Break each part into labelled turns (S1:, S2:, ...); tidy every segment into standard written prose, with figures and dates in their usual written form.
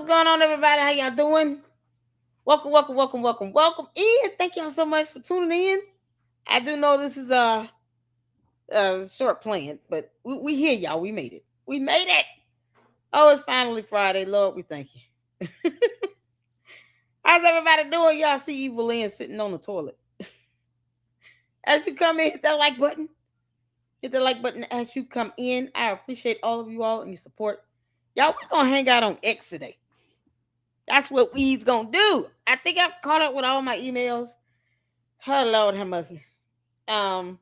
S1: going on, everybody? How y'all doing? Welcome in. Thank y'all so much for tuning in. I do know this is a short plan, but we here, y'all. We made it. We made it. Oh, it's finally Friday. Lord, we thank you. How's everybody doing? Y'all see Evil Lynn sitting on the toilet. As you come in, hit that like button. Hit the like button as you come in. I appreciate all of you all and your support. Y'all, we're gonna hang out on X today. That's what we's gonna do. I think I've caught up with all my emails. Oh Lord have mercy. And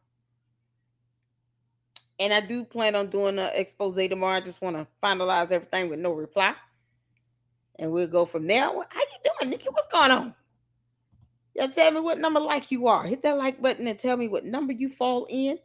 S1: I do plan on doing an expose tomorrow. I just want to finalize everything with no reply. And we'll go from there. How you doing, Nikki? What's going on? Y'all tell me what number like you are. Hit that like button and tell me what number you fall in.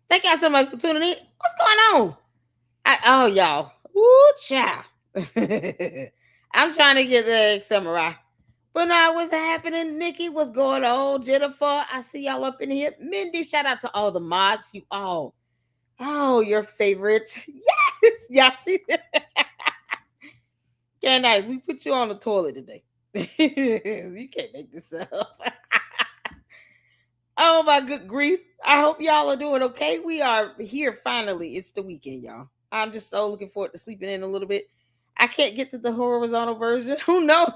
S1: Thank y'all so much for tuning in. What's going on? Y'all. Woo, child. I'm trying to get the samurai. But now, what's happening, Nikki? What's going on, Jennifer? I see y'all up in here. Mindy, shout out to all the mods. You all. Oh, your favorite. Yes. Y'all see that? Candace, we put you on the toilet today. You can't make this up. Oh my good grief. I hope y'all are doing okay. We are here finally. It's the weekend, y'all. I'm just so looking forward to sleeping in a little bit. I can't get to the horizontal version. Oh no.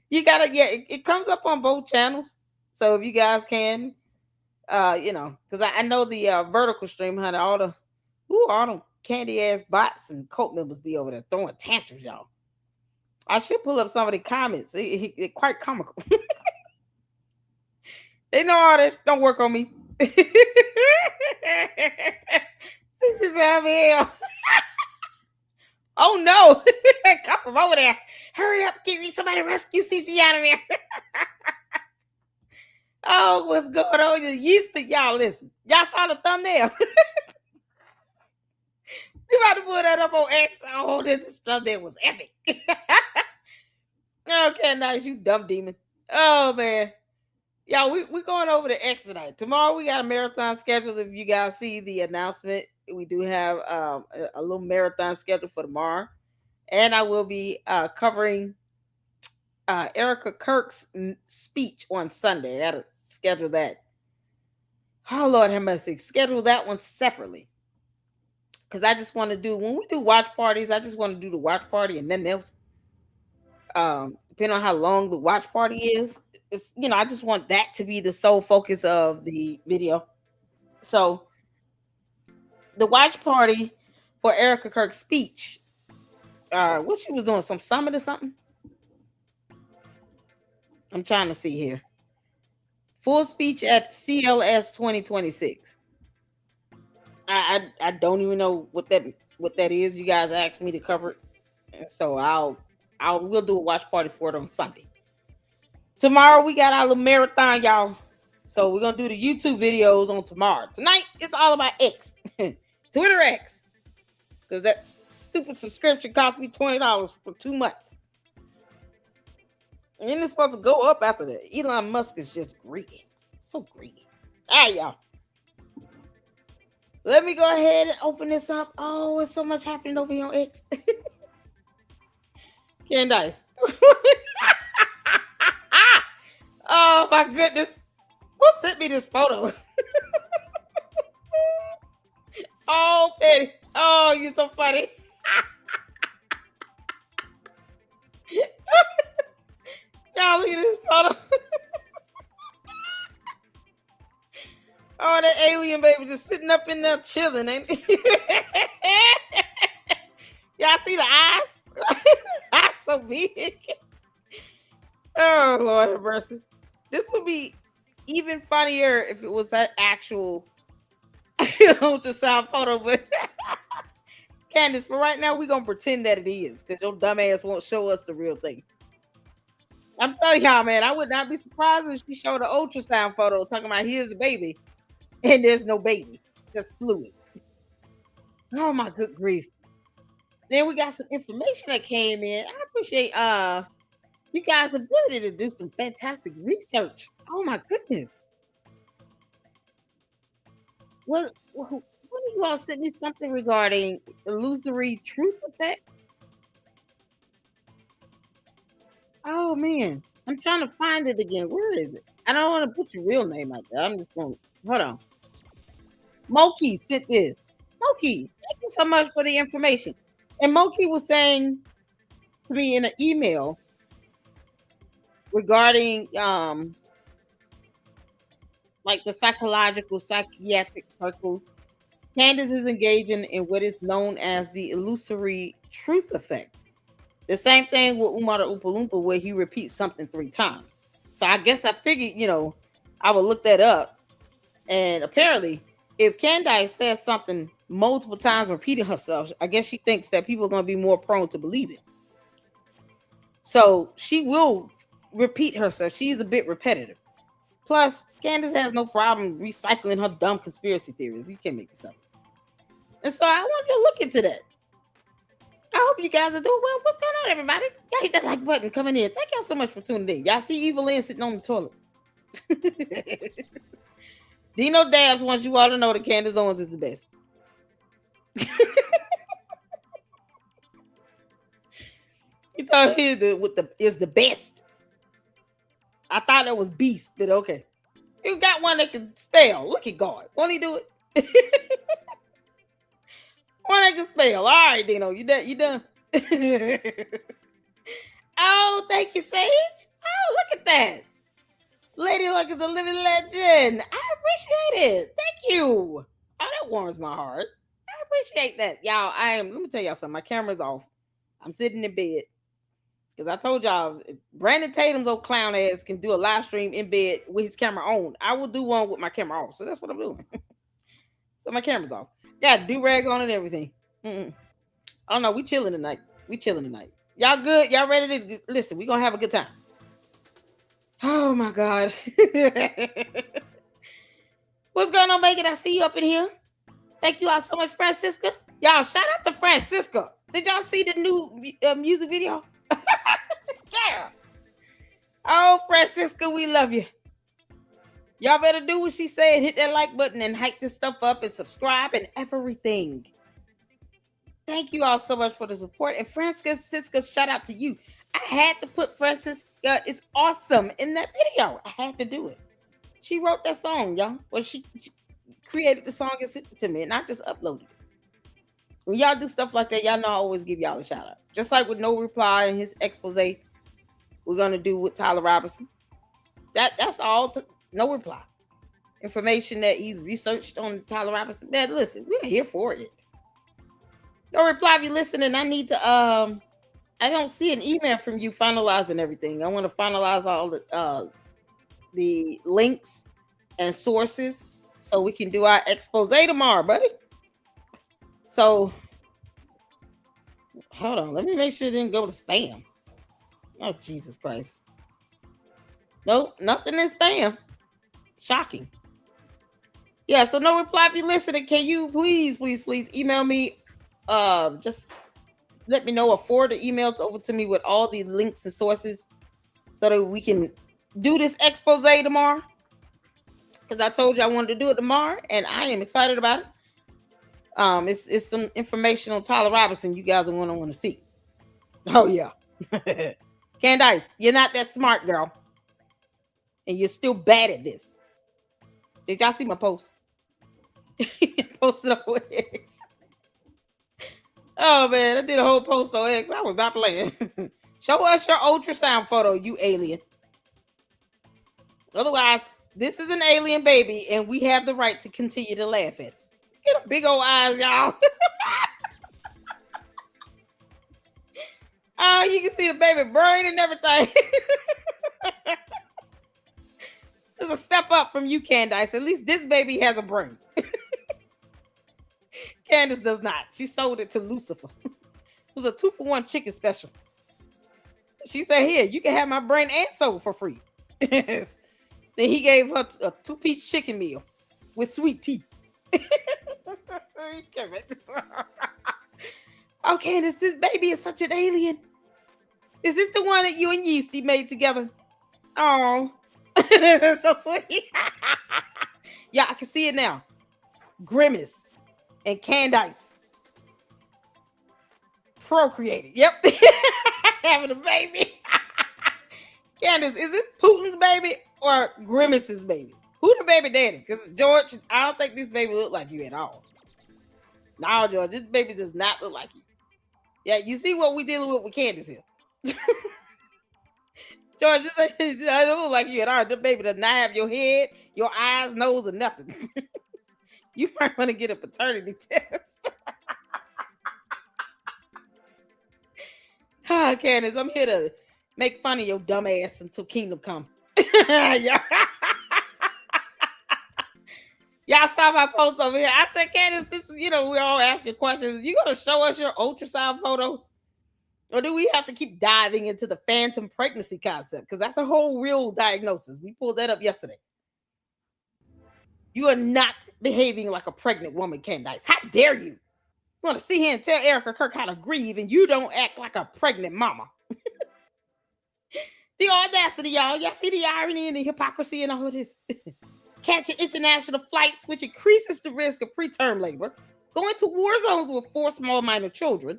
S1: You gotta, yeah, it comes up on both channels. So if you guys can, because I know the vertical stream, honey, all the candy ass bots and cult members be over there throwing tantrums, y'all. I should pull up some of the comments. It's quite comical. They know all this. Don't work on me. This is hell. Oh no. Come from over there. Hurry up, Kizzy. Somebody rescue CC out of there. Oh, what's going on? You used to y'all listen. Y'all saw the thumbnail. We about to put that up on X. Oh, this thumbnail was epic. Okay, nice. You dumb demon. Oh man. Y'all, we going over to X tonight. Tomorrow we got a marathon scheduled. If you guys see the announcement, we do have a little marathon scheduled for tomorrow. And I will be covering Erica Kirk's speech on Sunday. I gotta schedule that. Oh Lord have mercy. Schedule that one separately. Because I just want to do, when we do watch parties, I just want to do the watch party and nothing else. Depending on how long the watch party is, it's, I just want that to be the sole focus of the video. So the watch party for Erica Kirk's speech, what she was doing, some summit or something. I'm trying to see here. Full speech at CLS 2026. I don't even know what that is. You guys asked me to cover it, and so we'll do a watch party for it on Sunday. Tomorrow we got our little marathon, y'all. So we're gonna do the YouTube videos on tomorrow. Tonight it's all about X, Twitter X, because that stupid subscription cost me $20 for 2 months, and then it's supposed to go up after that. Elon Musk is just greedy, so greedy. All right, y'all. Let me go ahead and open this up. Oh, there's so much happening over here on X. Candace. Oh my goodness. Who sent me this photo? Oh, Petty. Oh, you're so funny. Y'all look at this photo. Oh, that alien baby just sitting up in there chilling, ain't it? Y'all see the eyes? Eyes so big. Oh, Lord have mercy. This would be even funnier if it was that actual ultrasound photo, but Candace, for right now, we're going to pretend that it is, because your dumb ass won't show us the real thing. I'm telling y'all, man, I would not be surprised if she showed an ultrasound photo talking about here's the baby, and there's no baby, just fluid. Oh my good grief. Then we got some information that came in. I appreciate you guys' ability to do some fantastic research. Oh my goodness. What do you all sent me something regarding illusory truth effect? Oh man. I'm trying to find it again. Where is it? I don't want to put your real name out there. I'm just gonna hold on. Moki sent this. Moki, thank you so much for the information. And Moki was saying to me in an email regarding like the psychological psychiatric circles. Candace is engaging in what is known as the illusory truth effect. The same thing with Umar the Oompa Loompa, where he repeats something 3 times. So I guess I figured, I would look that up. And apparently, if Candace says something multiple times, repeating herself, I guess she thinks that people are going to be more prone to believe it. So she will repeat herself. She's a bit repetitive. Plus, Candace has no problem recycling her dumb conspiracy theories. You can't make this up. And so I wanted to look into that. I hope you guys are doing well. What's going on, everybody? Y'all hit that like button coming in. Thank y'all so much for tuning in. Y'all see Evelyn sitting on the toilet. Dino Dabs wants you all to know that Candace Owens is the best. He told me is the best. I thought that was beast, but okay. You got one that can spell. Look at God. Won't he do it? One that can spell. All right, Dino. You done? You done? Oh, thank you, Sage. Oh, look at that. Lady Luck is a living legend. I appreciate it. Thank you. Oh, that warms my heart. I appreciate that. Y'all, let me tell y'all something. My camera's off. I'm sitting in bed. Because I told y'all, Brandon Tatum's old clown ass can do a live stream in bed with his camera on. I will do one with my camera off. So that's what I'm doing. So my camera's off. Got do-rag on and everything. Oh no, we chilling tonight. Y'all good? Y'all ready to listen? We gonna have a good time. Oh my God. What's going on, Megan? I see you up in here. Thank you all so much, Francisca. Y'all, shout out to Francisca. Did y'all see the new music video? Yeah. Oh, Francisca, we love you. Y'all better do what she said. Hit that like button and hype this stuff up and subscribe and everything. Thank you all so much for the support. And Francisca, shout out to you. I had to put Francisca is awesome in that video. I had to do it. She wrote that song, y'all. Well, she created the song and sent it to me, and I just uploaded it. When y'all do stuff like that, y'all know I always give y'all a shout out. Just like with No Reply in his expose, we're gonna do with Tyler Robinson. That's all. No Reply. Information that he's researched on Tyler Robinson. Man, listen, we're here for it. No Reply, if you're listening, I need to I don't see an email from you finalizing everything. I want to finalize all the links and sources so we can do our expose tomorrow, buddy. So hold on, let me make sure it didn't go to spam. Oh, Jesus Christ. Nope, nothing in spam. Shocking. Yeah, so No Reply, if you listening, can you please email me? Just let me know or forward the email over to me with all the links and sources so that we can do this expose tomorrow. Because I told you I wanted to do it tomorrow, and I am excited about it. It's some information on Tyler Robinson you guys are going to want to see. Oh yeah. Candace, you're not that smart, girl. And you're still bad at this. Did y'all see my post? Posted on X. Oh man, I did a whole post on X. I was not playing. Show us your ultrasound photo, you alien. Otherwise, this is an alien baby, and we have the right to continue to laugh at it. Get a big old eyes, y'all. Oh, you can see the baby brain and everything. It's a step up from you, Candace. At least this baby has a brain. Candace does not. She sold it to Lucifer. It was a 2-for-1 chicken special. She said, "Here, you can have my brain and soul for free." Then he gave her a 2-piece chicken meal with sweet tea. You can't make this up. Oh, Candace, this baby is such an alien. Is this the one that you and Yeasty made together? Oh, that's so sweet. Yeah, I can see it now. Grimace and Candace procreated. Yep. Having a baby. Candace, is it Putin's baby or Grimace's baby? Who the baby daddy? Because George, I don't think this baby look like you at all. No, George, this baby does not look like you. Yeah, you see what we dealing with Candace here. George, this I don't look like you at all. The baby does not have your head, your eyes, nose, or nothing. You might want to get a paternity test. Candace, I'm here to make fun of your dumb ass until kingdom come. Yeah. Y'all saw my post over here. I said, Candace, since we're all asking questions, you gonna show us your ultrasound photo? Or do we have to keep diving into the phantom pregnancy concept? Because that's a whole real diagnosis. We pulled that up yesterday. You are not behaving like a pregnant woman, Candace. How dare you? You want to sit here and tell Erica Kirk how to grieve, and you don't act like a pregnant mama. The audacity, y'all. Y'all see the irony and the hypocrisy and all of this? Catching international flights, which increases the risk of preterm labor. Going to war zones with 4 small minor children.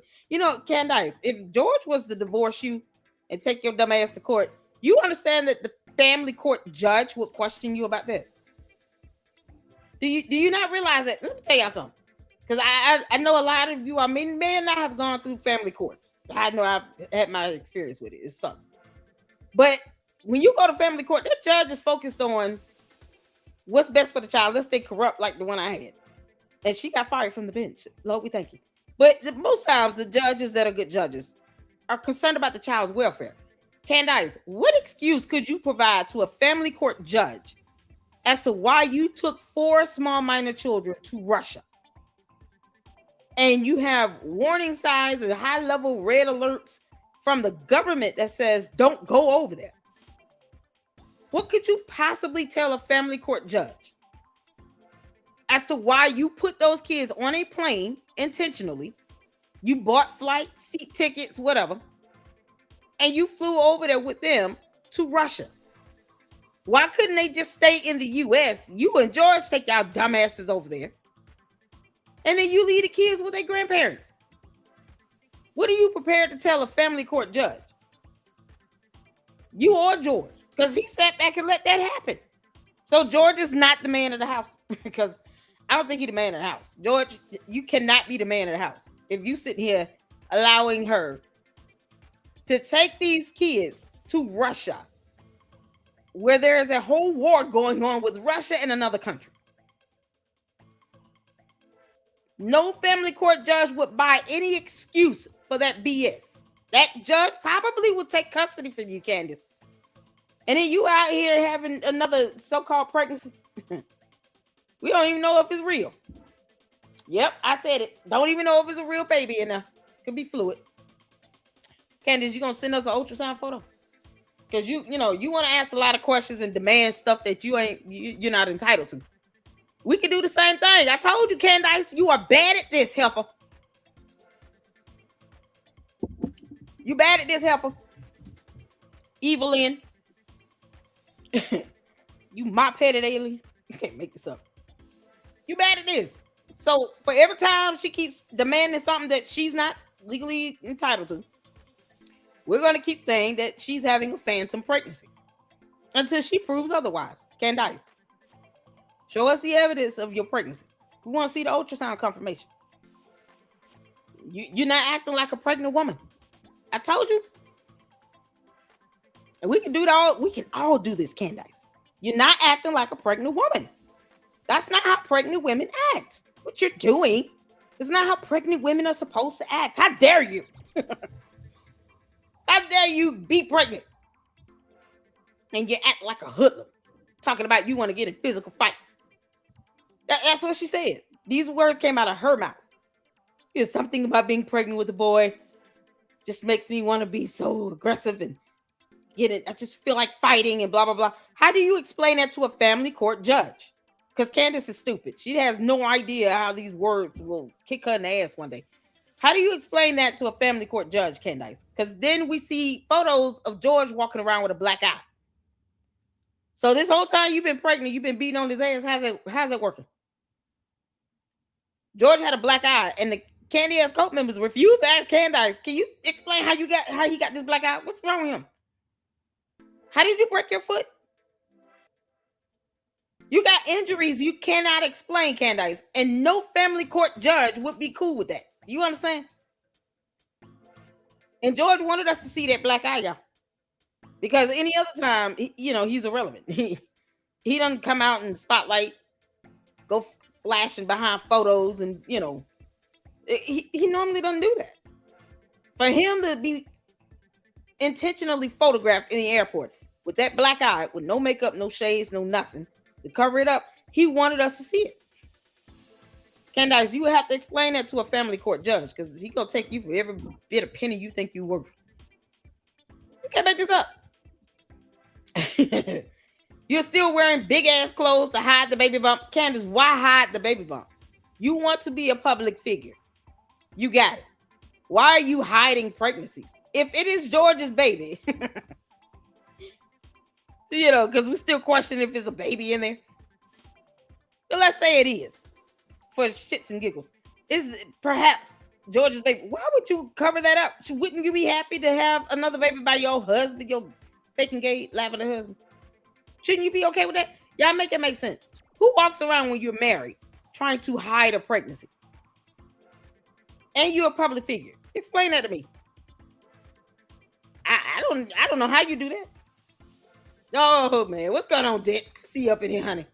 S1: Candace, if George was to divorce you and take your dumb ass to court, you understand that the family court judge would question you about that? Do you not realize that? Let me tell y'all something. Because I know a lot of you, may not have gone through family courts. I know I've had my experience with it. It sucks. But when you go to family court, that judge is focused on what's best for the child. Let's stay corrupt like the one I had. And she got fired from the bench. Lord, we thank you. But most times, the judges that are good judges are concerned about the child's welfare. Candace, what excuse could you provide to a family court judge as to why you took 4 small minor children to Russia? And you have warning signs and high-level red alerts from the government that says, don't go over there. What could you possibly tell a family court judge as to why you put those kids on a plane intentionally? You bought flights, seat tickets, whatever, and you flew over there with them to Russia. Why couldn't they just stay in the U.S.? You and George take y'all dumbasses over there, and then you leave the kids with their grandparents. What are you prepared to tell a family court judge? You or George? Because he sat back and let that happen. So George is not the man of the house. Because I don't think he's the man of the house. George, you cannot be the man of the house if you sit here allowing her to take these kids to Russia, where there is a whole war going on with Russia and another country. No family court judge would buy any excuse for that BS. That judge probably would take custody from you, Candace. And then you out here having another so-called pregnancy. We don't even know if it's real. Yep, I said it. Don't even know if it's a real baby in there. Could be fluid. Candace, you gonna send us an ultrasound photo? Because you want to ask a lot of questions and demand stuff that you're not entitled to. We can do the same thing. I told you, Candace, you are bad at this, heifer. You bad at this, heifer. Evelyn. You mop-headed alien. You can't make this up. You bad at this. So for every time she keeps demanding something that she's not legally entitled to, we're going to keep saying that she's having a phantom pregnancy until she proves otherwise. Candace, show us the evidence of your pregnancy. We want to see the ultrasound confirmation. You're not acting like a pregnant woman. I told you. And we can do it all. We can all do this, Candace. You're not acting like a pregnant woman. That's not how pregnant women act. What you're doing is not how pregnant women are supposed to act. How dare you? How dare you be pregnant and you act like a hoodlum, talking about you want to get in physical fights. That's what she said. These words came out of her mouth. There's something about being pregnant with a boy. just makes me want to be so aggressive and get it. I just feel like fighting and blah blah blah. How do you explain that to a family court judge? Because Candace is stupid. She has no idea how these words will kick her in the ass one day. How do you explain that to a family court judge, Candace? Because then we see photos of George walking around with a black eye. So this whole time you've been pregnant, you've been beating on his ass. How's it working? George had a black eye, and the Candy ass cult members refused to ask Candace, can you explain how he got this black eye? What's wrong with him? How did you break your foot? You got injuries you cannot explain, Candace, and no family court judge would be cool with that. You understand? And George wanted us to see that black eye, y'all, because any other time, he's irrelevant. He doesn't come out in spotlight, go flashing behind photos, and he normally doesn't do that. For him to be intentionally photographed in the airport with that black eye, with no makeup, no shades, no nothing to cover it up, he wanted us to see it. Candace, you would have to explain that to a family court judge, because he gonna take you for every bit of penny you think you worth. You can't make this up. You're still wearing big ass clothes to hide the baby bump. Candace, why hide the baby bump? You want to be a public figure. You got it. Why are you hiding pregnancies? If it is George's baby, because we still question if there's a baby in there. But let's say it is, for shits and giggles. Is it perhaps George's baby? Why would you cover that up? Wouldn't you be happy to have another baby by your husband, your faking gay lavender husband? Shouldn't you be okay with that? Y'all make it make sense. Who walks around when you're married trying to hide a pregnancy? And you're a public figure. Explain that to me. I don't know how you do that. Oh man, what's going on, Dick? I see you up in here, honey.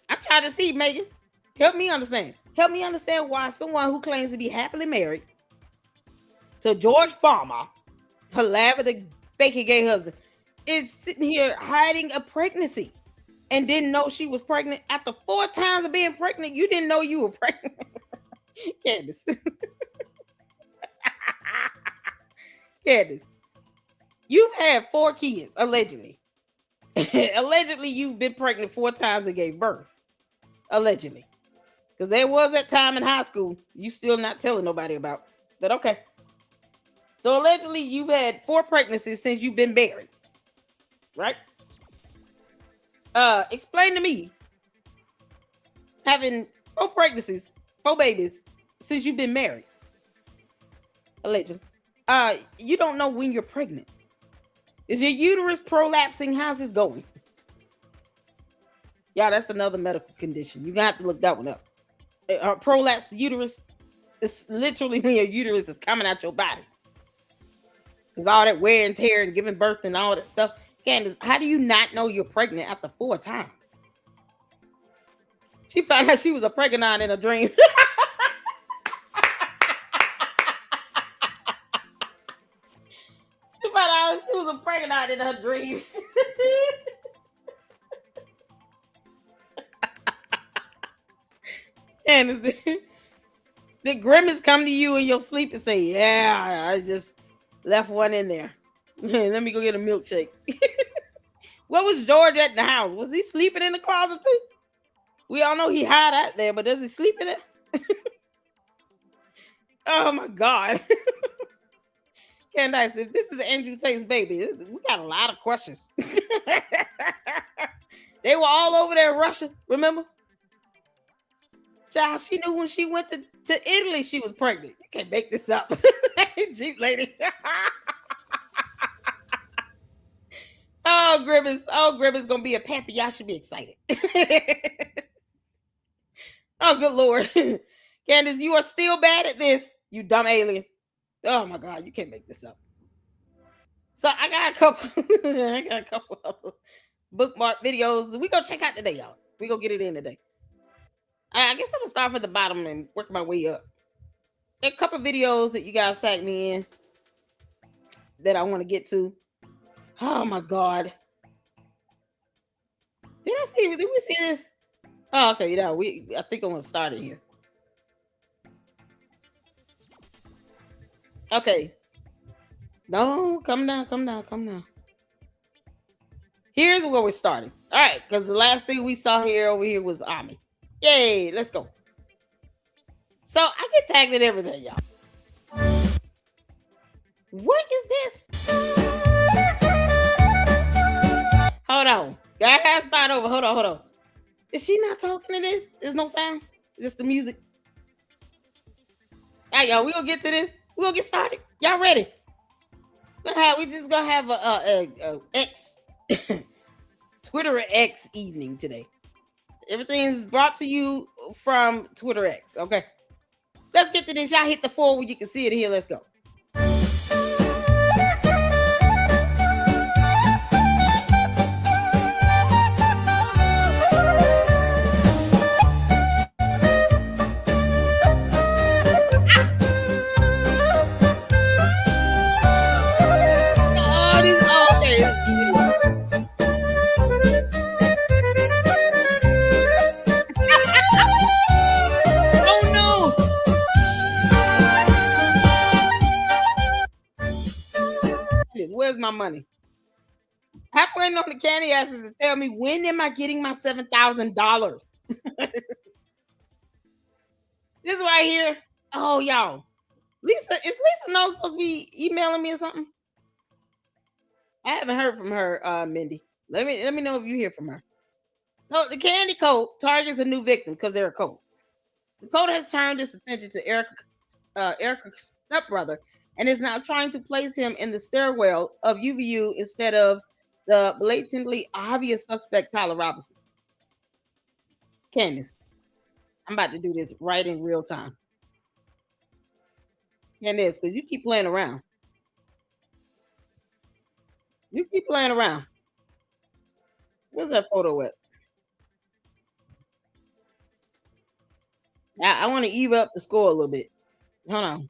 S1: I'm trying to see, Megan. Help me understand. Help me understand why someone who claims to be happily married to George Farmer, her lavender faking gay husband, is sitting here hiding a pregnancy and didn't know she was pregnant. After 4 times of being pregnant, you didn't know you were pregnant. Candace. Candace, you've had 4 kids, allegedly. Allegedly, you've been pregnant 4 times and gave birth. Allegedly. Because there was that time in high school you still not telling nobody about. But okay. So allegedly, you've had 4 pregnancies since you've been married. Right? Explain to me, having 4 pregnancies, 4 babies since you've been married. Allegedly. You don't know when you're pregnant. Is your uterus prolapsing? How's this going? Yeah, that's another medical condition. You're gonna have to look that one up. Prolapsed uterus is literally when your uterus is coming out your body. Because all that wear and tear and giving birth and all that stuff. Candace, how do you not know you're pregnant after 4 times? She found out she was a pregnant in a dream. She found out she was a pregnant in her dream. Candace, the grimace come to you in your sleep and say, yeah, I just left one in there. Let me go get a milkshake. What was George at the house? Was he sleeping in the closet too? We all know he hide out there, but does he sleep in it? Oh my God. Candace, if this is Andrew Tate's baby, we got a lot of questions. They were all over there in Russia, remember? Child, she knew when she went to Italy she was pregnant. You can't make this up. Jeep lady. Oh, Grimace gonna be a pappy. Y'all should be excited. Oh, good Lord. Candace, you are still bad at this, you dumb alien. Oh my God, you can't make this up. So I got a couple of bookmark videos. We gonna check out today, y'all. We gonna get it in today. I guess I'm gonna start from the bottom and work my way up. There are a couple of videos that you guys tagged me in that I want to get to. Oh my God. Did we see this? Oh, okay, I think I'm gonna start it here. Okay. No, come down, come down, come down. Here's where we're starting. All right, because the last thing we saw here over here was Ami. Yay, let's go. So I get tagged in everything, y'all. What is this? Hold on. I gotta start over. Hold on, hold on. Is she not talking to this? There's no sound. Just the music. All right, y'all. We gonna get to this. We gonna get started. Y'all ready? We just gonna have a X Twitter X evening today. Everything's brought to you from Twitter X. Okay. Let's get to this. Y'all hit the 4 where you can see it here. Let's go. Where's my money? I'm waiting on the candy asses to tell me when am I getting my $7,000? This right here. Oh, y'all. Lisa, is Lisa No supposed to be emailing me or something? I haven't heard from her, Mindy. Let me know if you hear from her. So the candy cult targets a new victim because they're a cult. The cult has turned its attention to Erica's stepbrother and is now trying to place him in the stairwell of UVU instead of the blatantly obvious suspect Tyler Robinson. Candace, I'm about to do this right in real time. Candace, because you keep playing around. You keep playing around. Where's that photo at? I want to even up the score a little bit. Hold on.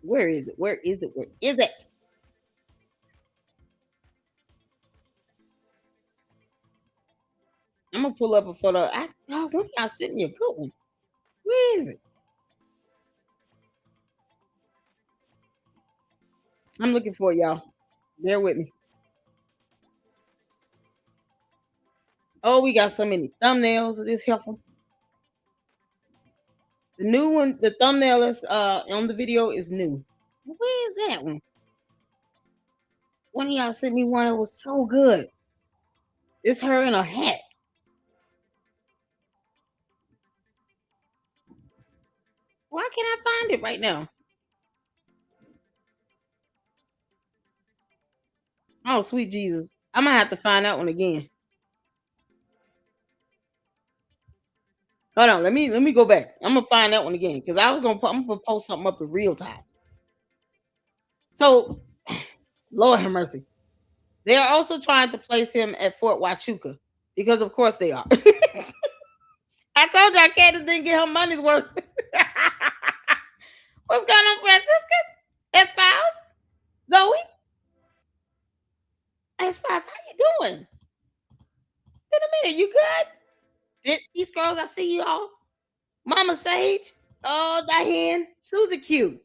S1: Where is it? Where is it? Where is it? I'm gonna pull up a photo. When y'all sitting here, good one. Where is it? I'm looking for it, y'all. Bear with me. Oh, we got so many thumbnails of this helpful. The new one, the thumbnail is on the video is new. Where is that one? One of y'all sent me one that was so good. It's her in a hat. Why can't I find it right now? Oh, sweet Jesus. I'm gonna have to find that one again. Hold on, let me go back. I'm gonna find that one again because I'm gonna post something up in real time. So, Lord have mercy. They are also trying to place him at Fort Huachuca because, of course, they are. I told y'all Candace didn't get her money's worth. What's going on, Francisca? S Files? Zoe? S Files, how you doing? In a minute, you good? These girls, I see you all. Mama Sage. Oh, Diane. Susie Q.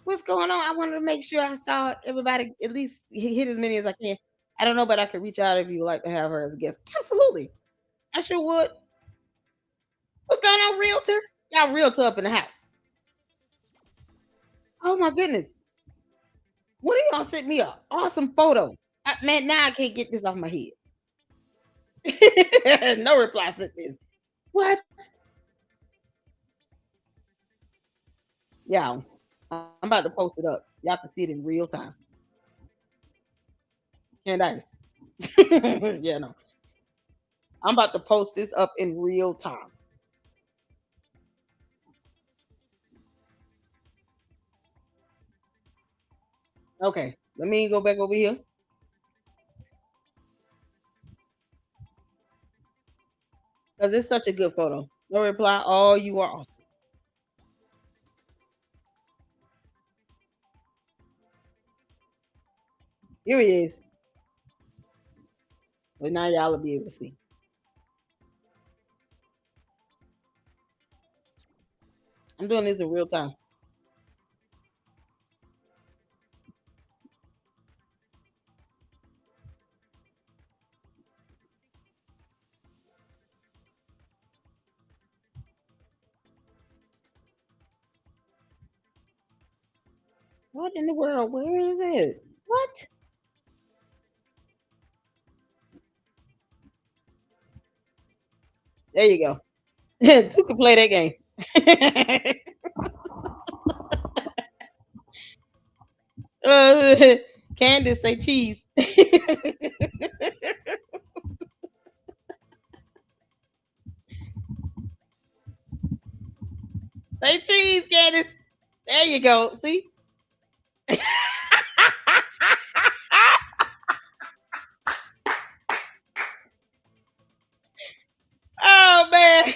S1: What's going on? I wanted to make sure I saw everybody at least hit as many as I can. I don't know, but I could reach out if you would like to have her as a guest. Absolutely. I sure would. What's going on, realtor? Y'all realtor up in the house. Oh my goodness. What are y'all sent me an awesome photo? Man, now I can't get this off my head. No reply sent this. What? Y'all, I'm about to post it up. Y'all can see it in real time. Candace. Yeah, no. I'm about to post this up in real time. Okay, let me go back over here. Because it's such a good photo. No reply. Oh, you are awesome. Here he is. But now y'all will be able to see. I'm doing this in real time. What in the world? Where is it? What? There you go. Two can play that game. uh, Candace say cheese. Say cheese, Candace. There you go. See? Oh man.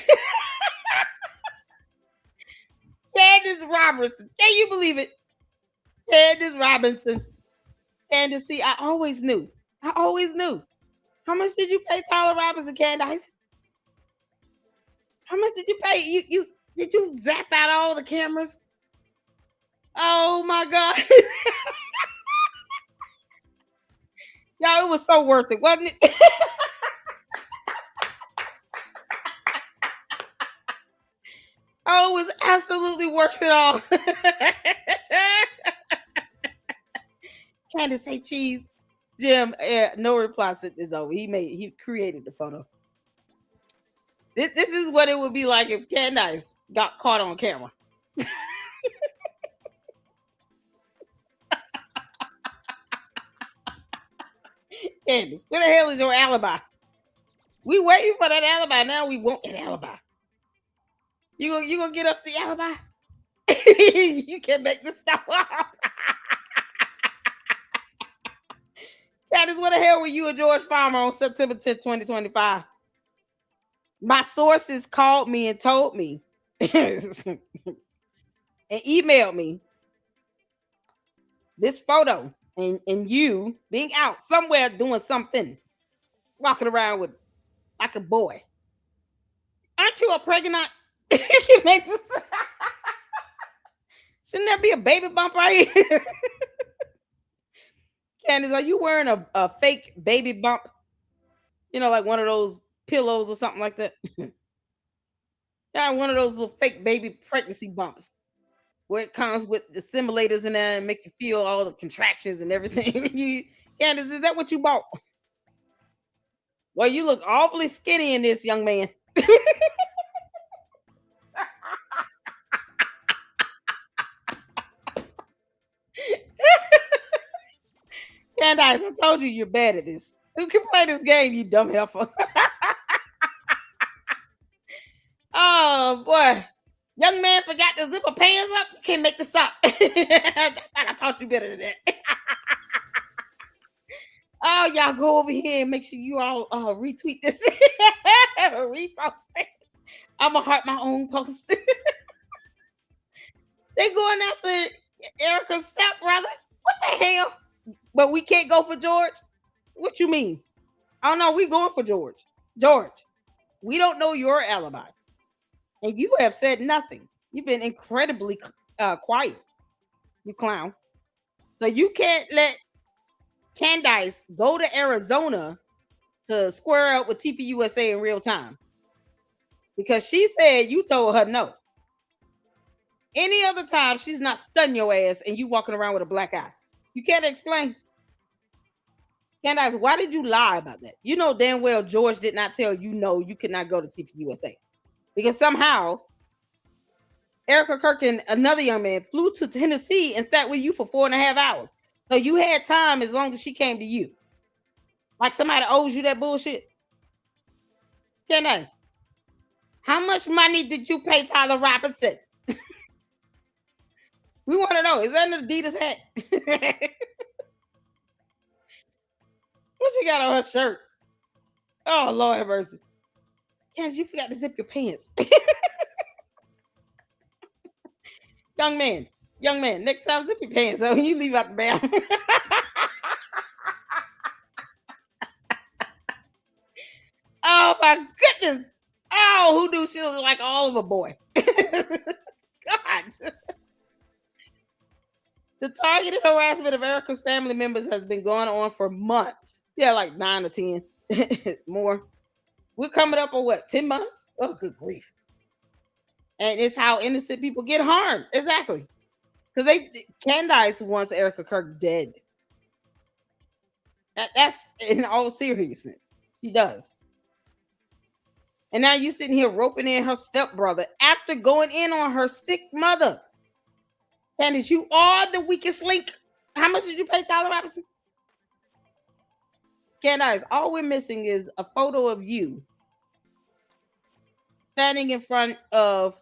S1: Candace Robertson. Can you believe it? Candace Robinson. Candace, see, I always knew. I always knew. How much did you pay Tyler Robinson, Candace? How much did you pay? You did you zap out all the cameras? Oh my god. Y'all, it was so worth it, wasn't it? Oh, it was absolutely worth it all. Candace say cheese. Jim, no reply sent this over. He created the photo. This is what it would be like if Candace got caught on camera. Candace, where the hell is your alibi? We waiting for that alibi. Now we want that alibi. You gonna get us the alibi? You can make this stuff up. Candace, where the hell were you and George Farmer on September 10th, 2025? My sources called me and told me and emailed me this photo and you being out somewhere doing something, walking around with like a boy. Aren't you a pregnant? You can make this. Shouldn't there be a baby bump right here? Candace, are you wearing a fake baby bump? You know, like one of those pillows or something like that. Yeah, one of those little fake baby pregnancy bumps where it comes with the simulators in there and make you feel all the contractions and everything. You, Candace, is that what you bought? Well, you look awfully skinny in this, young man. Candace, I told you you're bad at this. Who can play this game, you dumb heifer? Oh boy. Young man forgot to zip her pants up. You can't make this up. I taught you better than that. Oh, y'all go over here and make sure you all retweet this. Repost it. I'm gonna heart my own post. They going after Erica's stepbrother. What the hell? But we can't go for George. What you mean? Oh no, we going for George. George, we don't know your alibi, and you have said nothing. You've been incredibly quiet, you clown. So you can't let Candace go to Arizona to square up with TPUSA in real time because she said you told her no. Any other time, she's not stunning your ass and you walking around with a black eye. You can't explain. Candace, why did you lie about that? You know damn well George did not tell you no, you could not go to TPUSA because somehow Erica Kirk and another young man flew to Tennessee and sat with you for 4.5 hours. So you had time as long as she came to you. Like somebody owes you that bullshit. Candace, how much money did you pay Tyler Robinson? We want to know. Is that an Adidas hat? What you got on her shirt? Oh, Lord have mercy. Candace, you forgot to zip your pants. Young man, next time zip your pants so you leave out the bathroom. Oh my goodness. Oh, who knew she was like all of a boy? The targeted harassment of Erica's family members has been going on for months. Yeah, like 9 or 10 more. We're coming up on what, 10 months? Oh, good grief. And it's how innocent people get harmed. Exactly. Because Candace wants Erica Kirk dead. That's in all seriousness. She does. And now you sitting here roping in her stepbrother after going in on her sick mother. Candace, you are the weakest link. How much did you pay Tyler Robinson? Candace, all we're missing is a photo of you standing in front of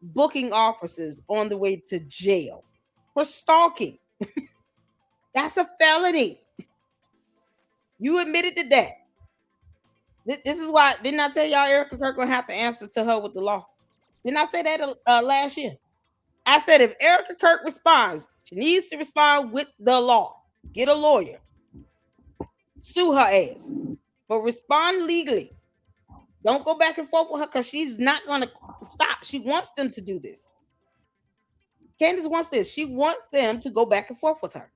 S1: booking officers on the way to jail for stalking. That's a felony. You admitted to that. This is why, didn't I tell y'all Erica Kirk gonna have to answer to her with the law? Didn't I say that last year? I said if Erica Kirk responds, she needs to respond with the law. Get a lawyer. Sue her ass. But respond legally. Don't go back and forth with her because she's not going to stop. She wants them to do this. Candace wants this. She wants them to go back and forth with her.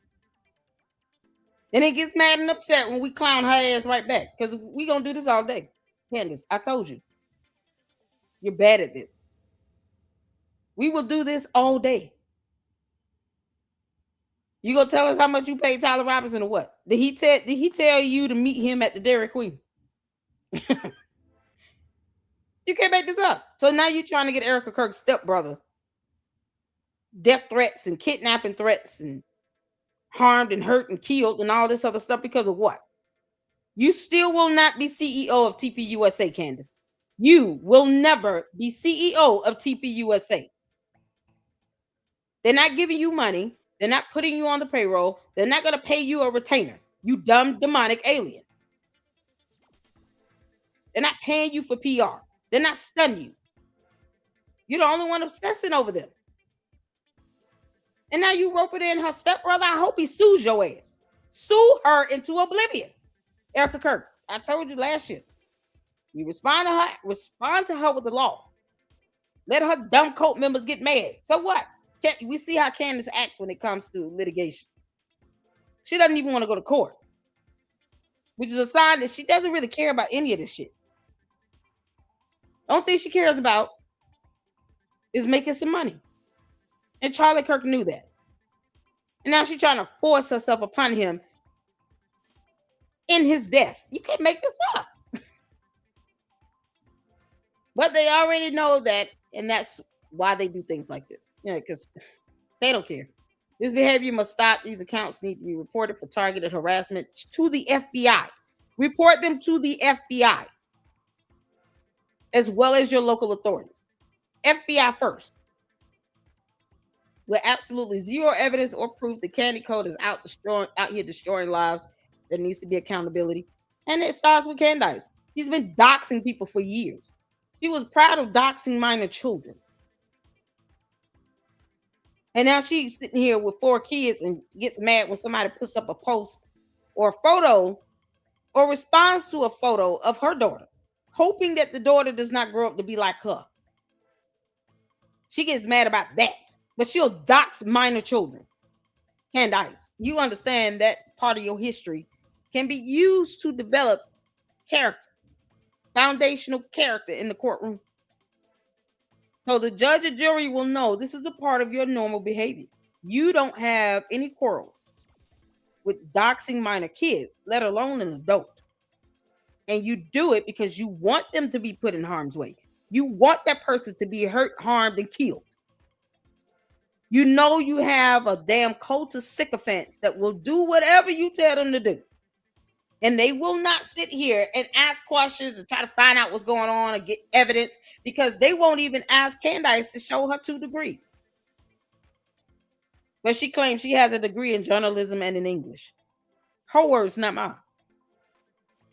S1: And it gets mad and upset when we clown her ass right back because we're going to do this all day. Candace, I told you. You're bad at this. We will do this all day. You gonna tell us how much you paid Tyler Robinson or what? Did he tell you to meet him at the Dairy Queen? You can't make this up. So now you're trying to get Erica Kirk's stepbrother death threats and kidnapping threats and harmed and hurt and killed and all this other stuff because of what? You still will not be CEO of TPUSA, Candace. You will never be CEO of TPUSA. They're not giving you money. They're not putting you on the payroll. They're not going to pay you a retainer. You dumb demonic alien. They're not paying you for PR. They're not stunning you. You're the only one obsessing over them. And now you roping in her stepbrother. I hope he sues your ass. Sue her into oblivion. Erica Kirk, I told you last year. You respond to her with the law. Let her dumb cult members get mad. So what? We see how Candace acts when it comes to litigation. She doesn't even want to go to court, which is a sign that she doesn't really care about any of this shit. The only thing she cares about is making some money. And Charlie Kirk knew that. And now she's trying to force herself upon him in his death. You can't make this up. But they already know that, and that's why they do things like this. Because they don't care. This behavior must stop. These accounts need to be reported for targeted harassment to the FBI. Report them to the FBI, as well as your local authorities. FBI first. With absolutely zero evidence or proof, the Candy Code is out here destroying lives. There needs to be accountability. And it starts with Candace. She's been doxing people for years. She was proud of doxing minor children. And now she's sitting here with 4 kids and gets mad when somebody puts up a post or a photo or responds to a photo of her daughter, hoping that the daughter does not grow up to be like her. She gets mad about that, but she'll dox minor children. Candace, you understand that part of your history can be used to develop character, foundational character in the courtroom. So the judge or jury will know this is a part of your normal behavior. You don't have any quarrels with doxing minor kids, let alone an adult. And you do it because you want them to be put in harm's way. You want that person to be hurt, harmed, and killed. You know you have a damn cult of sycophants that will do whatever you tell them to do. And they will not sit here and ask questions and try to find out what's going on and get evidence because they won't even ask Candace to show her 2 degrees. But she claims she has a degree in journalism and in English. Her words, not mine.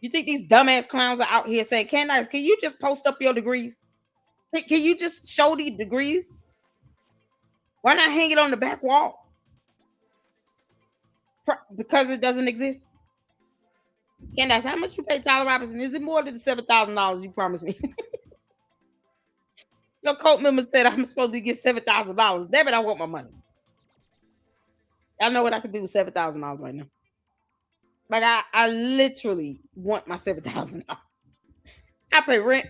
S1: You think these dumbass clowns are out here saying, Candace, can you just post up your degrees? Can you just show these degrees? Why not hang it on the back wall? Because it doesn't exist. Candace, how much you pay Tyler Robinson? Is it more than the $7,000 you promised me? Your cult member said I'm supposed to get $7,000. Damn it, I want my money. I know what I could do with $7,000 right now. Like I literally want my $7,000. I pay rent.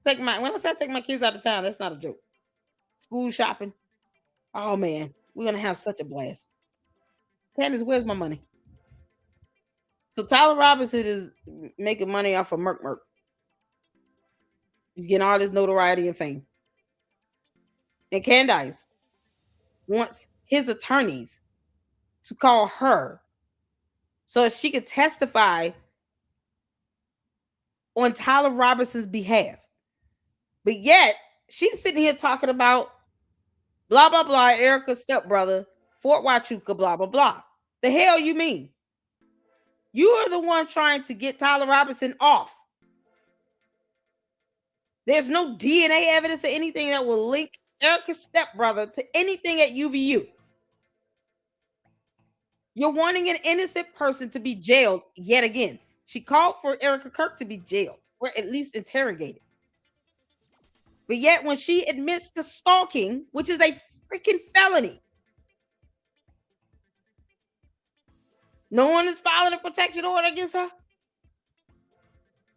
S1: When I say take my kids out of town, that's not a joke. School shopping. Oh man, we're gonna have such a blast. Candace, where's my money? So Tyler Robinson is making money off of Merc Merc. He's getting all this notoriety and fame. And Candace wants his attorneys to call her so she could testify on Tyler Robinson's behalf. But yet, she's sitting here talking about blah, blah, blah, Erica's stepbrother, Fort Huachuca, blah, blah, blah. The hell you mean? You are the one trying to get Tyler Robinson off. There's no DNA evidence or anything that will link Erica's stepbrother to anything at UVU. You're wanting an innocent person to be jailed yet again. She called for Erica Kirk to be jailed or at least interrogated. But yet when she admits to stalking, which is a freaking felony, no one is filing a protection order against her.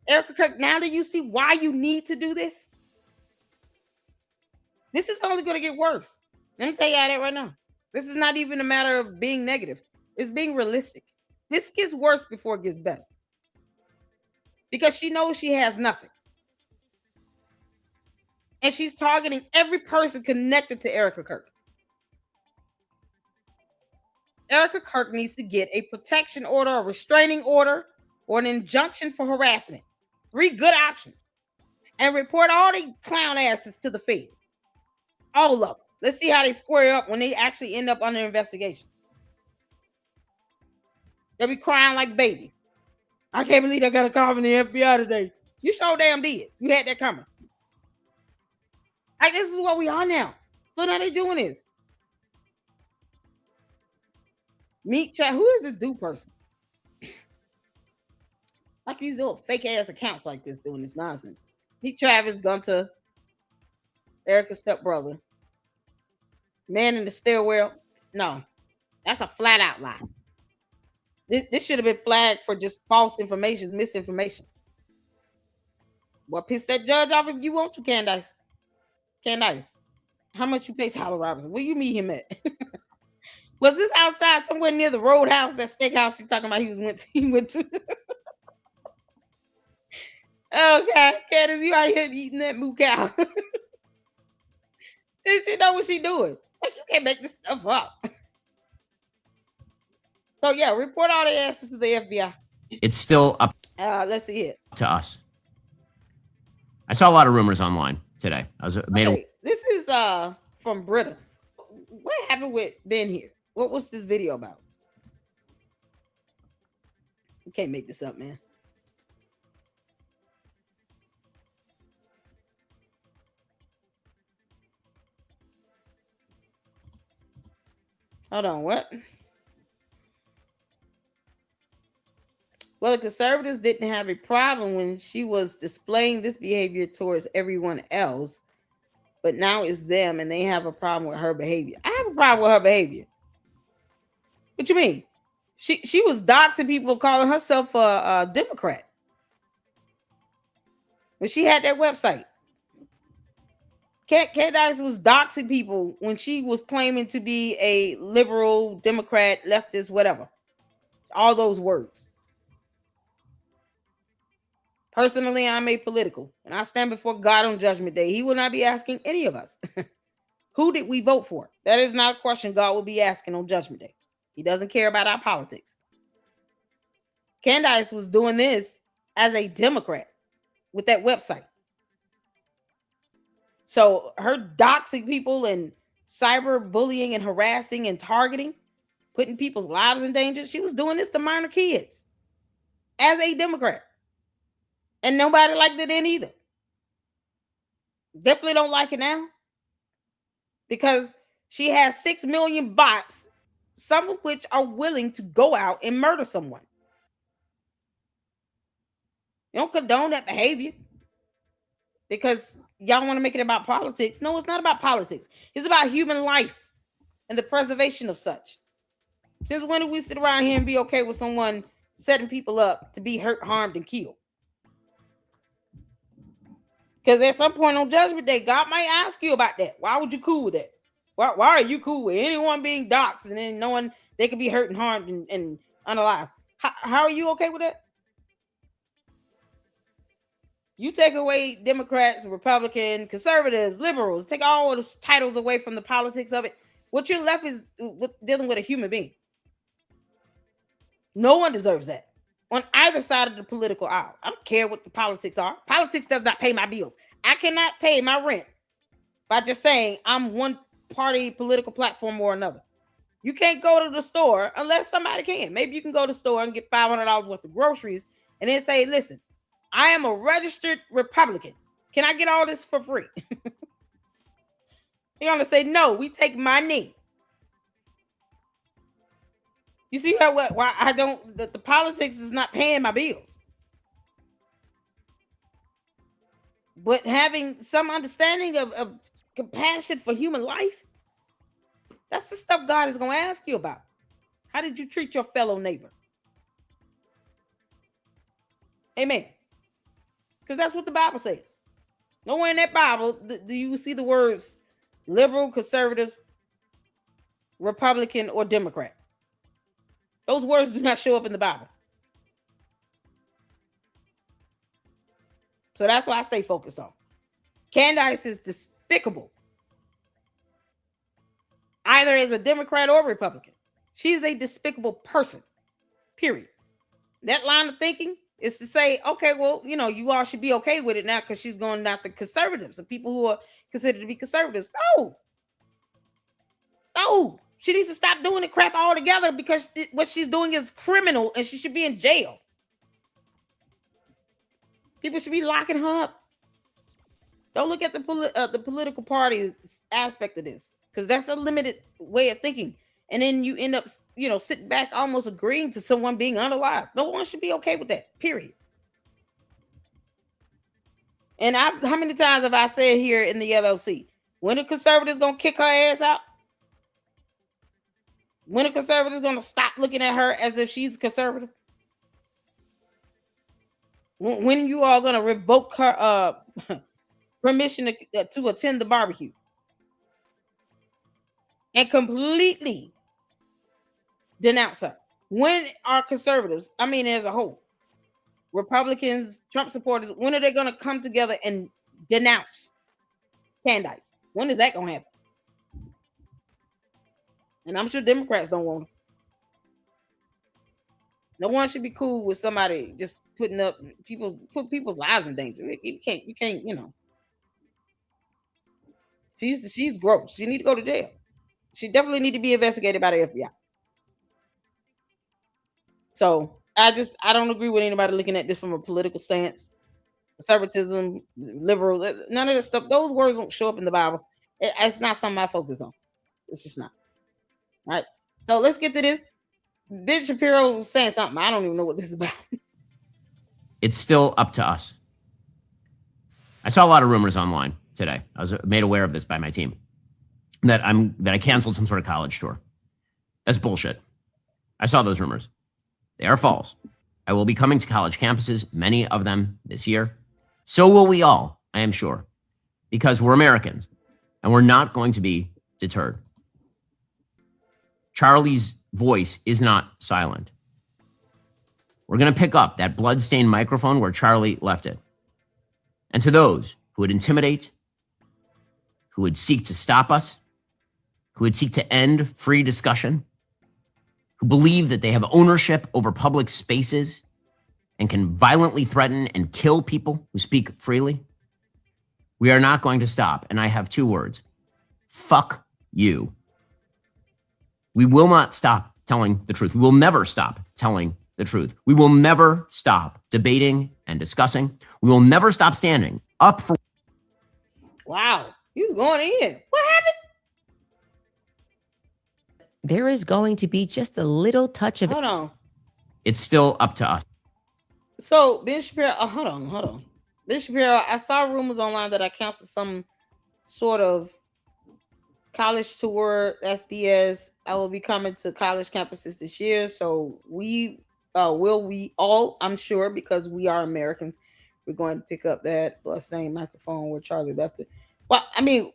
S1: Erica Kirk, now do you see why you need to do this? This is only going to get worse. Let me tell you that right now. This is not even a matter of being negative. It's being realistic. This gets worse before it gets better. Because she knows she has nothing. And she's targeting every person connected to Erica Kirk. Erica Kirk needs to get a protection order, a restraining order, or an injunction for harassment. 3 good options. And report all the clown asses to the feds. All of them. Let's see how they square up when they actually end up under investigation. They'll be crying like babies. I can't believe I got a call from the FBI today. You sure damn did. You had that coming. Like, this is what we are now. So now they're doing this. Meet Travis. Who is this dude person? Like these little fake ass accounts like this doing this nonsense. Meet Travis Gunter, Erica's stepbrother. Man in the stairwell. No, that's a flat out lie. This should have been flagged for just false information, misinformation. Well, piss that judge off if you want to, Candace. Candace, how much you pay Tyler Robinson? Where you meet him at? Was this outside somewhere near the Roadhouse, that steakhouse you talking about he went to? Okay, Candace, you out here eating that moo cow. Did she know what she doing? Like, you can't make this stuff up. So yeah, report all the answers to the FBI.
S2: It's still up.
S1: Let's see it.
S2: To us. I saw a lot of rumors online today.
S1: This is from Britta. What happened with Ben here? What's this video about? You can't make this up, man. Hold on, what? Well, the conservatives didn't have a problem when she was displaying this behavior towards everyone else, but now it's them and they have a problem with her behavior. I have a problem with her behavior. What you mean? She was doxing people, calling herself a Democrat when she had that website. Candace was doxing people when she was claiming to be a liberal, Democrat, leftist, whatever. All those words. Personally, I'm apolitical, and I stand before God on Judgment Day. He will not be asking any of us, who did we vote for? That is not a question God will be asking on Judgment Day. He doesn't care about our politics. Candace was doing this as a Democrat with that website. So her doxing people and cyber bullying and harassing and targeting, putting people's lives in danger, she was doing this to minor kids as a Democrat. And nobody liked it then either. Definitely don't like it now. Because she has 6 million bots, some of which are willing to go out and murder someone. You don't condone that behavior because y'all want to make it about politics. No, it's not about politics. It's about human life and the preservation of such. Since when do we sit around here and be okay with someone setting people up to be hurt, harmed, and killed? Because at some point on Judgment Day, God might ask you about that. Why would you cool with that? Why are you cool with anyone being doxxed and then knowing they could be hurt and harmed and unalive? How are you okay with that? You take away Democrats, Republican, conservatives, liberals, take all of those titles away from the politics of it. What you're left is dealing with a human being. No one deserves that on either side of the political aisle. I don't care what the politics are. Politics does not pay my bills. I cannot pay my rent by just saying I'm one party political platform or another. You can't go to the store unless somebody can. Maybe you can go to the store and get $500 worth of groceries and then say, listen, I am a registered Republican. Can I get all this for free? You're going to say, no, we take money. You see why I don't, the politics is not paying my bills. But having some understanding of compassion for human life, that's the stuff God is going to ask you about. How did you treat your fellow neighbor? Amen. Because that's what the Bible says. Nowhere in that Bible do you see the words liberal, conservative, Republican, or Democrat. Those words do not show up in the Bible. So that's why I stay focused on. Candace is despicable. Either as a Democrat or Republican. She's a despicable person. Period. That line of thinking is to say, okay, well, you all should be okay with it now because she's going after conservatives and people who are considered to be conservatives. No. She needs to stop doing the crap altogether because what she's doing is criminal and she should be in jail. People should be locking her up. Don't look at the political party aspect of this because that's a limited way of thinking. And then you end up, sitting back almost agreeing to someone being unalive. No one should be okay with that, period. And how many times have I said here in the LLC, when the conservatives going to kick her ass out? When the conservatives going to stop looking at her as if she's a conservative? When you are going to revoke her permission to attend the barbecue? And completely denounce her. When are conservatives, as a whole, Republicans, Trump supporters, when are they going to come together and denounce Candace? When is that going to happen? And I'm sure Democrats don't want her. No one should be cool with somebody just put people's lives in danger. You can't, She's gross. She need to go to jail. She definitely need to be investigated by the FBI. So I don't agree with anybody looking at this from a political stance. Conservatism, liberal, none of this stuff. Those words don't show up in the Bible. It's not something I focus on. It's just not. All right. So let's get to this. Ben Shapiro was saying something. I don't even know what this is about.
S2: It's still up to us. I saw a lot of rumors online today. I was made aware of this by my team that I canceled some sort of college tour. That's bullshit. I saw those rumors. They are false. I will be coming to college campuses, many of them this year. So will we all, I am sure, because we're Americans and we're not going to be deterred. Charlie's voice is not silent. We're going to pick up that bloodstained microphone where Charlie left it. And to those who would intimidate, who would seek to stop us, who would seek to end free discussion, who believe that they have ownership over public spaces and can violently threaten and kill people who speak freely, we are not going to stop. And I have two words: fuck you. We will not stop telling the truth. We will never stop telling the truth. We will never stop debating and discussing. We will never stop standing up for.
S1: Wow, you going in. What happened?
S3: There is going to be just a little touch of.
S1: Hold on.
S2: It's still up to us.
S1: So Ben Shapiro, hold on. Ben Shapiro, I saw rumors online that I canceled some sort of college tour, SBS. I will be coming to college campuses this year. So we all, I'm sure, because we are Americans, we're going to pick up that same microphone where Charlie left it. Well, I mean,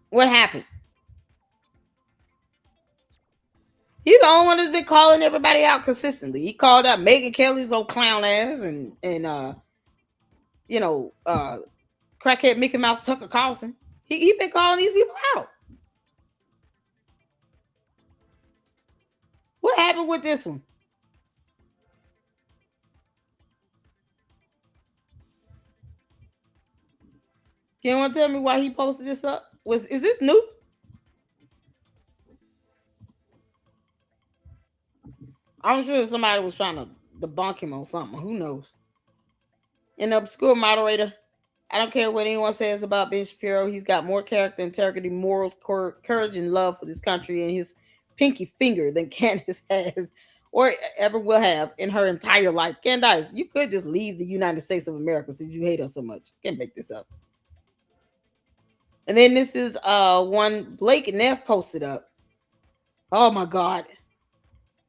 S1: what happened? He's the only one that's been calling everybody out consistently. He called out Megan Kelly's old clown ass and you know, crackhead Mickey Mouse Tucker Carlson. He been calling these people out. What happened with this one? Can you want to tell me why he posted this up? Is this new? I'm sure somebody was trying to debunk him on something. Who knows? An obscure moderator. I don't care what anyone says about Ben Shapiro. He's got more character, integrity, morals, courage, and love for this country and his pinky finger than Candace has or ever will have in her entire life. Candace, you could just leave the United States of America since you hate us so much. Can't make this up. And then this is one Blake Neff posted up. Oh my God.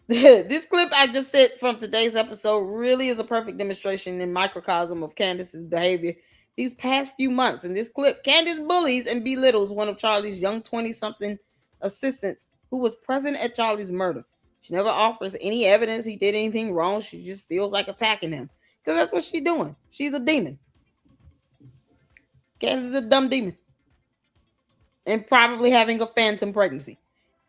S1: This clip I just said from today's episode really is a perfect demonstration and microcosm of Candace's behavior these past few months. In this clip, Candace bullies and belittles one of Charlie's young 20-something assistants who was present at Charlie's murder. She never offers any evidence he did anything wrong. She just feels like attacking him because that's what she's doing. She's a demon. Candace is a dumb demon and probably having a phantom pregnancy.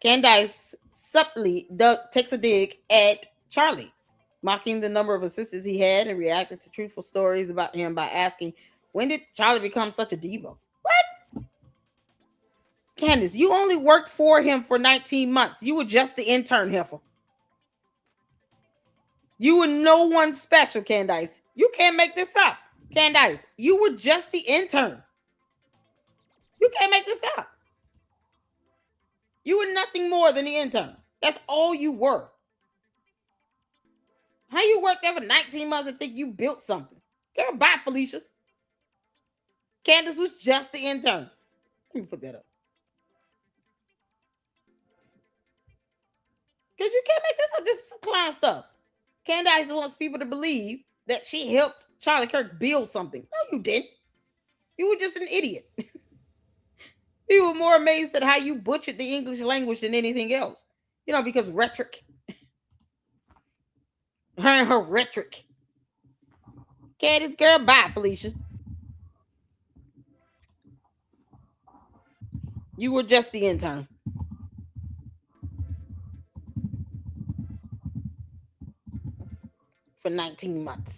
S1: Candace subtly takes a dig at Charlie, mocking the number of assistants he had and reacted to truthful stories about him by asking, when did Charlie become such a diva? What? Candace, you only worked for him for 19 months. You were just the intern, heifer. You were no one special, Candace. You can't make this up. Candace, you were just the intern. You can't make this up. You were nothing more than the intern. That's all you were. How you worked there for 19 months and think you built something? Girl, bye, Felicia. Candace was just the intern. Let me put that up. Because you can't make this up. This is some clown stuff. Candace wants people to believe that she helped Charlie Kirk build something. No, you didn't. You were just an idiot. People were more amazed at how you butchered the English language than anything else. You know, because rhetoric. Her and her rhetoric. Candace, girl, bye, Felicia. You were just the intern. For 19 months.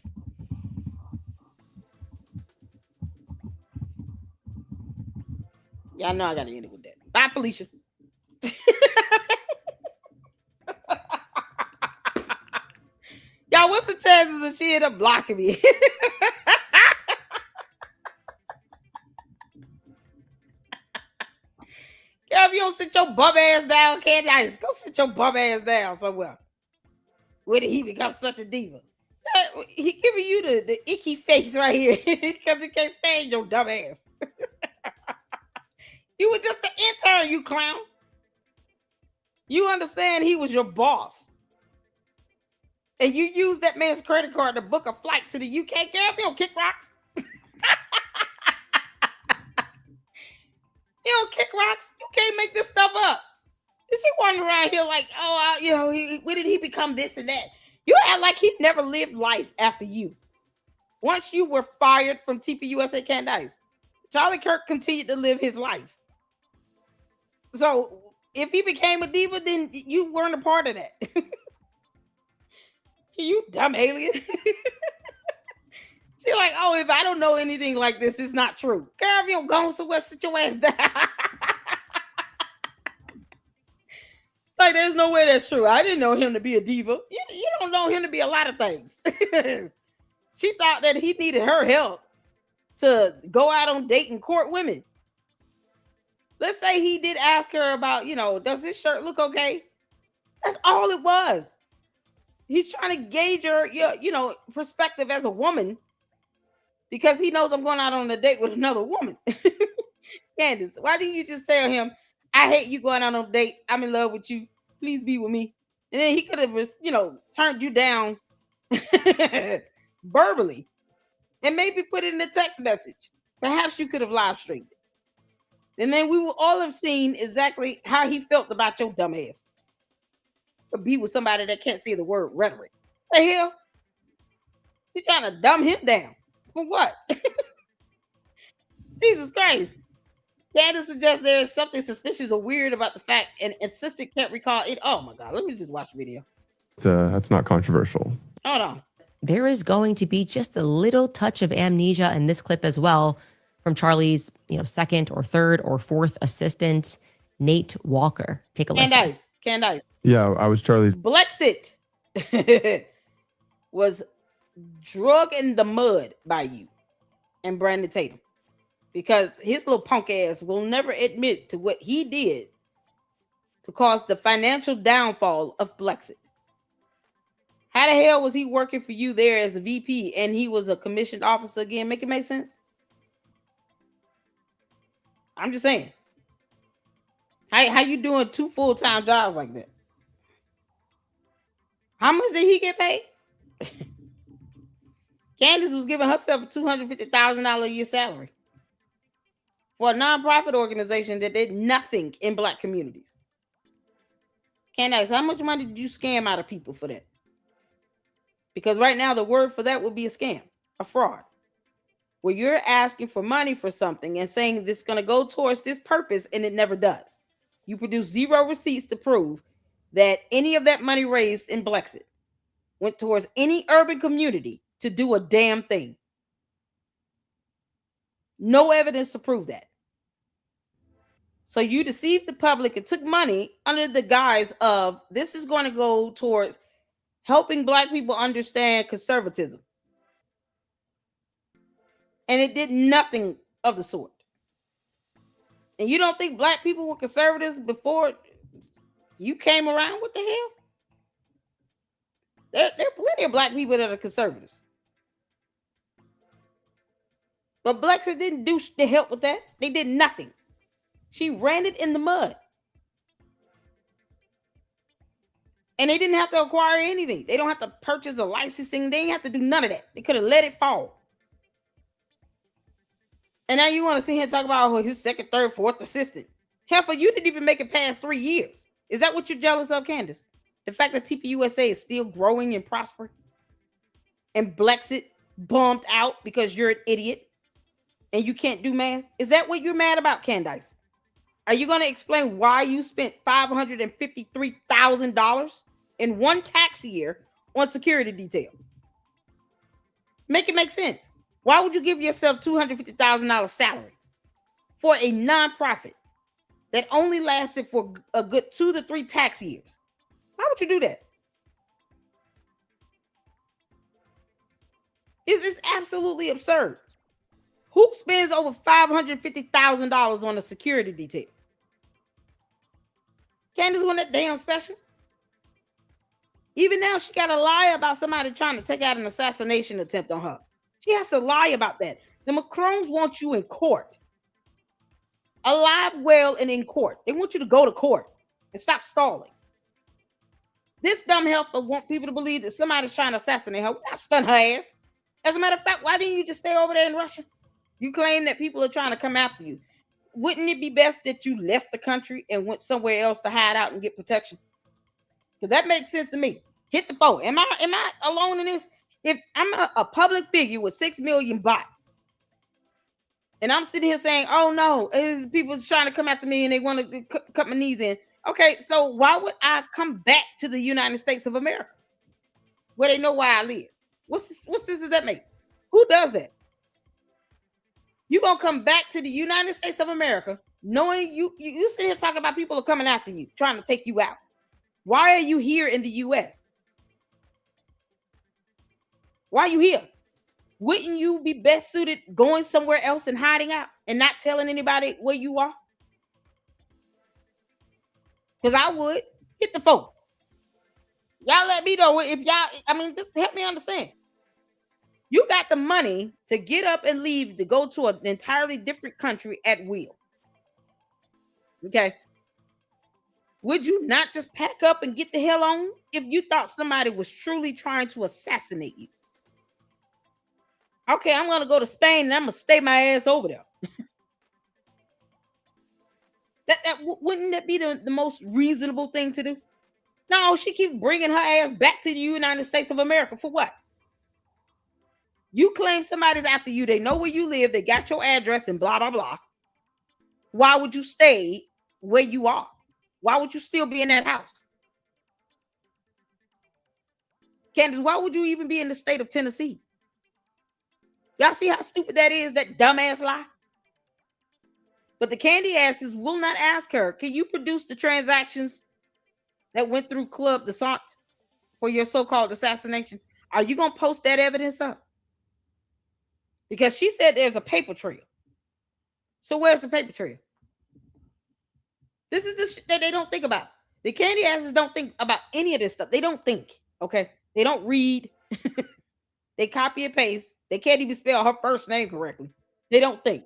S1: Y'all know I gotta end it with that. Bye, Felicia. Y'all, what's the chances that she end up blocking me? Girl, if you don't sit your bum ass down, Candace, go sit your bum ass down somewhere. Where did he become such a diva? He giving you the icky face right here because he can't stand your dumb ass. You were just the intern, you clown. You understand he was your boss. And you used that man's credit card to book a flight to the UK. Girl, you don't kick rocks. You don't kick rocks. You can't make this stuff up. Is she wandering around here like, oh, when did he become this and that? You act like he never lived life after you. Once you were fired from TPUSA Candace, Charlie Kirk continued to live his life. So if he became a diva, then you weren't a part of that. You dumb alien. She's like, oh, if I don't know anything like this, it's not true. Girl, if you don't go somewhere, sit your ass down. Like, there's no way that's true. I didn't know him to be a diva. You don't know him to be a lot of things. She thought that he needed her help to go out on date and court women. Let's say he did ask her about, does this shirt look okay? That's all it was. He's trying to gauge your perspective as a woman because he knows I'm going out on a date with another woman. Candace, why didn't you just tell him, I hate you going out on dates. I'm in love with you. please be with me? And then he could have, turned you down verbally and maybe put it in a text message. Perhaps you could have live streamed it. And then we will all have seen exactly how he felt about your dumb ass. Be with somebody that can't say the word rhetoric. The hell? You're trying to dumb him down. For what? Jesus Christ. Candace suggests there is something suspicious or weird about the fact and insisted can't recall it. Oh my God, let me just watch the video.
S4: That's not controversial.
S1: Hold on.
S3: There is going to be just a little touch of amnesia in this clip as well from Charlie's, second or third or fourth assistant, Nate Walker. Take a listen.
S1: Candace.
S4: Yeah, I was Charlie's.
S1: Blexit was drug in the mud by you and Brandon Tatum because his little punk ass will never admit to what he did to cause the financial downfall of Blexit. How the hell was he working for you there as a VP and he was a commissioned officer again? Make it make sense? I'm just saying. How you doing 2 full-time jobs like that? How much did he get paid? Candace was giving herself a $250,000 a year salary for a nonprofit organization that did nothing in Black communities. Candace, how much money did you scam out of people for that? Because right now the word for that would be a scam, a fraud, where you're asking for money for something and saying this is going to go towards this purpose and it never does. You produce 0 receipts to prove that any of that money raised in Blexit went towards any urban community to do a damn thing. No evidence to prove that. So you deceived the public and took money under the guise of this is going to go towards helping Black people understand conservatism. And it did nothing of the sort. And you don't think Black people were conservatives before you came around? What the hell? There are plenty of Black people that are conservatives. But Blexit didn't do the help with that. They did nothing. She ran it in the mud. And they didn't have to acquire anything. They don't have to purchase a licensing. They didn't have to do none of that. They could have let it fall. And now you want to sit here and talk about his second, third, fourth assistant. Heifer, you didn't even make it past 3 years. Is that what you're jealous of, Candace? The fact that TPUSA is still growing and prospering? And Blexit bumped out because you're an idiot and you can't do math? Is that what you're mad about, Candace? Are you going to explain why you spent $553,000 in one tax year on security detail? Make it make sense. Why would you give yourself $250,000 salary for a nonprofit that only lasted for a good 2 to 3 tax years? Why would you do that? It's absolutely absurd. Who spends over $550,000 on a security detail? Candace wasn't that damn special. Even now, she got to lie about somebody trying to take out an assassination attempt on her. She has to lie about that. The Macrons want you in court. Alive, well, and in court. They want you to go to court and stop stalling. This dumb helper want people to believe that somebody's trying to assassinate her. We're not stun her ass. As a matter of fact, why didn't you just stay over there in Russia? You claim that people are trying to come after you. Wouldn't it be best that you left the country and went somewhere else to hide out and get protection? Because that makes sense to me. Hit the phone. Am I alone in this? If I'm a public figure with 6 million bots, and I'm sitting here saying, oh no, people trying to come after me and they want to cut my knees in. Okay, so why would I come back to the United States of America where they know why I live? What sense does that make? Who does that? You gonna come back to the United States of America knowing you sit here talking about people are coming after you, trying to take you out. Why are you here in the U.S.? Why are you here? Wouldn't you be best suited going somewhere else and hiding out and not telling anybody where you are? Because I would. Hit the phone. Y'all let me know if y'all, just help me understand. You got the money to get up and leave to go to an entirely different country at will. Okay. would you not just pack up and get the hell on if you thought somebody was truly trying to assassinate you? Okay, I'm gonna go to Spain and I'm gonna stay my ass over there. Wouldn't that be the most reasonable thing to do? No, she keeps bringing her ass back to the United States of America for what? You claim somebody's after you. They know where you live. They got your address and blah, blah, blah. Why would you stay where you are? Why would you still be in that house? Candace, why would you even be in the state of Tennessee? Y'all see how stupid that is, that dumbass lie? But the candy asses will not ask her, can you produce the transactions that went through Club Descent for your so-called assassination? Are you going to post that evidence up? Because she said there's a paper trail. So where's the paper trail? This is the shit that they don't think about. The candy asses don't think about any of this stuff. They don't think, okay? They don't read. They copy and paste. They can't even spell her first name correctly. They don't think.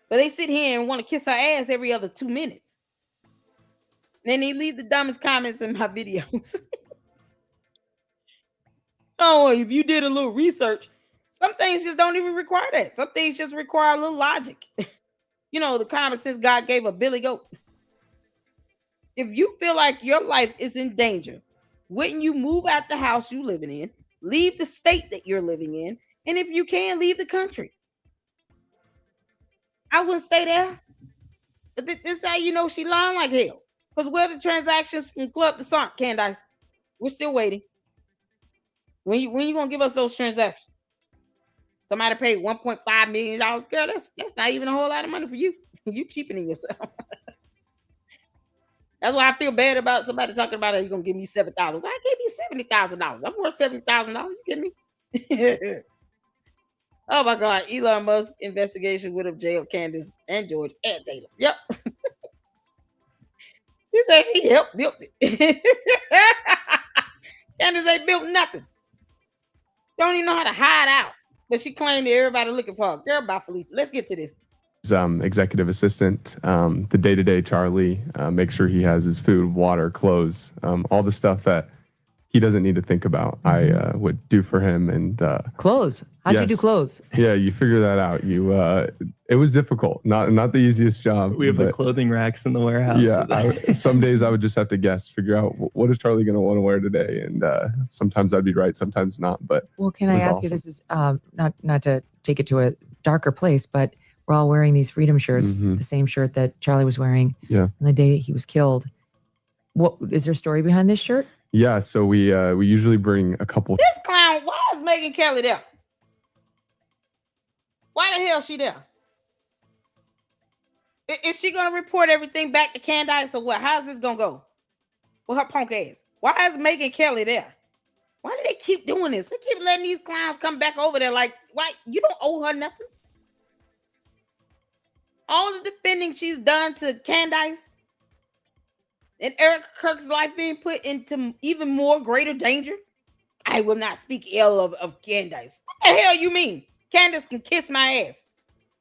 S1: But they sit here and want to kiss her ass every other 2 minutes. And then they leave the dumbest comments in my videos. Oh, if you did a little research, some things just don't even require that. Some things just require a little logic. You know, the common sense God gave a billy goat. If you feel like your life is in danger, wouldn't you move out the house you're living in, leave the state that you're living in, and if you can, leave the country? I wouldn't stay there. But this is how you know she lying like hell. Because where the transactions from Club Descent, Candace? We're still waiting. When you gonna give us those transactions? Somebody paid $1.5 million. Girl, that's not even a whole lot of money for you. You cheapening yourself. That's why I feel bad about somebody talking about, you're gonna give me $7,000. I gave you $70,000. I'm worth $70,000. You kidding me? Oh my God. Elon Musk investigation would have jailed Candace and George and Taylor. Yep. She said she helped build it. Candace ain't built nothing. Don't even know how to hide out. But she claimed that everybody looking for her. Girl, bye, Felicia. Let's get to this.
S4: Executive assistant, the day-to-day Charlie, make sure he has his food, water, clothes, all the stuff that he doesn't need to think about. I would do for him. And
S5: clothes. How'd you do clothes?
S4: Yeah, you figure that out. It was difficult, not the easiest job.
S6: We have the clothing racks in the warehouse.
S4: Yeah, some days I would just have to guess, figure out what is Charlie going to want to wear today, and sometimes I'd be right, sometimes not. But
S5: well, can I ask you? This is not to take it to a darker place, but we're all wearing these freedom shirts, the same shirt that Charlie was wearing on the day he was killed. What is there a story behind this shirt?
S4: Yeah, so we usually bring a couple.
S1: This clown, why is Megyn Kelly there? Why the hell is she there? Is she gonna report everything back to Candace or what? How's this gonna go with her punk ass? Why is Megyn Kelly there? Why do they keep doing this? They keep letting these clowns come back over there. Like, why? You don't owe her nothing. All the defending she's done to Candace and Erica Kirk's life being put into even more greater danger. I will not speak ill of Candace. What the hell you mean? Candace can kiss my ass.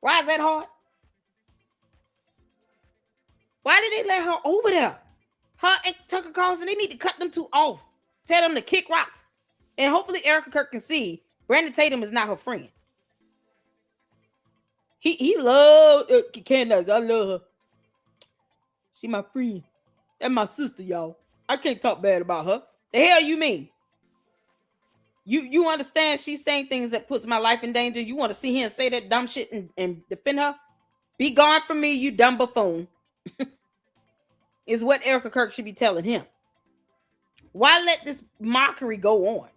S1: Why is that hard? Why did they let her over there? Her and Tucker Carlson, they need to cut them two off. Tell them to kick rocks. And hopefully Erica Kirk can see Brandon Tatum is not her friend. He loved Candace. I love her. She my friend. And my sister, y'all. I can't talk bad about her. The hell you mean? You understand she's saying things that puts my life in danger? You want to see him say that dumb shit and defend her? Be gone from me, you dumb buffoon. Is what Erica Kirk should be telling him. Why let this mockery go on?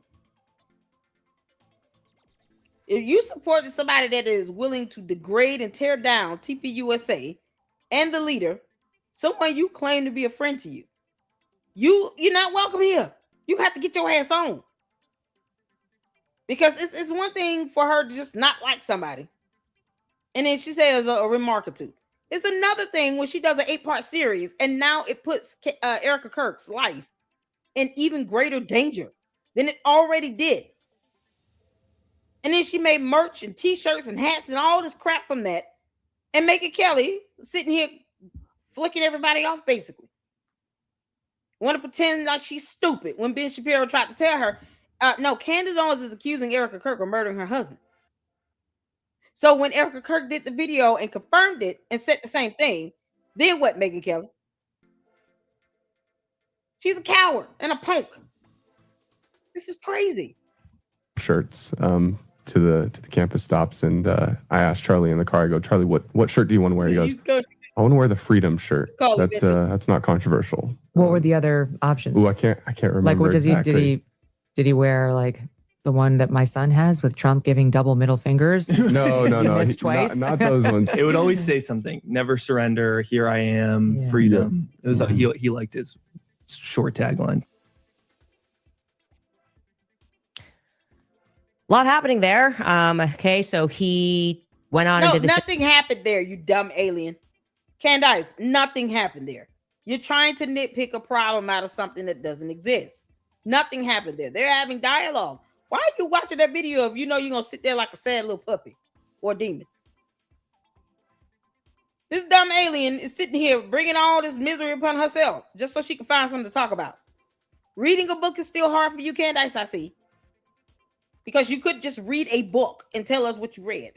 S1: If you supported somebody that is willing to degrade and tear down TPUSA and the leader, someone you claim to be a friend to you're not welcome here. You have to get your ass on. Because it's one thing for her to just not like somebody. And then she says a remark or two. It's another thing when she does an 8-part series and now it puts Erica Kirk's life in even greater danger than it already did. And then she made merch and t-shirts and hats and all this crap from that. And Megyn Kelly sitting here flicking everybody off, basically. Want to pretend like she's stupid when Ben Shapiro tried to tell her, no, Candace Owens is accusing Erica Kirk of murdering her husband. So when Erica Kirk did the video and confirmed it and said the same thing, then what, Megyn Kelly? She's a coward and a punk. This is crazy.
S4: Shirts to the campus stops, and I asked Charlie in the car. I go, Charlie, what shirt do you want to wear? He goes, I want to wear the Freedom shirt. That's not controversial.
S5: What were the other options?
S4: Oh, I can't remember.
S5: Like, what
S4: exactly.
S5: did he wear like the one that my son has with Trump giving double middle fingers?
S4: No.
S5: Twice.
S4: Not those ones.
S6: It would always say something: "Never surrender. Here I am. Freedom." It was he liked his short taglines.
S3: A lot happening there. Okay, so he went on and did this.
S1: Nothing happened there, you dumb alien. Candace, nothing happened there. You're trying to nitpick a problem out of something that doesn't exist. Nothing happened there. They're having dialogue. Why are you watching that video if you know you're going to sit there like a sad little puppy or demon? This dumb alien is sitting here bringing all this misery upon herself just so she can find something to talk about. Reading a book is still hard for you, Candace, I see. Because you could just read a book and tell us what you read.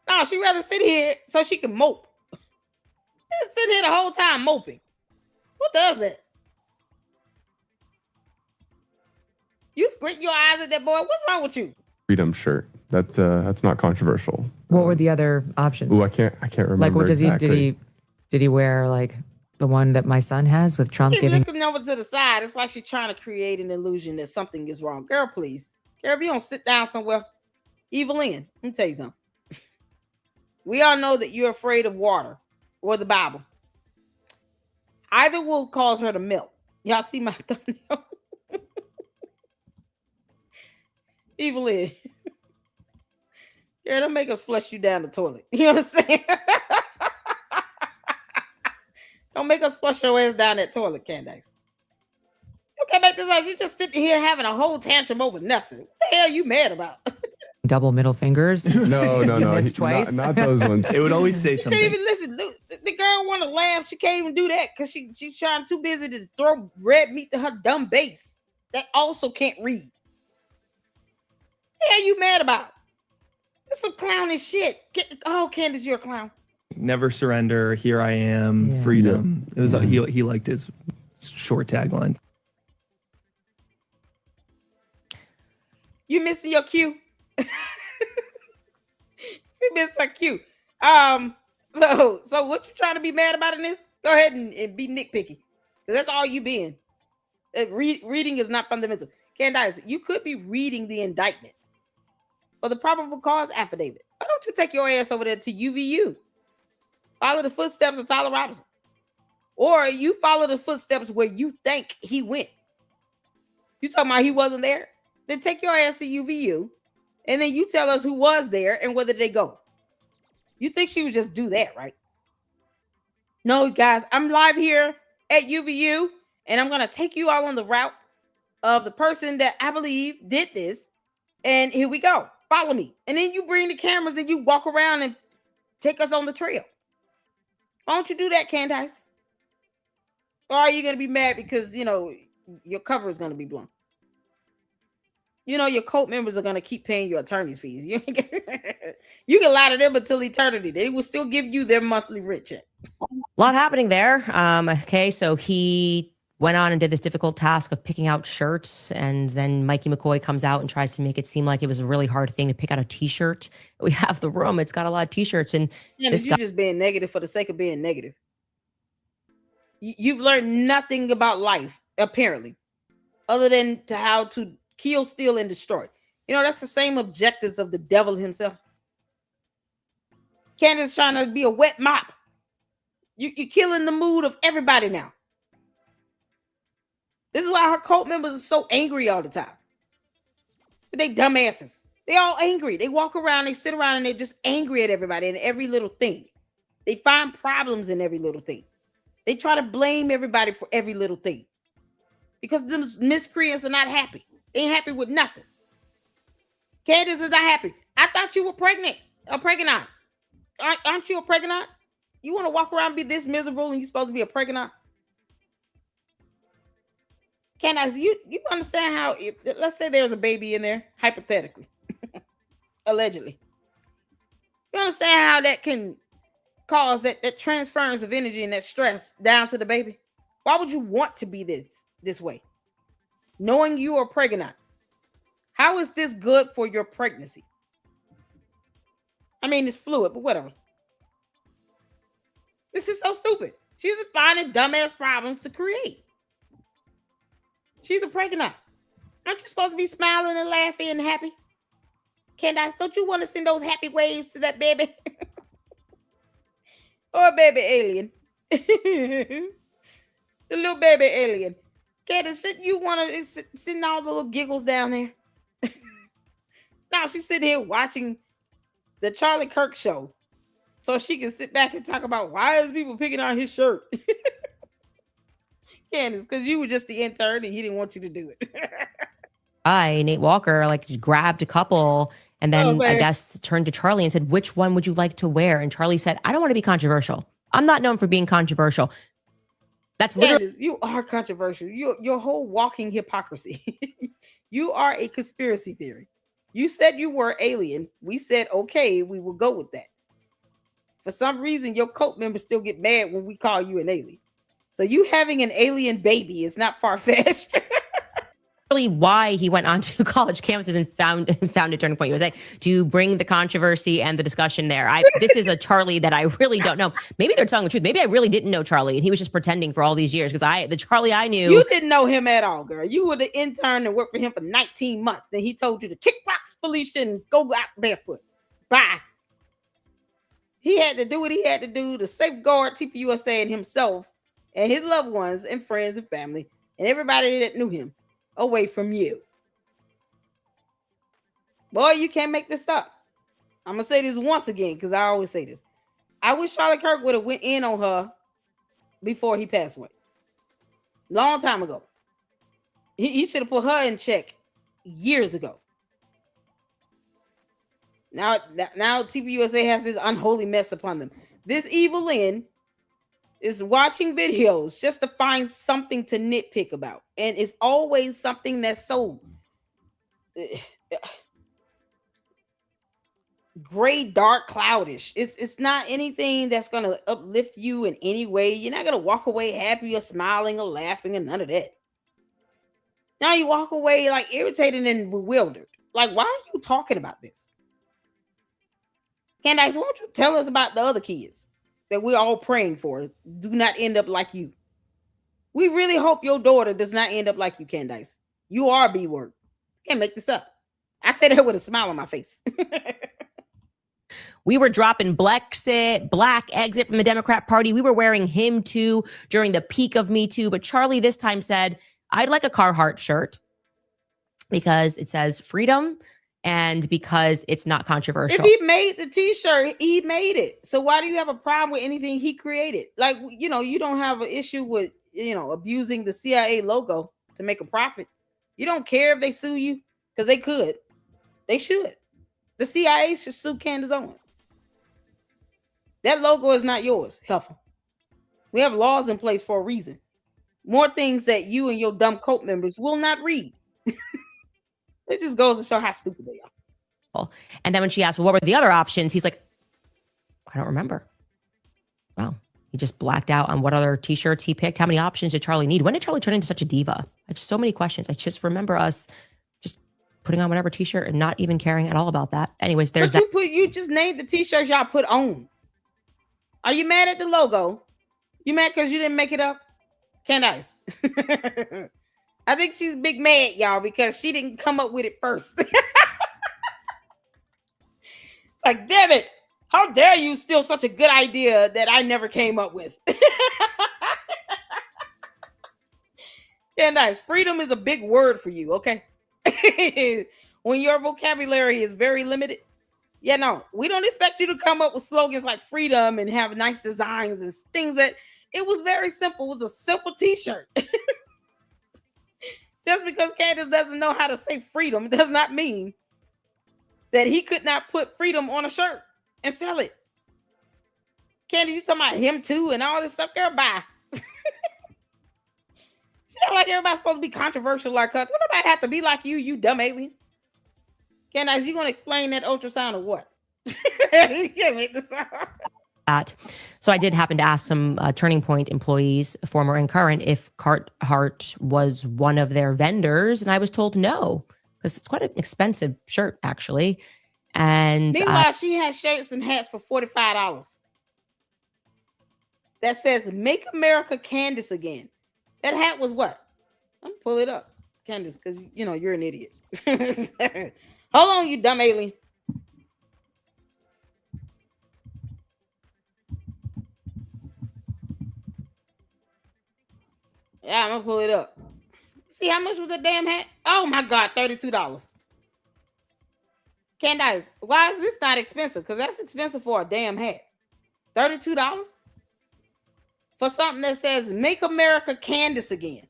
S1: No, she'd rather sit here so she can mope. Sit here the whole time moping. What does it? You squint your eyes at that boy. What's wrong with you?
S4: Freedom shirt. That's not controversial.
S5: What were the other options?
S4: Oh, I can't remember.
S5: Like, what does
S4: exactly.
S5: did he wear like the one that my son has with Trump giving?
S1: Looking over to the side. It's like she's trying to create an illusion that something is wrong. Girl, please. Girl, if you don't sit down somewhere, Evelyn, let me tell you something. We all know that you're afraid of water or the Bible. Either will cause her to melt. Y'all see my thumbnail? Evelyn. Yeah, don't make us flush you down the toilet. You know what I'm saying? Don't make us flush your ass down that toilet, Candace. Okay, back this out. You just sitting here having a whole tantrum over nothing. What the hell are you mad about?
S5: Double middle fingers.
S4: No.
S5: Twice.
S4: Not those ones.
S6: It would always say something.
S1: Can't even listen. The girl want to laugh. She can't even do that because she's trying too busy to throw red meat to her dumb base that also can't read. What the hell you mad about? It's some clownish shit. Candace, you're a clown.
S6: Never surrender. Here I am. Freedom. It was he liked his short taglines.
S1: You missing your cue? She missed her cue. So what you trying to be mad about in this? Go ahead and be nitpicky. That's all you being. Reading is not fundamental. Candace, you could be reading the indictment or the probable cause affidavit. Why don't you take your ass over there to UVU? Follow the footsteps of Tyler Robinson. Or you follow the footsteps where you think he went. You talking about he wasn't there? Then take your ass to UVU, and then you tell us who was there and where did they go. You think she would just do that, right? No, guys, I'm live here at UVU, and I'm going to take you all on the route of the person that I believe did this, and here we go. Follow me. And then you bring the cameras and you walk around and take us on the trail. Why don't you do that, Candace? Or are you going to be mad because, your cover is going to be blown? Your cult members are going to keep paying your attorney's fees. You can lie to them until eternity. They will still give you their monthly rent check.
S3: A lot happening there. Okay, so he went on and did this difficult task of picking out shirts, and then Mikey McCoy comes out and tries to make it seem like it was a really hard thing to pick out a t-shirt. We have the room. It's got a lot of t-shirts. And
S1: you're just being negative for the sake of being negative. You've learned nothing about life, apparently, other than how to kill, steal, and destroy. That's the same objectives of the devil himself. Candace trying to be a wet mop. You're killing the mood of everybody now. This is why her cult members are so angry all the time. They dumbasses. They all angry. They walk around, they sit around, and they're just angry at everybody and every little thing. They find problems in every little thing. They try to blame everybody for every little thing. Because those miscreants are not happy. They ain't happy with nothing. Candace is not happy. I thought you were pregnant. A pregnant. Aren't you a pregnant? You want to walk around and be this miserable and you're supposed to be a pregnant? Candace, you understand how, let's say there's a baby in there, hypothetically, allegedly. You understand how that can cause that transference of energy and that stress down to the baby? Why would you want to be this way? Knowing you are pregnant. How is this good for your pregnancy? I mean, it's fluid, but whatever. This is so stupid. She's finding dumbass problems to create. She's a pregnant. Aren't you supposed to be smiling and laughing and happy? Candace, don't you want to send those happy waves to that baby? Or baby alien. The little baby alien. Candace, shouldn't you want to send all the little giggles down there? Now she's sitting here watching the Charlie Kirk show so she can sit back and talk about why is people picking on his shirt. Candace, because you were just the intern and he didn't want you to do it.
S3: Nate Walker like grabbed a couple and then I guess turned to Charlie and said, which one would you like to wear? And Charlie said, I don't want to be controversial. I'm not known for being controversial. That's literally.
S1: You are controversial. Your whole walking hypocrisy. You are a conspiracy theory. You said you were alien. We said, okay, we will go with that. For some reason, your cult members still get mad when we call you an alien. So you having an alien baby is not far-fetched.
S3: Really why he went onto college campuses and founded Turning Point USA to bring the controversy and the discussion there. This is a Charlie that I really don't know. Maybe they're telling the truth. Maybe I really didn't know Charlie and he was just pretending for all these years because the Charlie I knew.
S1: You didn't know him at all, girl. You were the intern and worked for him for 19 months. Then he told you to kickbox Felicia and go out barefoot. Bye. He had to do what he had to do to safeguard TPUSA and himself and his loved ones and friends and family and everybody that knew him away from you. Boy, you can't make this up. I'm going to say this once again because I always say this. I wish Charlie Kirk would have went in on her before he passed away. Long time ago. He should have put her in check years ago. Now TPUSA has this unholy mess upon them. This evil Lynn is watching videos just to find something to nitpick about. And it's always something that's so gray, dark, cloudish. It's not anything that's going to uplift you in any way. You're not going to walk away happy or smiling or laughing or none of that. Now you walk away like irritated and bewildered. Like, why are you talking about this? Candace, why don't you tell us about the other kids that we're all praying for do not end up like you? We really hope your daughter does not end up like you, Candace. You are B word. Can't make this up. I say that with a smile on my face.
S3: We were dropping black exit from the Democrat Party. We were wearing him too during the peak of Me Too. But Charlie this time said, I'd like a Carhartt shirt because it says freedom and because it's not controversial.
S1: If he made the t-shirt, he made it. So why do you have a problem with anything he created? Like, you don't have an issue with, abusing the CIA logo to make a profit. You don't care if they sue you because they could. They should. The CIA should sue Candace Owens. That logo is not yours, Heifer. We have laws in place for a reason. More things that you and your dumb cult members will not read. It just goes to show how stupid they are.
S3: And then when she asked, well, what were the other options? He's like, I don't remember. Wow. He just blacked out on what other t-shirts he picked. How many options did Charlie need? When did Charlie turn into such a diva? I have so many questions. I just remember us just putting on whatever t-shirt and not even caring at all about that. Anyways, there's that.
S1: You just named the t-shirts y'all put on. Are you mad at the logo? You mad because you didn't make it up? Candace. I think she's big mad, y'all, because she didn't come up with it first. Like, damn it. How dare you steal such a good idea that I never came up with? Candace, freedom is a big word for you, okay? When your vocabulary is very limited. Yeah, no, we don't expect you to come up with slogans like freedom and have nice designs and things that it was very simple. It was a simple t-shirt. Just because Candace doesn't know how to say freedom does not mean that he could not put freedom on a shirt and sell it. Candace, you talking about him too and all this stuff, girl? Bye. She act like everybody's supposed to be controversial like her. Don't nobody have to be like you dumb alien. Candace, you gonna explain that ultrasound or what? You can't make this up.
S3: That. So I did happen to ask some Turning Point employees, former and current, if Carhartt was one of their vendors, and I was told no, because it's quite an expensive shirt, actually. And
S1: meanwhile, she has shirts and hats for $45 that says "Make America Candace Again." That hat was what? I'm gonna pull it up, Candace, because you know you're an idiot. Hold on, you dumb alien. Yeah, I'm gonna pull it up. See how much was the damn hat? Oh my god, $32. Candace, why is this not expensive? Because that's expensive for a damn hat. $32 for something that says "Make America Candace Again."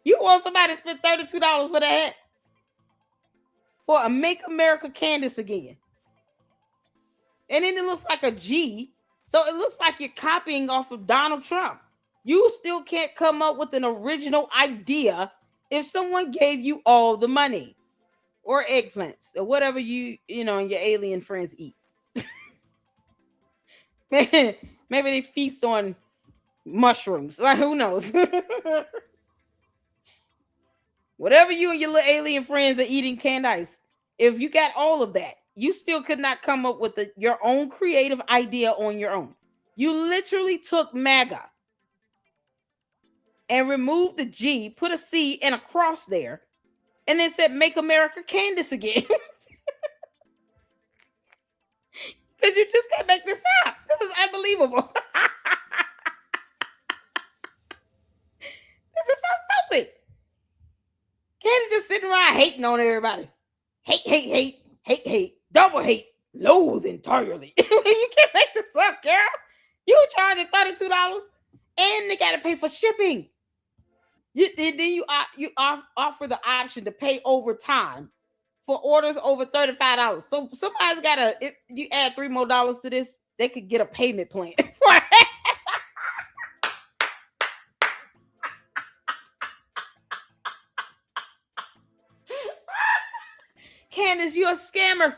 S1: You want somebody to spend $32 for the hat? For a "Make America Candace Again." And then it looks like a G. So it looks like you're copying off of Donald Trump. You still can't come up with an original idea if someone gave you all the money or eggplants or whatever you know, and your alien friends eat. Maybe they feast on mushrooms. Like, who knows? Whatever you and your little alien friends are eating, Candace, if you got all of that, you still could not come up with your own creative idea on your own. You literally took MAGA and removed the G, put a C and a cross there, and then said "Make America Candace Again." Because you just can't make this up. This is unbelievable. This is so stupid. Candace just sitting around hating on everybody. Hate, double hate, loathe entirely. You can't make this up, girl. You charging $32 and they gotta pay for shipping. You offer the option to pay overtime for orders over $35. So somebody's gotta, if you add $3 more to this, they could get a payment plan. Candace, you're a scammer.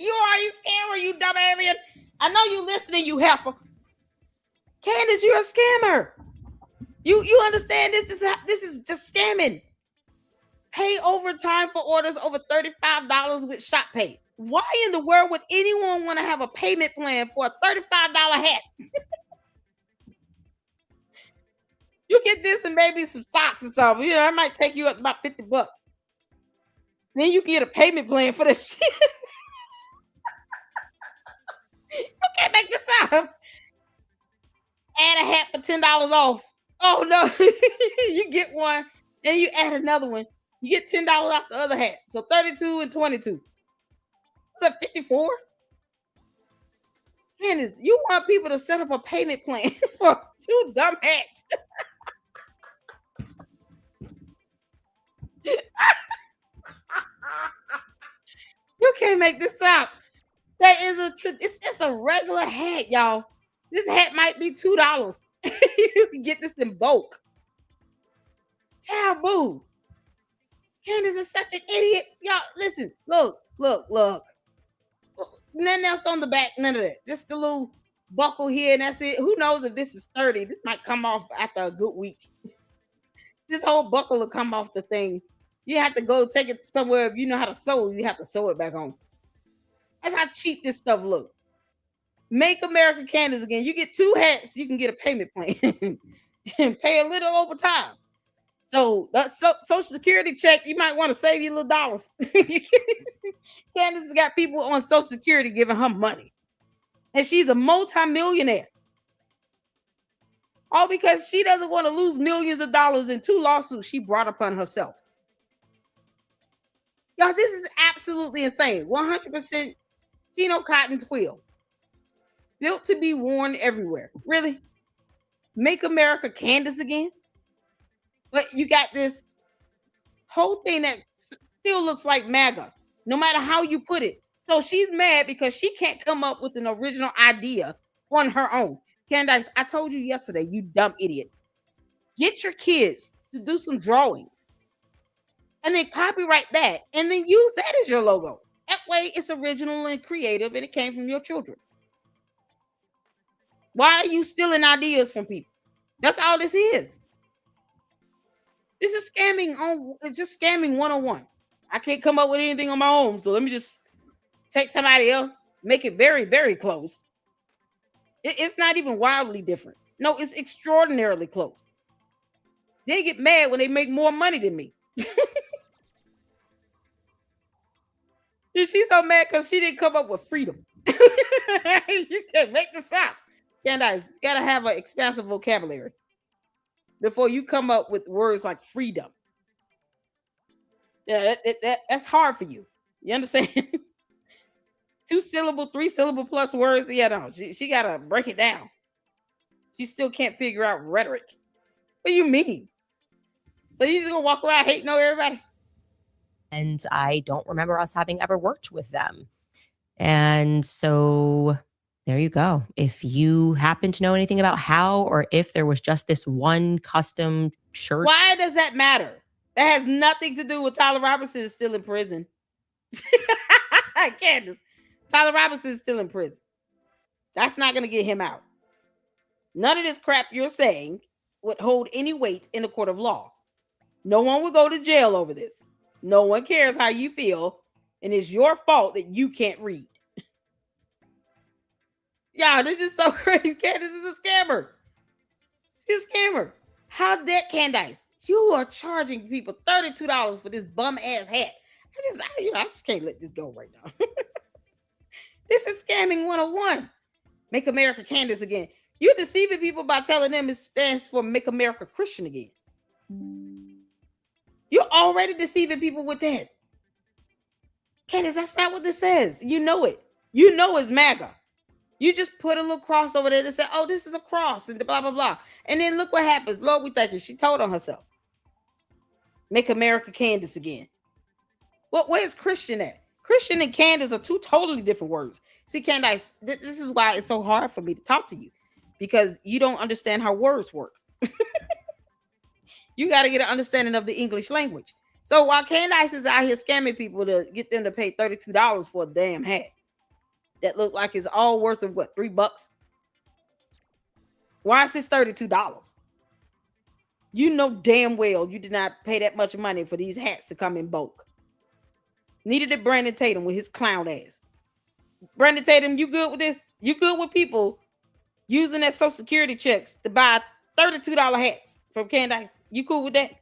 S1: You are a scammer, you dumb alien. I know you listening, you heifer. Candace, you're a scammer. You understand this is just scamming. Pay overtime for orders over $35 with Shop Pay. Why in the world would anyone want to have a payment plan for a $35 hat? You get this and maybe some socks or something. You know, that might take you up about $50. Then you can get a payment plan for this shit. You can't make this up. Add a hat for $10 off. Oh no. You get one, then you add another one. You get $10 off the other hat. So 32 and 22. Is that 54? Candace, you want people to set up a payment plan for 2 dumb hats. You can't make this up. That is it's just a regular hat, y'all. This hat might be $2. You can get this in bulk. Taboo. Candace is such an idiot. Y'all, listen, look. Nothing else on the back, none of that. Just a little buckle here, and that's it. Who knows if this is sturdy? This might come off after a good week. This whole buckle will come off the thing. You have to go take it somewhere. If you know how to sew, you have to sew it back on. That's how cheap this stuff looks. Make America Candace Again. You get 2 hats, you can get a payment plan and pay a little over time. So that's Social Security check. You might want to save your little dollars. Candace has got people on Social Security giving her money, and she's a multi-millionaire. All because she doesn't want to lose millions of dollars in 2 lawsuits she brought upon herself. Y'all, this is absolutely insane. 100% Chino cotton twill. Built to be worn everywhere. Really? Make America Candace Again? But you got this whole thing that still looks like MAGA. No matter how you put it. So she's mad because she can't come up with an original idea on her own. Candace, I told you yesterday, you dumb idiot. Get your kids to do some drawings and then copyright that and then use that as your logo. That way it's original and creative and it came from your children. Why are you stealing ideas from people? That's all this is. This is scamming it's just scamming 101. I can't come up with anything on my own, so let me just take somebody else, make it very, very close. It's not even wildly different. No, it's extraordinarily close. They get mad when they make more money than me. She's so mad because she didn't come up with freedom. You can't make this up. Candace, you gotta have an expansive vocabulary before you come up with words like freedom. Yeah, that's hard for you. You understand? 2 syllable, 3 syllable plus words. Yeah, no, she gotta break it down. She still can't figure out rhetoric. What do you mean? So you just gonna walk around hating on everybody?
S3: And I don't remember us having ever worked with them. And so there you go. If you happen to know anything about how or if there was just this one custom shirt.
S1: Why does that matter? That has nothing to do with Tyler Robinson is still in prison. Candace, Tyler Robinson is still in prison. That's not going to get him out. None of this crap you're saying would hold any weight in a court of law. No one would go to jail over this. No one cares how you feel, and it's your fault that you can't read. Y'all, this is so crazy. Candace is a scammer. She's a scammer. How dare Candace? You are charging people $32 for this bum ass hat. I just can't let this go right now. This is scamming 101. Make America Candace again. You're deceiving people by telling them it stands for Make America Christian again. You're already deceiving people with that. Candace, that's not what this says. You know it. You know it's MAGA. You just put a little cross over there and say, oh, this is a cross and blah, blah, blah. And then look what happens. Lord, we thank you. She told on herself. Make America Candace again. Well, where's Christian at? Christian and Candace are 2 totally different words. See, Candace, this is why it's so hard for me to talk to you. Because you don't understand how words work. You got to get an understanding of the English language. So while Candace is out here scamming people to get them to pay $32 for a damn hat that look like it's all worth of what, $3? Why is this $32? You know damn well you did not pay that much money for these hats to come in bulk. Neither did Brandon Tatum with his clown ass. Brandon Tatum, you good with this? You good with people using their Social Security checks to buy $32 hats from Candace? You cool with that?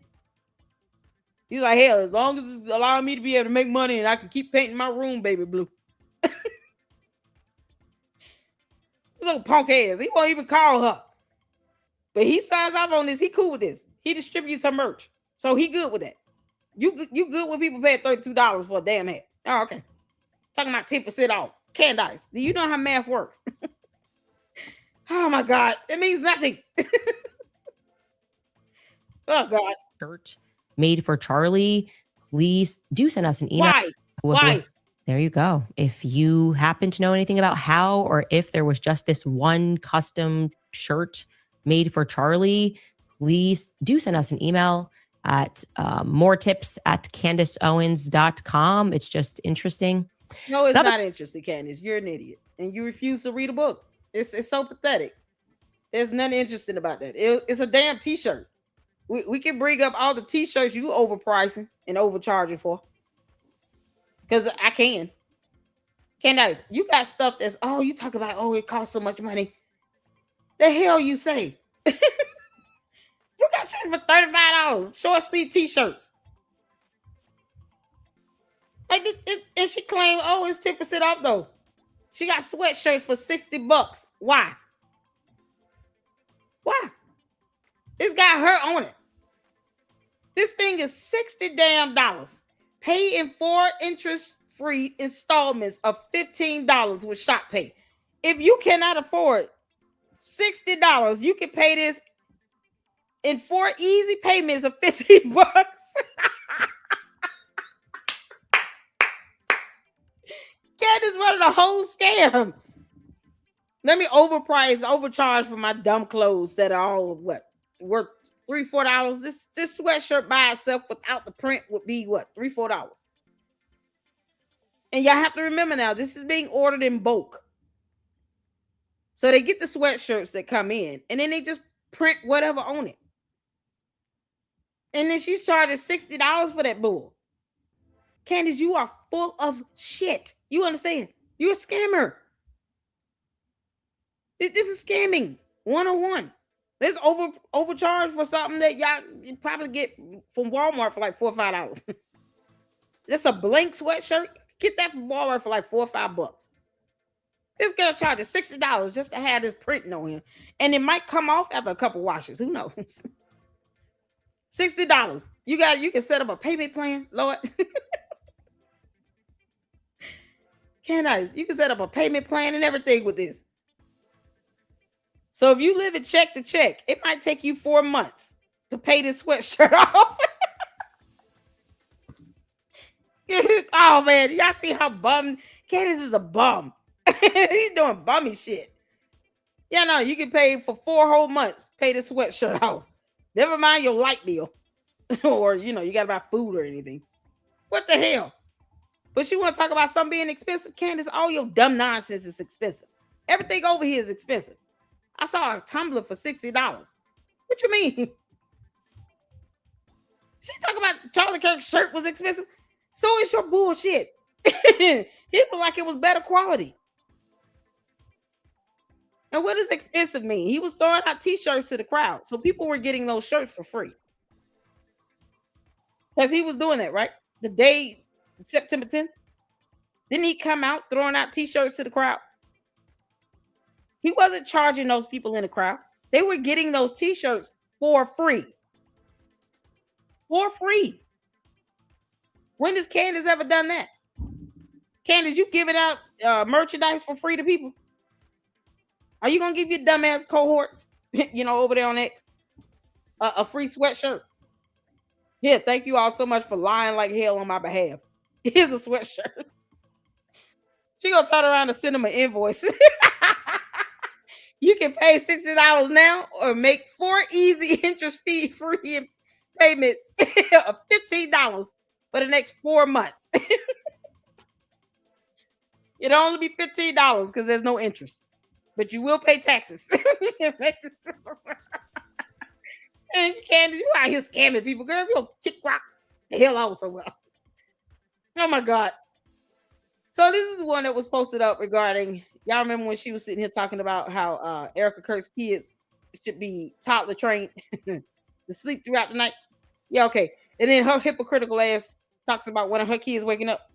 S1: He's like, hell, as long as it's allowing me to be able to make money and I can keep painting my room baby blue. Little punk ass. He won't even call her. But he signs off on this. He cool with this. He distributes her merch. So he good with that. You good with people paying $32 for a damn hat. Oh, okay. Talking about 10% off. Candace, do you know how math works? Oh my God. It means nothing. Oh God.
S3: Shirt made for Charlie. Please do send us an email.
S1: Why?
S3: There you go. If you happen to know anything about how or if there was just this one custom shirt made for Charlie, please do send us an email at moretips@CandaceOwens.com. It's just interesting.
S1: No, it's not interesting, Candace. You're an idiot. And you refuse to read a book. It's so pathetic. There's nothing interesting about that. It's a damn t-shirt. We can bring up all the t-shirts you overpricing and overcharging for. Because I can. Candace, you got stuff that's, you talk about, it costs so much money. The hell you say? You got shit for $35. Short sleeve t-shirts. Like, and she claimed, it's 10% off though. She got sweatshirts for $60. Why? It's got her on it. This thing is $60 damn. Pay in 4 interest-free installments of $15 with Shop Pay. If you cannot afford $60, you can pay this in 4 easy payments of $50. Candace, running a whole scam. Let me overcharge for my dumb clothes that are all worth $3-4. This sweatshirt by itself without the print would be what, $3-4. And y'all have to remember now, this is being ordered in bulk. So they get the sweatshirts that come in, and then they just print whatever on it. And then she's charging $60 for that bull. Candace, you are full of shit. You understand? You're a scammer. This is scamming 101. There's overcharge for something that y'all you probably get from Walmart for like $4 or $5. Just a blank sweatshirt. Get that from Walmart for like $4 or $5. This girl charges $60 just to have this printing on him. And it might come off after a couple washes. Who knows? $60. You can set up a payment plan, Lord. Candace, you can set up a payment plan and everything with this. So if you live in check to check, it might take you 4 months to pay this sweatshirt off. Oh man, y'all see how bum Candace is a bum. He's doing bummy shit. Yeah, no, you can pay for 4 whole months, pay the sweatshirt off. Never mind your light bill. Or you gotta buy food or anything. What the hell? But you want to talk about something being expensive? Candace, all your dumb nonsense is expensive. Everything over here is expensive. I saw a tumbler for $60. What you mean? She talking about Charlie Kirk's shirt was expensive. So is your bullshit. It looked like it was better quality. And what does expensive mean? He was throwing out t-shirts to the crowd. So people were getting those shirts for free. Because he was doing that, right? The day, September 10th. Didn't he come out throwing out t-shirts to the crowd? He wasn't charging those people in the crowd. They were getting those t-shirts for free. For free. When has Candace ever done that? Candace, you giving out merchandise for free to people? Are you going to give your dumbass cohorts, over there on X, a free sweatshirt? Here, thank you all so much for lying like hell on my behalf. Here's a sweatshirt. She going to turn around and send them an invoice. You can pay $60 now or make 4 easy interest-free payments of $15 for the next 4 months. It'll only be $15 because there's no interest. But you will pay taxes. And Candace, you out here scamming people. Girl, you don't kick rocks the hell out so well. Oh my God. So this is one that was posted up regarding, y'all remember when she was sitting here talking about how Erica Kirk's kids should be toddler trained to sleep throughout the night? Yeah, okay. And then her hypocritical ass talks about one of her kids waking up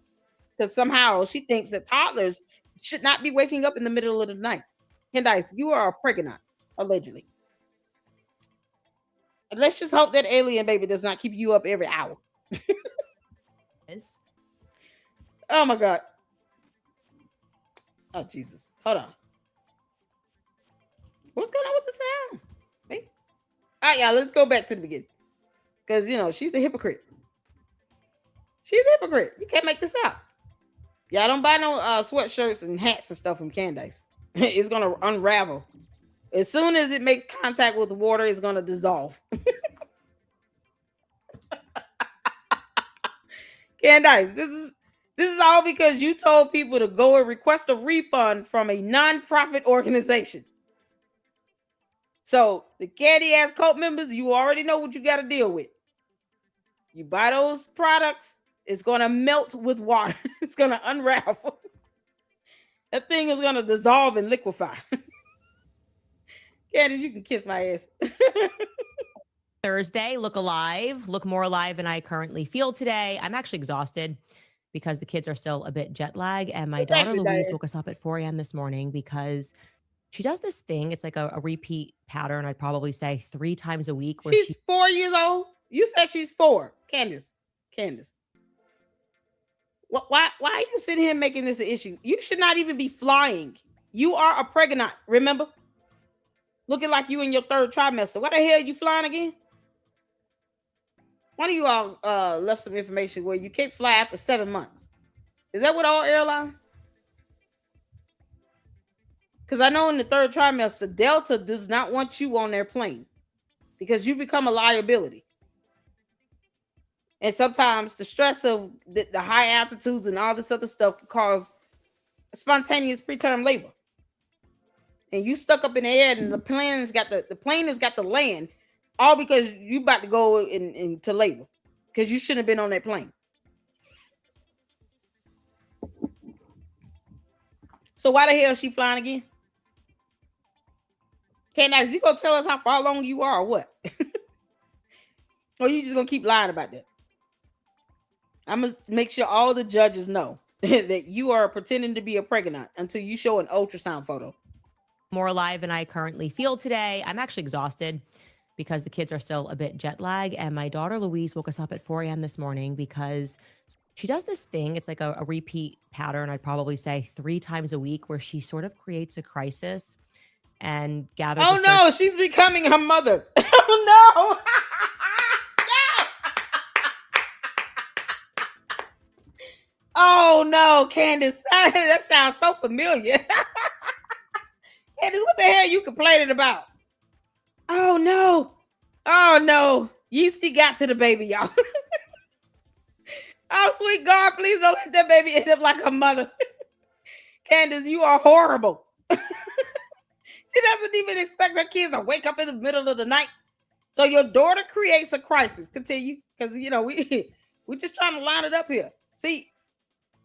S1: because somehow she thinks that toddlers should not be waking up in the middle of the night. Candace, you are a pregnant, allegedly. And let's just hope that alien baby does not keep you up every hour. Oh my God. Oh Jesus. Hold on. What's going on with the sound? Hey. All right, y'all, let's go back to the beginning. Because she's a hypocrite. She's a hypocrite. You can't make this up. Y'all don't buy no sweatshirts and hats and stuff from Candace. It's gonna unravel. As soon as it makes contact with the water, it's gonna dissolve. Candace, this is all because you told people to go and request a refund from a non-profit organization. So the candy ass cult members, you already know what you got to deal with. You buy those products, it's gonna melt with water. It's gonna unravel. That thing is gonna dissolve and liquefy. Candace, you can kiss my ass.
S3: Thursday, look more alive than I currently feel today. I'm actually exhausted because the kids are still a bit jet lag. And my daughter Louise woke us up at 4 a.m. this morning because she does this thing. It's like a repeat pattern. I'd probably say 3 times a week. Where
S1: she's 4 years old. You said she's 4. Candace. Why are you sitting here making this an issue? You should not even be flying. You are a pregnant, remember? Looking like you in your 3rd trimester. Why the hell are you flying again? One of you all left some information where you can't fly after 7 months. Is that what all airlines? Because I know in the third trimester, Delta does not want you on their plane because you become a liability. And sometimes the stress of the high altitudes and all this other stuff can cause spontaneous preterm labor. And you stuck up in the air, and the plane has got to land, all because you about to go into labor because you shouldn't have been on that plane. So why the hell is she flying again? Candace, you gonna tell us how far along you are or what? Or you just gonna keep lying about that? I'm gonna make sure all the judges know that you are pretending to be a pregnant until you show an ultrasound photo.
S3: More alive than I currently feel today. I'm actually exhausted because the kids are still a bit jet lag. And my daughter Louise woke us up at 4 a.m. this morning because she does this thing. It's like a repeat pattern, I'd probably say 3 times a week, where she sort of creates a crisis and gathers.
S1: Oh no, she's becoming her mother. Oh no. Oh no, Candace. That sounds so familiar. Candace, what the hell are you complaining about? Oh no. Oh no. Yeasty got to the baby, y'all. Oh, sweet God, please don't let that baby end up like her mother. Candace, you are horrible. She doesn't even expect her kids to wake up in the middle of the night. So your daughter creates a crisis. Continue. Because, we're just trying to line it up here. See,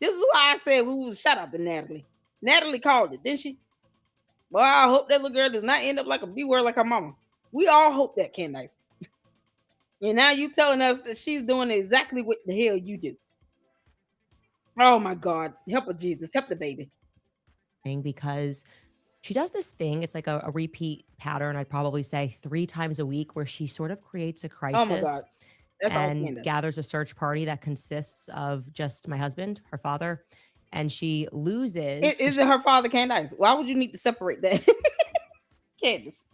S1: this is why I said we would shout out to Natalie. Natalie called it, didn't she? Well, I hope that little girl does not end up like a B-word like her mama. We all hope that, Candace. And now you telling us that she's doing exactly what the hell you do. Oh my God. Help her, Jesus. Help the baby.
S3: Because she does this thing. It's like a repeat pattern, I'd probably say 3 times a week, where she sort of creates a crisis.
S1: Oh my God. That's
S3: and gathers a search party that consists of just my husband, her father, and she loses.
S1: Is it her father, Candace? Why would you need to separate that? Candace.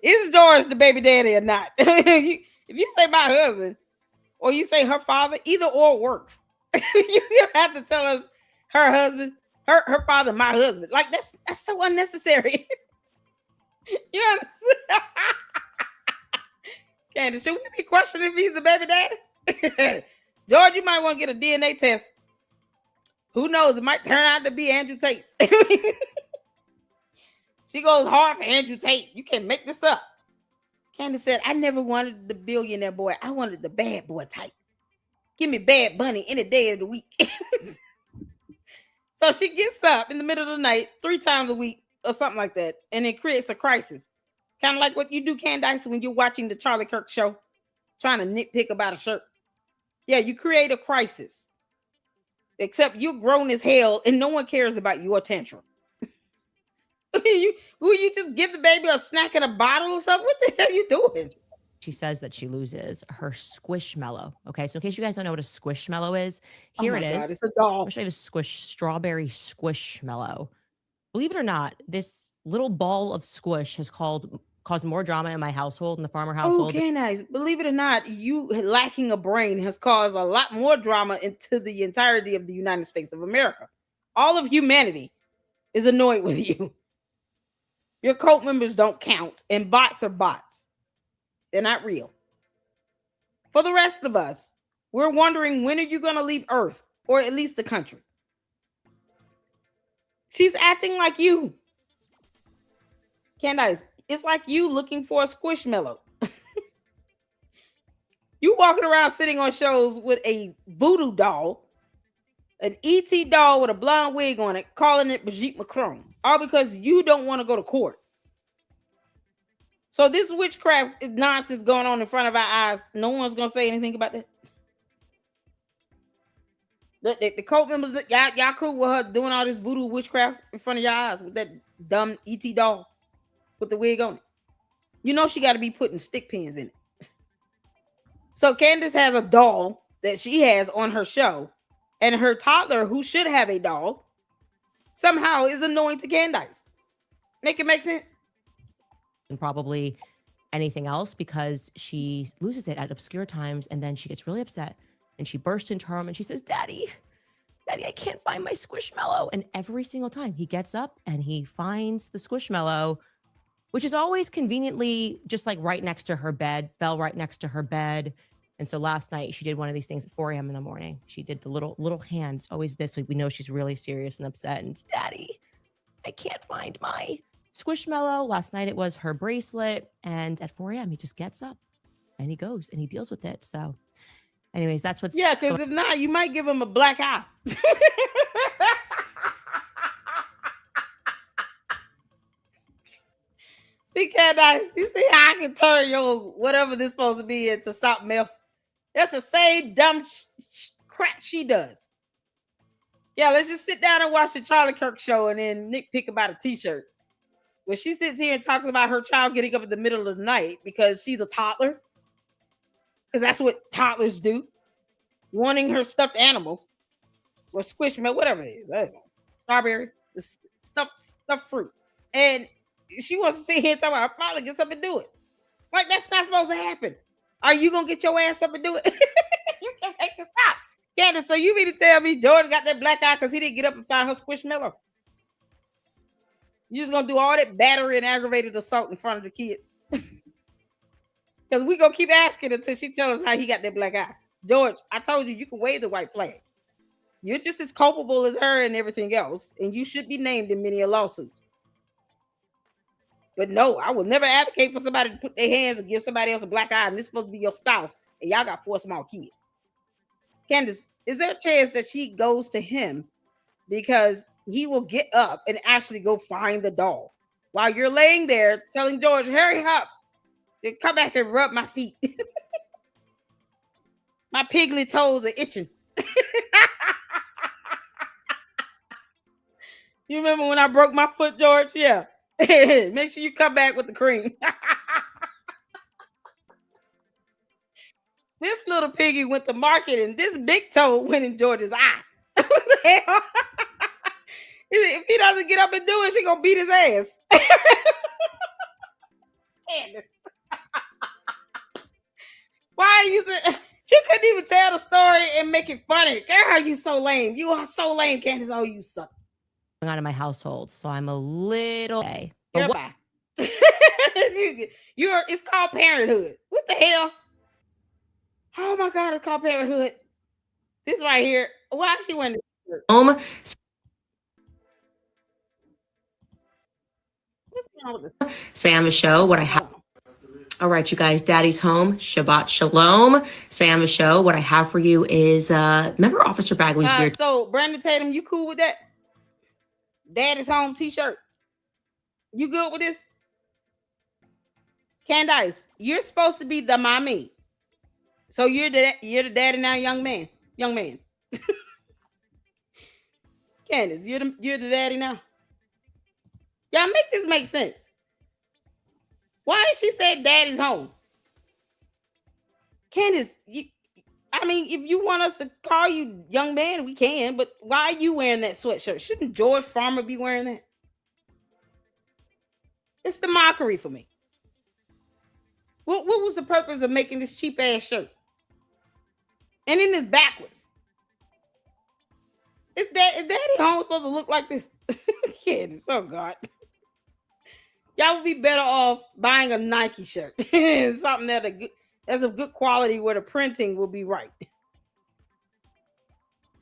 S1: Is George the baby daddy or not? If you say my husband or you say her father, either or works. You have to tell us her husband, her father, my husband. Like that's so unnecessary. You understand? Candace, should we be questioning if he's the baby daddy? George, you might want to get a DNA test. Who knows? It might turn out to be Andrew Tate's. She goes hard for Andrew Tate. You can't make this up. Candace said, I never wanted the billionaire boy. I wanted the bad boy type. Give me Bad Bunny any day of the week. So she gets up in the middle of the night 3 times a week or something like that. And it creates a crisis. Kind of like what you do, Candace, when you're watching the Charlie Kirk show, trying to nitpick about a shirt. Yeah, you create a crisis. Except you're grown as hell and no one cares about your tantrum. Will you just give the baby a snack in a bottle or something? What the hell are you doing?
S3: She says that she loses her squishmallow. Okay, so in case you guys don't know what a squishmallow is, here it is.
S1: God, it's a doll.
S3: I'll show you the strawberry squishmallow. Believe it or not, this little ball of squish has caused more drama in my household, in the farmer household.
S1: Okay, nice. Believe it or not, you lacking a brain has caused a lot more drama into the entirety of the United States of America. All of humanity is annoyed with you. Your cult members don't count, and bots are bots. They're not real. For the rest of us, we're wondering, when are you going to leave Earth, or at least the country? She's acting like you. Candace, it's like you looking for a squishmallow. You walking around sitting on shows with a voodoo doll, an ET doll with a blonde wig on it, calling it Brigitte Macron, all because you don't want to go to court. So this witchcraft is nonsense going on in front of our eyes. No one's going to say anything about that. The cult members, y'all cool with her doing all this voodoo witchcraft in front of your eyes with that dumb ET doll with the wig on it. You know she got to be putting stick pins in it. So Candace has a doll that she has on her show, and her toddler, who should have a doll, somehow is annoying to Candace. Make it make sense?
S3: And probably anything else, because she loses it at obscure times, and then she gets really upset and she bursts into her room and she says, Daddy, Daddy, I can't find my Squishmallow. And every single time he gets up and he finds the Squishmallow, which is always conveniently just like right next to her bed, fell right next to her bed. And so last night she did one of these things at 4 a.m. in the morning. She did the little hand. It's always this. So we know she's really serious and upset. And it's, Daddy, I can't find my Squishmallow. Last night it was her bracelet. And at 4 a.m. he just gets up and he goes and he deals with it. So anyways, that's what's
S1: because if not, you might give him a black eye. See, Candace, you see how I can turn your whatever this supposed to be into something else? That's the same dumb crap she does. Yeah, let's just sit down and watch the Charlie Kirk show and then nitpick about a t-shirt. When she sits here and talks about her child getting up in the middle of the night because she's a toddler, because that's what toddlers do, wanting her stuffed animal or squishmallow, whatever it is, I don't know, strawberry, stuffed fruit, and she wants to sit here and talk about, I'll probably get something to do it. Like, that's not supposed to happen. Are you gonna get your ass up and do it? You can't make this stop. Candace, so you mean to tell me George got that black eye because he didn't get up and find her Squishmallow? You just gonna do all that battery and aggravated assault in front of the kids? Because we gonna keep asking until she tells us how he got that black eye. George, I told you can wave the white flag. You're just as culpable as her and everything else, and you should be named in many lawsuits. But no, I will never advocate for somebody to put their hands and give somebody else a black eye, and this is supposed to be your spouse, and y'all got 4 small kids. Candace, is there a chance that she goes to him because he will get up and actually go find the doll while you're laying there telling George, hurry up, then come back and rub my feet. My piggly toes are itching. You remember when I broke my foot, George? Yeah. Make sure you come back with the cream. This little piggy went to market and this big toe went in George's eye. What the hell? If he doesn't get up and do it, she gonna beat his ass. Candace. Why are you? She couldn't even tell the story and make it funny. Girl, you so lame. You are so lame, Candace. Oh, you suck.
S3: Going on in my household, so I'm a little.
S1: Goodbye. It's called parenthood. What the hell? Oh my God, it's called parenthood. This right here. Why she went to
S3: home? Sam a show. What I have. All right, you guys. Daddy's home. Shabbat shalom. Sam a show. What I have for you is remember Officer Bagley's weird.
S1: So Brandon Tatum, you cool with that? Daddy's home t-shirt. You good with this? Candace, you're supposed to be the mommy. So you're the daddy now, young man. Candace, you're the daddy now. Y'all make this make sense. Why did she say daddy's home? Candace, if you want us to call you young man, we can, but why are you wearing that sweatshirt? Shouldn't George Farmer be wearing that? It's the mockery for me. What was the purpose of making this cheap ass shirt? And then it's backwards. Is daddy home supposed to look like this? Candace, oh God. Y'all would be better off buying a Nike shirt. Something that's of good quality where the printing will be right.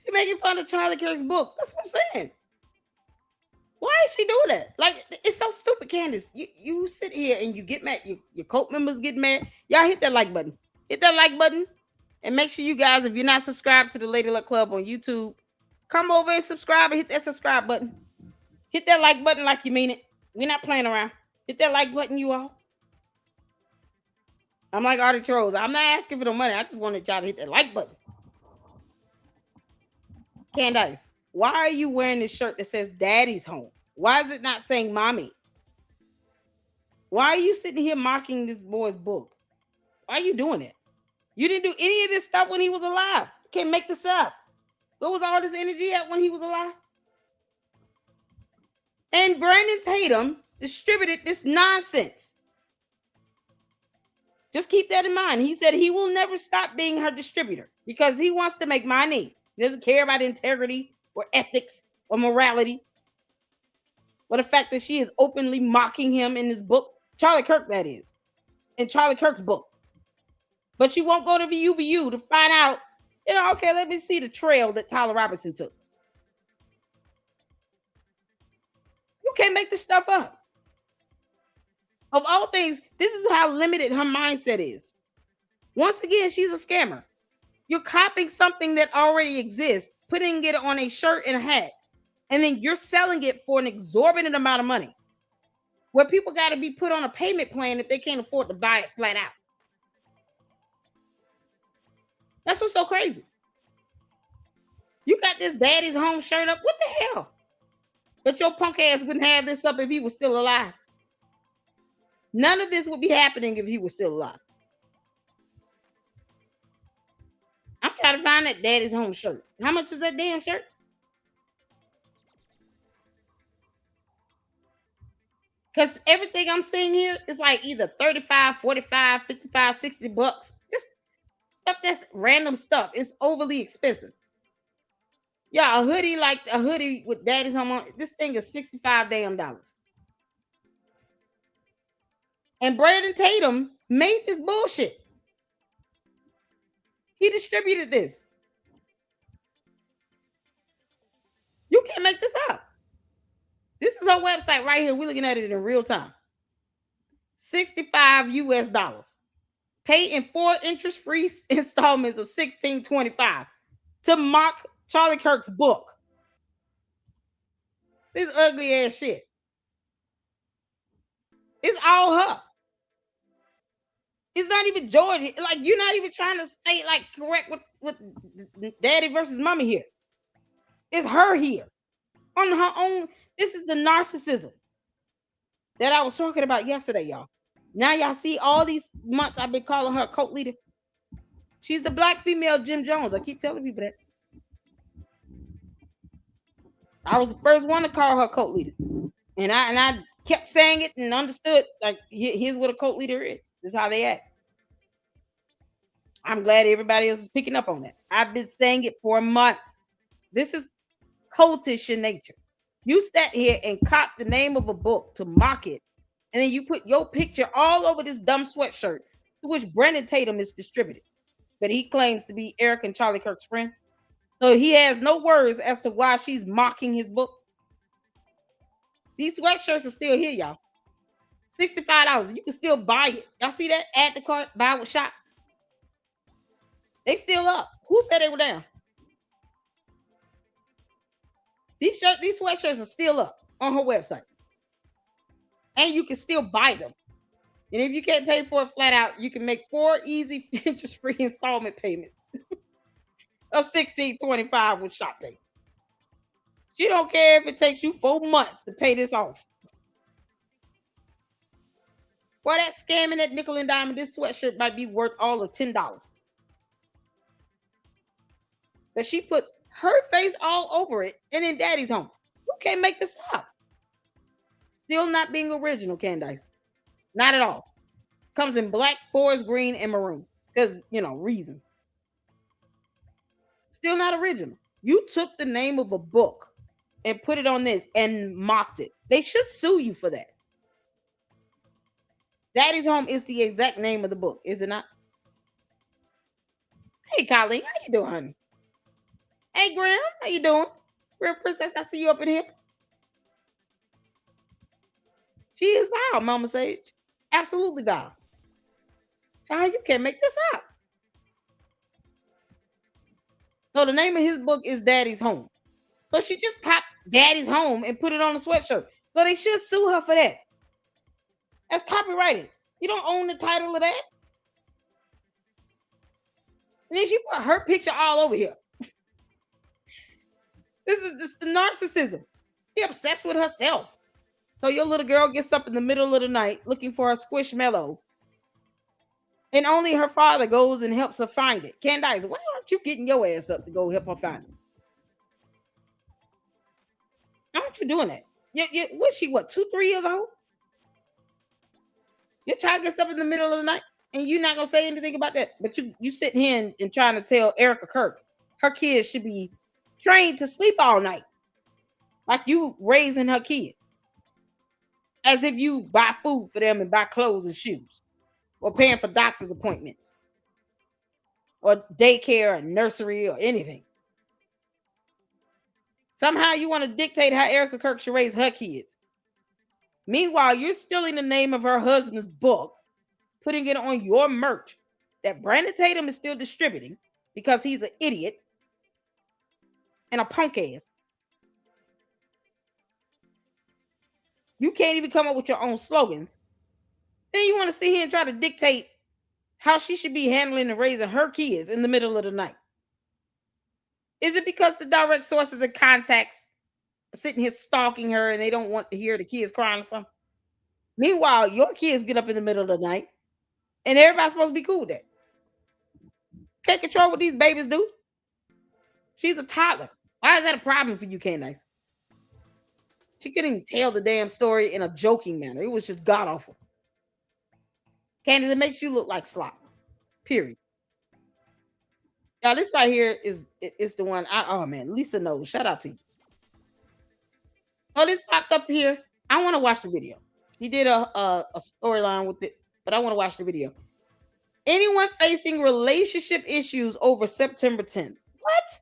S1: She making fun of Charlie Kirk's book. That's what I'm saying. Why is she doing that? Like, it's so stupid, Candace. You sit here and you get mad. Your cult members get mad. Y'all hit that like button. Hit that like button. And make sure you guys, if you're not subscribed to the Lady Luck Club on YouTube, come over and subscribe and hit that subscribe button. Hit that like button like you mean it. We're not playing around. Hit that like button, you all. I'm like Artie Trolls. I'm not asking for the money. I just wanted y'all to hit that like button. Candace, why are you wearing this shirt that says daddy's home? Why is it not saying mommy? Why are you sitting here mocking this boy's book? Why are you doing it? You didn't do any of this stuff when he was alive. You can't make this up. Where was all this energy at when he was alive? And Brandon Tatum distributed this nonsense. Just keep that in mind. He said he will never stop being her distributor because he wants to make money. He doesn't care about integrity. or ethics or morality. But the fact that she is openly mocking him in this book, Charlie Kirk, that is, in Charlie Kirk's book. But she won't go to the UVU to find out, okay, let me see the trail that Tyler Robinson took. You can't make this stuff up. Of all things, this is how limited her mindset is. Once again, she's a scammer. You're copying something that already exists, putting it on a shirt and a hat, and then you're selling it for an exorbitant amount of money, where people got to be put on a payment plan if they can't afford to buy it flat out. That's what's so crazy. You got this daddy's home shirt up. What the hell? But your punk ass wouldn't have this up if he was still alive. None of this would be happening if he was still alive. I'm trying to find that daddy's home shirt. How much is that damn shirt? Because everything I'm seeing here is like either 35, 45, 55, 60 bucks. Just stuff that's random stuff. It's overly expensive. Yeah, a hoodie with daddy's home on. This thing is $65 damn. And Brandon Tatum made this bullshit. He distributed this. You can't make this up. This is our website right here. We're looking at it in real time. $65 US. Pay in 4 interest-free installments of $16.25 to mock Charlie Kirk's book. This ugly ass shit. It's all her. It's not even George. Like, you're not even trying to stay like correct with daddy versus mommy here. It's her here. On her own. This is the narcissism that I was talking about yesterday, y'all. Now y'all see all these months I've been calling her a cult leader. She's the black female Jim Jones. I keep telling people that. I was the first one to call her a cult leader. And I kept saying it and understood, like, here's what a cult leader is. This is how they act. I'm glad everybody else is picking up on that. I've been saying it for months. This is cultish in nature. You sat here and copied the name of a book to mock it, and then you put your picture all over this dumb sweatshirt, to which Brandon Tatum is distributed. But he claims to be Eric and Charlie Kirk's friend. So he has no words as to why she's mocking his book. These sweatshirts are still here, y'all. $65. You can still buy it. Y'all see that? Add to cart, buy with shop. They still up. Who said they were down? These sweatshirts are still up on her website. And you can still buy them. And if you can't pay for it flat out, you can make 4 easy interest-free installment payments of $16.25 with shop pay. She don't care if it takes you 4 months to pay this off. Why that scamming that nickel and dime, this sweatshirt might be worth all of $10. But she puts her face all over it and in daddy's home. You can't make this up. Still not being original, Candace. Not at all. Comes in black, forest green, and maroon. Because, reasons. Still not original. You took the name of a book and put it on this and mocked it. They should sue you for that. Daddy's Home is the exact name of the book, is it not? Hey, Colleen, how you doing, honey? Hey, Graham, how you doing? Real princess, I see you up in here. She is wild, Mama Sage. Absolutely wild. Child, you can't make this up. So the name of his book is Daddy's Home. So she just copied Daddy's Home and put it on a sweatshirt. So they should sue her for that. That's copyrighted. You don't own the title of that. And then she put her picture all over here. This is the narcissism. She obsessed with herself. So your little girl gets up in the middle of the night looking for a squishmallow. And only her father goes and helps her find it. Candace, why aren't you getting your ass up to go help her find it? Why aren't you doing that? What's she, 2, 3 years old? Your child gets up in the middle of the night and you're not going to say anything about that. But you sitting here and trying to tell Erica Kirk her kids should be trained to sleep all night, like you raising her kids, as if you buy food for them and buy clothes and shoes, or paying for doctor's appointments, or daycare or nursery or anything. Somehow you want to dictate how Erica Kirk should raise her kids. Meanwhile, you're stealing the name of her husband's book, putting it on your merch that Brandon Tatum is still distributing because he's an idiot and a punk ass. You can't even come up with your own slogans. Then you want to sit here and try to dictate how she should be handling and raising her kids in the middle of the night. Is it because the direct sources and contacts are sitting here stalking her and they don't want to hear the kids crying or something? Meanwhile, your kids get up in the middle of the night and everybody's supposed to be cool with that. Can't control what these babies do. She's a toddler. Why is that a problem for you, Candace? She couldn't even tell the damn story in a joking manner. It was just god awful. Candace, it makes you look like slop. Period. Now, this right here is the one. Oh man, Lisa knows. Shout out to you. Oh, this popped up here. I want to watch the video. He did a storyline with it, but I want to watch the video. Anyone facing relationship issues over September 10th? What?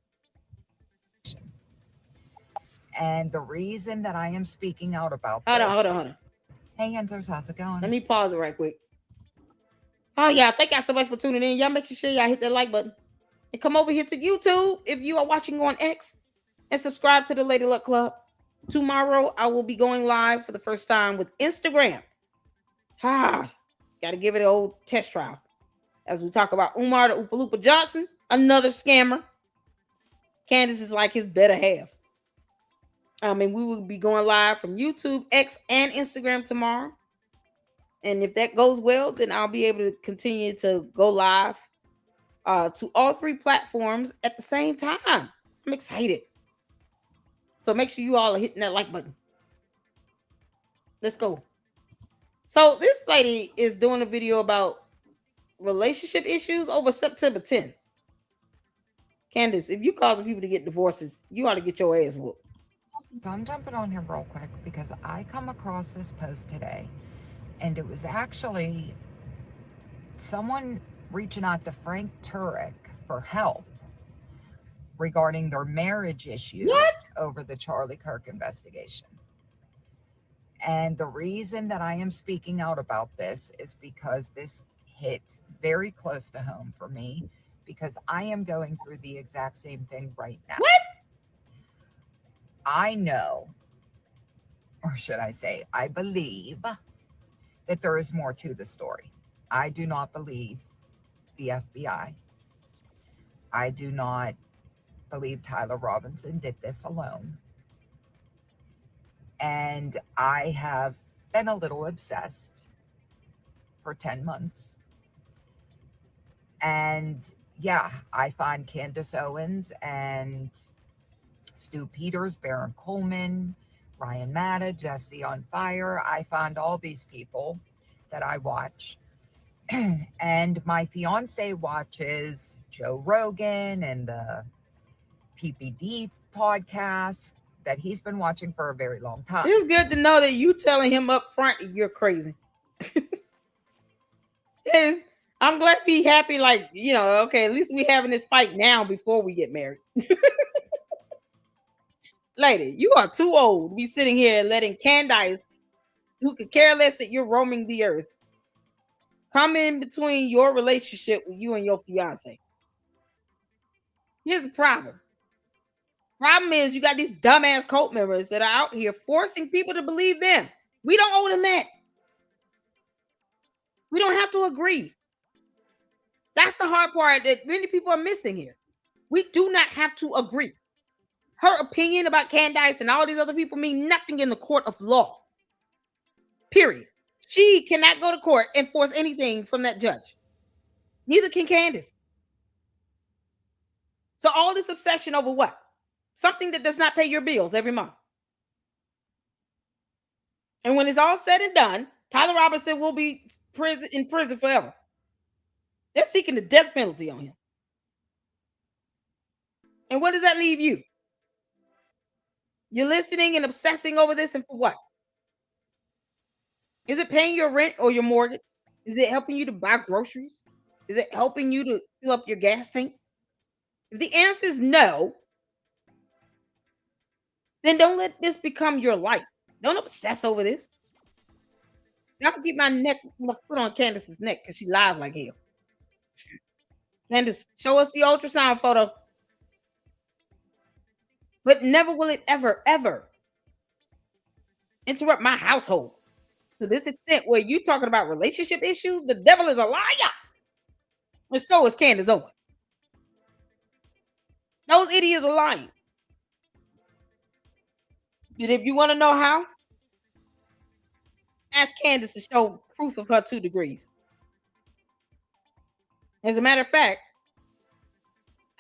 S7: And the reason that I am speaking out about
S1: Hold on.
S7: Hey, Andrews, how's it going?
S1: Let me pause it right quick. Oh, yeah. Thank y'all so much for tuning in. Y'all make sure y'all hit that like button. And come over here to YouTube if you are watching on X. And subscribe to the Lady Luck Club. Tomorrow, I will be going live for the first time with Instagram. Got to give it an old test trial. As we talk about Umar the Oompa Loompa Johnson, another scammer. Candace is like his better half. And we will be going live from YouTube, X, and Instagram tomorrow. And if that goes well, then I'll be able to continue to go live to all three platforms at the same time. I'm excited. So make sure you all are hitting that like button. Let's go. So this lady is doing a video about relationship issues over September 10th. Candace, if you causing people to get divorces, you ought to get your ass whooped.
S7: So I'm jumping on here real quick because I come across this post today, and it was actually someone reaching out to Frank Turek for help regarding their marriage issues over the Charlie Kirk investigation. And the reason that I am speaking out about this is because this hit very close to home for me, because I am going through the exact same thing right now.
S1: What?
S7: I know, or should I say, I believe that there is more to the story. I do not believe the FBI. I do not believe Tyler Robinson did this alone. And I have been a little obsessed for 10 months. And yeah, I find Candace Owens and Stu Peters, Baron Coleman, Ryan Matta, Jesse on Fire. I find all these people that I watch. And my fiance watches Joe Rogan and the PPD podcast that he's been watching for a very long time.
S1: It's good to know that you telling him up front you're crazy. Yes, I'm glad he's happy. Like, you know, okay, at least we having this fight now before we get married. Lady, you are too old to be sitting here letting Candace, who could care less that you're roaming the earth, come in between your relationship with you and your fiance. Here's the problem. Problem is you got these dumbass cult members that are out here forcing people to believe them. We don't owe them that. We don't have to agree. That's the hard part that many people are missing here. We do not have to agree. Her opinion about Candace and all these other people mean nothing in the court of law. Period. She cannot go to court and force anything from that judge. Neither can Candace. So all this obsession over what? Something that does not pay your bills every month. And when it's all said and done, Tyler Robinson will be in prison forever. They're seeking the death penalty on him. And what does that leave you? You're listening and obsessing over this, and for what? Is it paying your rent or your mortgage? Is it helping you to buy groceries? Is it helping you to fill up your gas tank? If the answer is no, then don't let this become your life. Don't obsess over this. I can keep my foot on Candace's neck because she lies like hell. Candace, show us the ultrasound photo. But never will it ever, ever interrupt my household to this extent where you talking about relationship issues. The devil is a liar. And so is Candace Owens. Those idiots are lying. And if you want to know how, ask Candace to show proof of her 2 degrees. As a matter of fact,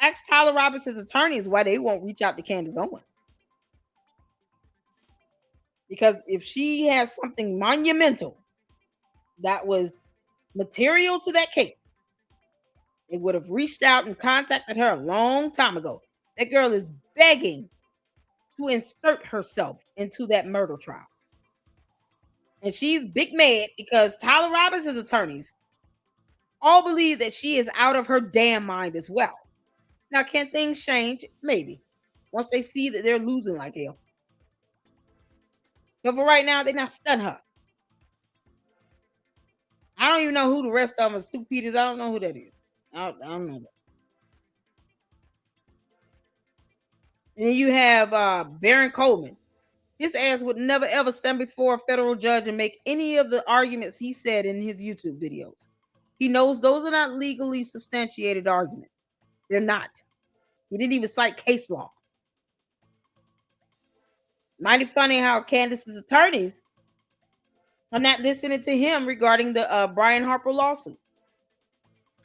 S1: ask Tyler Robinson's attorneys why they won't reach out to Candace Owens. Because if she has something monumental that was material to that case, they would have reached out and contacted her a long time ago. That girl is begging to insert herself into that murder trial. And she's big mad because Tyler Robinson's attorneys all believe that she is out of her damn mind as well. Now, can things change? Maybe. Once they see that they're losing like hell. But for right now, they're not stun her. I don't even know who the rest of them are. Stu Peters, I don't know who that is. I don't know that. And then you have Baron Coleman. His ass would never ever stand before a federal judge and make any of the arguments he said in his YouTube videos. He knows those are not legally substantiated arguments. They're not. He didn't even cite case law. Mighty funny how Candace's attorneys are not listening to him regarding the Brian Harper lawsuit.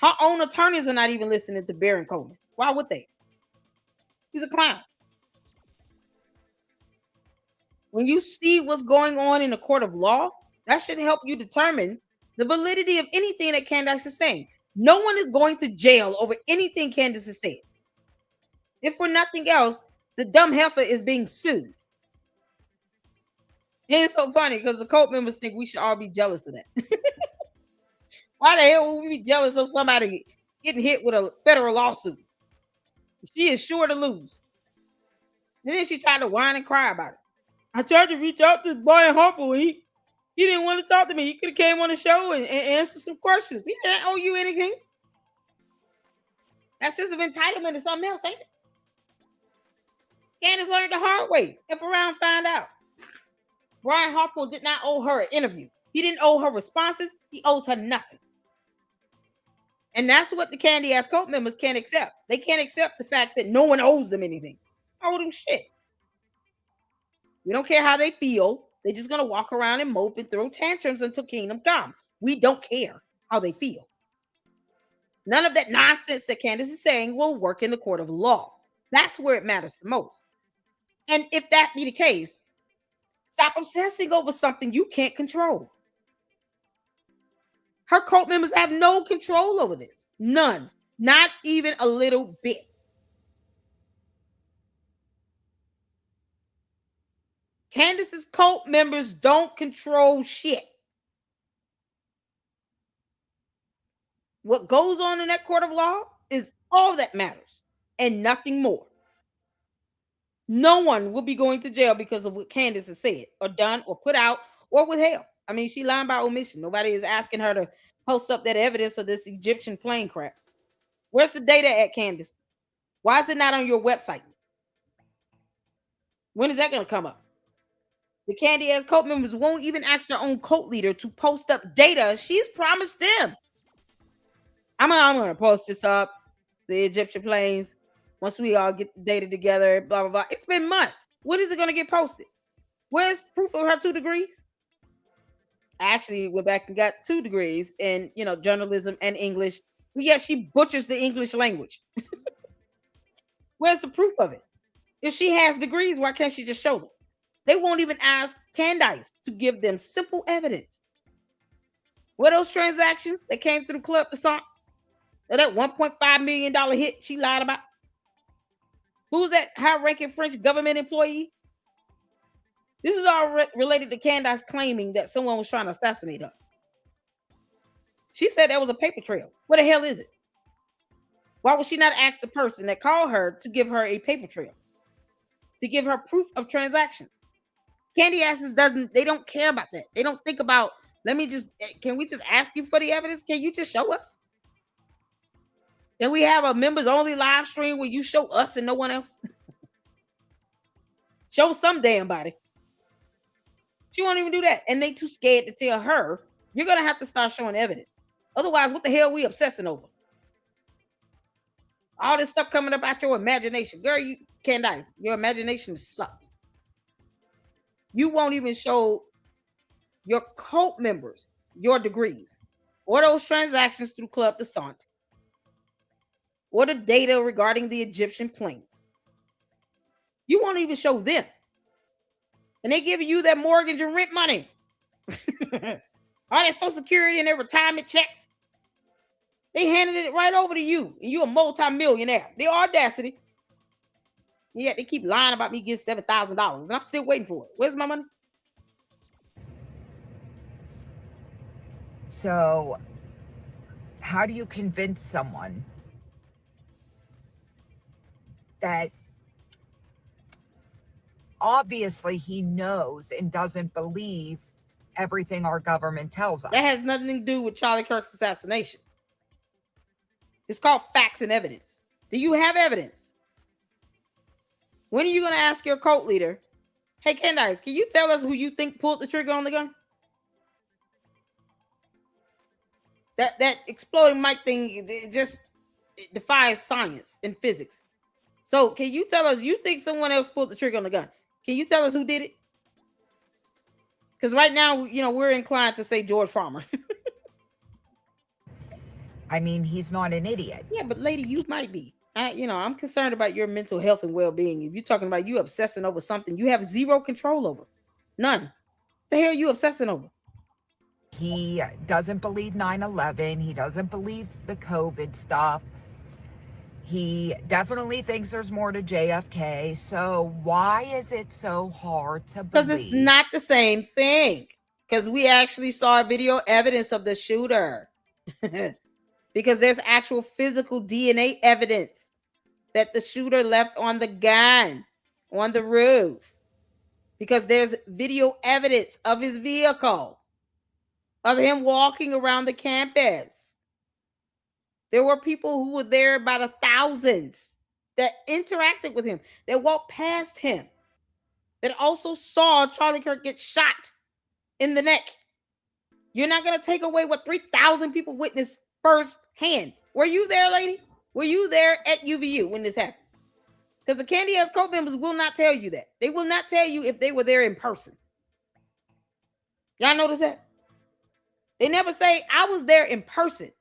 S1: Her own attorneys are not even listening to Baron Coleman. Why would they? He's a clown. When you see what's going on in a court of law, that should help you determine the validity of anything that Candace is saying. No one is going to jail over anything Candace has said. If for nothing else, the dumb heifer is being sued. And it's so funny because the cult members think we should all be jealous of that. Why the hell would we be jealous of somebody getting hit with a federal lawsuit? She is sure to lose. And then she tried to whine and cry about it. I tried to reach out to Brian Harper. He didn't want to talk to me. He could have came on the show and answered some questions. He didn't owe you anything. That sense of entitlement is something else, ain't it? Candace learned the hard way. If around find out. Brian Harper did not owe her an interview. He didn't owe her responses. He owes her nothing. And that's what the Candy ass cult members can't accept. They can't accept the fact that no one owes them anything. I owe them shit. We don't care how they feel. They're just going to walk around and mope and throw tantrums until kingdom come. We don't care how they feel. None of that nonsense that Candace is saying will work in the court of law. That's where it matters the most. And if that be the case, stop obsessing over something you can't control. Her cult members have no control over this. None. Not even a little bit. Candace's cult members don't control shit. What goes on in that court of law is all that matters and nothing more. No one will be going to jail because of what Candace has said or done or put out or withheld. I mean, she lied by omission. Nobody is asking her to post up that evidence of this Egyptian plane crap. Where's the data at, Candace? Why is it not on your website? When is that going to come up? The Candy ass cult members won't even ask their own cult leader to post up data she's promised them. I'm going to post this up, the Egyptian planes, once we all get the data together, blah, blah, blah. It's been months. When is it going to get posted? Where's proof of her 2 degrees? I actually went back and got 2 degrees in, journalism and English. But yet she butchers the English language. Where's the proof of it? If she has degrees, why can't she just show them? They won't even ask Candace to give them simple evidence. Were those transactions that came through Club the Song? Or that $1.5 million hit she lied about? Who's that high-ranking French government employee This is all related to Candace claiming that someone was trying to assassinate her. She said there was a paper trail. What the hell is it? Why would she not ask the person that called her to give her a paper trail? To give her proof of transactions? Candy asses they don't care about that. They don't think about, can we just ask you for the evidence? Can you just show us? Can we have a members only live stream where you show us and no one else? Show some damn body. She won't even do that. And they too scared to tell her, you're going to have to start showing evidence. Otherwise, what the hell are we obsessing over? All this stuff coming up out your imagination. Girl, you Candace, your imagination sucks. You won't even show your cult members your degrees or those transactions through Club Descent or the data regarding the Egyptian planes. You won't even show them. And they giving you that mortgage and rent money. All that Social Security and their retirement checks. They handed it right over to you. And you're a multi-millionaire. The audacity. Yeah, they keep lying about me getting $7,000. And I'm still waiting for it. Where's my money?
S7: So, how do you convince someone that obviously he knows and doesn't believe everything our government tells us?
S1: That has nothing to do with Charlie Kirk's assassination. It's called facts and evidence. Do you have evidence? When are you going to ask your cult leader, hey, Candace, can you tell us who you think pulled the trigger on the gun? That exploding mic thing, it defies science and physics. So can you tell us, you think someone else pulled the trigger on the gun? Can you tell us who did it? Because right now, we're inclined to say George Farmer.
S7: I mean, he's not an idiot.
S1: Yeah, but lady, you might be. I'm concerned about your mental health and well-being. If you're talking about you obsessing over something you have zero control over. None. The hell are you obsessing over?
S7: He doesn't believe 9/11. He doesn't believe the COVID stuff. He definitely thinks there's more to JFK. So why is it so hard to believe?
S1: Because it's not the same thing. Because we actually saw video evidence of the shooter. Because there's actual physical DNA evidence that the shooter left on the gun, on the roof. Because there's video evidence of his vehicle, of him walking around the campus. There were people who were there by the thousands that interacted with him, that walked past him, that also saw Charlie Kirk get shot in the neck. You're not going to take away what 3,000 people witnessed firsthand. Were you there, lady? Were you there at UVU when this happened? Because the Candy Ass cult members will not tell you that. They will not tell you if they were there in person. Y'all notice that? They never say, I was there in person.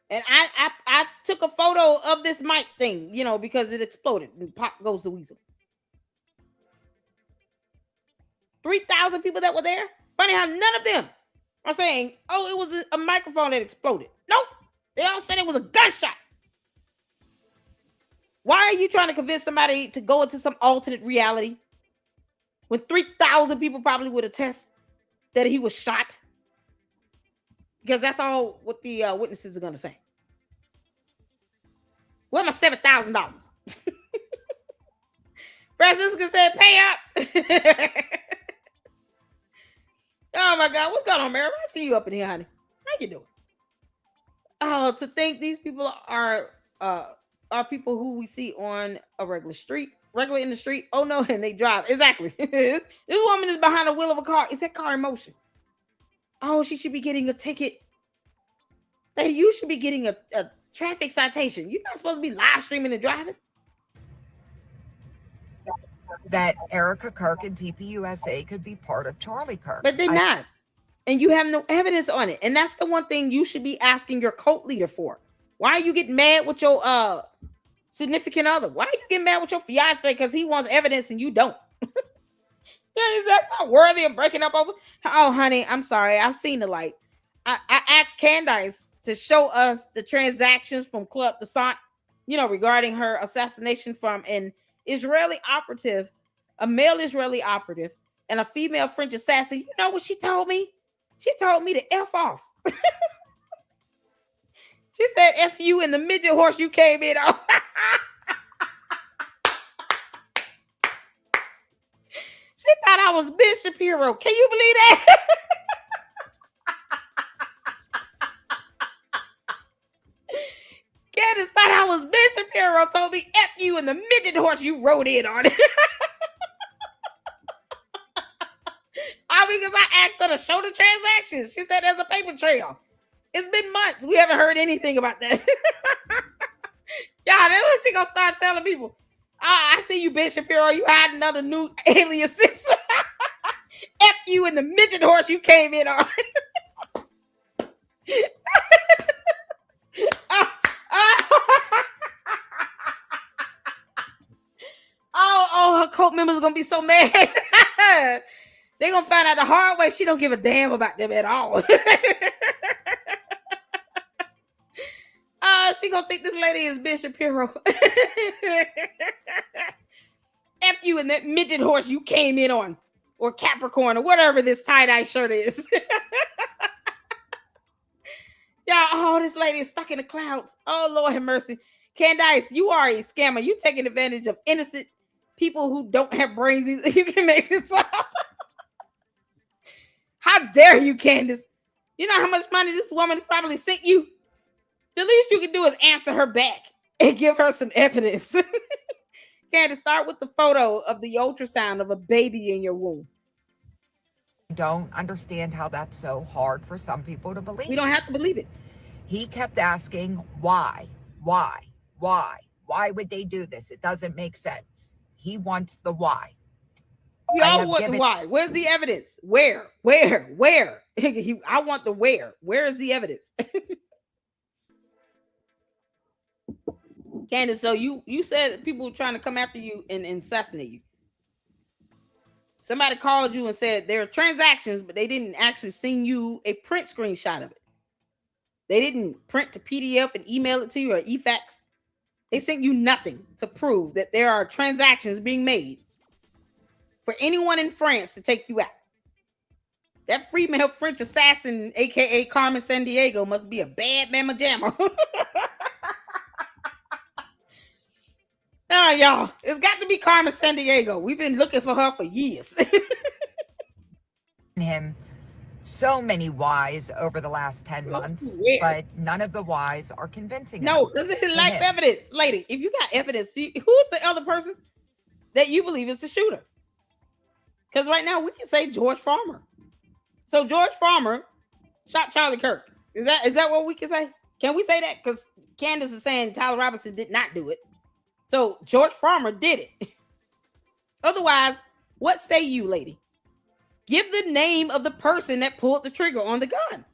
S1: And I took a photo of this mic thing, because it exploded and pop goes the weasel. 3,000 people that were there. Funny how none of them are saying, oh, it was a microphone that exploded. Nope. They all said it was a gunshot. Why are you trying to convince somebody to go into some alternate reality when 3,000 people probably would attest that he was shot? Because that's all what the witnesses are going to say. Where's my $7,000? Francisca said, pay up. Oh my God, what's going on, Mary? I see you up in here, honey. How you doing? Oh, to think these people are people who we see on a regular in the street. Oh no, and they drive. Exactly. This woman is behind the wheel of a car. Is that car in motion? Oh, she should be getting a ticket. Hey, you should be getting a traffic citation. You're not supposed to be live streaming and driving.
S7: That Erica Kirk and TPUSA could be part of Charlie Kirk.
S1: But they're not. And you have no evidence on it. And that's the one thing you should be asking your cult leader for. Why are you getting mad with your significant other? Why are you getting mad with your fiance because he wants evidence and you don't? That's not worthy of breaking up over. Oh, honey, I'm sorry. I've seen the light. I asked Candace to show us the transactions from Club Descent, regarding her assassination from an Israeli operative a male Israeli operative, and a female French assassin. You know what she told me? She told me to F off. She said, F you and the midget horse you came in on. She thought I was Ben Shapiro. Can you believe that? Candace thought I was Ben Shapiro. Told me F you and the midget horse you rode in on it. Because I asked her to show the transactions. She said there's a paper trail. It's been months. We haven't heard anything about that. Y'all, that's what she gonna start telling people. I see you, Ben Shapiro. You had another new aliases. F you and the midget horse you came in on. Her cult members are gonna be so mad. They're gonna find out the hard way she don't give a damn about them at all. She gonna think this lady is Ben Shapiro. F you and that midget horse you came in on, or Capricorn, or whatever this tie-dye shirt is. Y'all, this lady is stuck in the clouds. Oh, Lord have mercy. Candace, you are a scammer. You taking advantage of innocent people who don't have brains. You can make this up. How dare you, Candace? You know how much money this woman probably sent you? The least you can do is answer her back and give her some evidence. Candace, start with the photo of the ultrasound of a baby in your womb.
S7: Don't understand how that's so hard for some people to believe.
S1: We don't have to believe it.
S7: He kept asking, why? Why would they do this? It doesn't make sense. He wants the why.
S1: We all want the why. Where's the evidence? Where? I want the where. Where is the evidence? Candace, so you said people were trying to come after you and assassinate you. Somebody called you and said there are transactions, but they didn't actually send you a print screenshot of it. They didn't print to PDF and email it to you or eFax. They sent you nothing to prove that there are transactions being made for anyone in France to take you out. That female French assassin, aka Carmen Sandiego, must be a bad mamma jamma. Y'all, it's got to be Carmen Sandiego. We've been looking for her for years.
S7: Him so many whys over the last 10 months, but none of the whys are convincing.
S1: No, because it's life evidence. Lady, if you got evidence, who's the other person that you believe is the shooter? Because right now we can say George Farmer. So George Farmer shot Charlie Kirk. Is that what we can say? Can we say that? Because Candace is saying Tyler Robinson did not do it. So George Farmer did it. Otherwise, what say you, lady? Give the name of the person that pulled the trigger on the gun.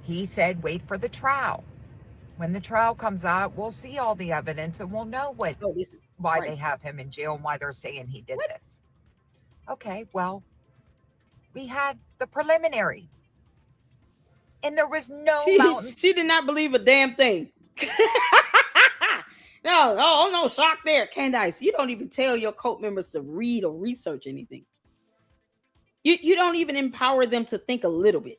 S7: He said, wait for the trial. When the trial comes out, we'll see all the evidence and we'll know why they have him in jail and why they're saying he did this. Okay, well, we had the preliminary. And there was no mountain.
S1: She did not believe a damn thing. No, shock there. Candace, you don't even tell your cult members to read or research anything. You don't even empower them to think a little bit.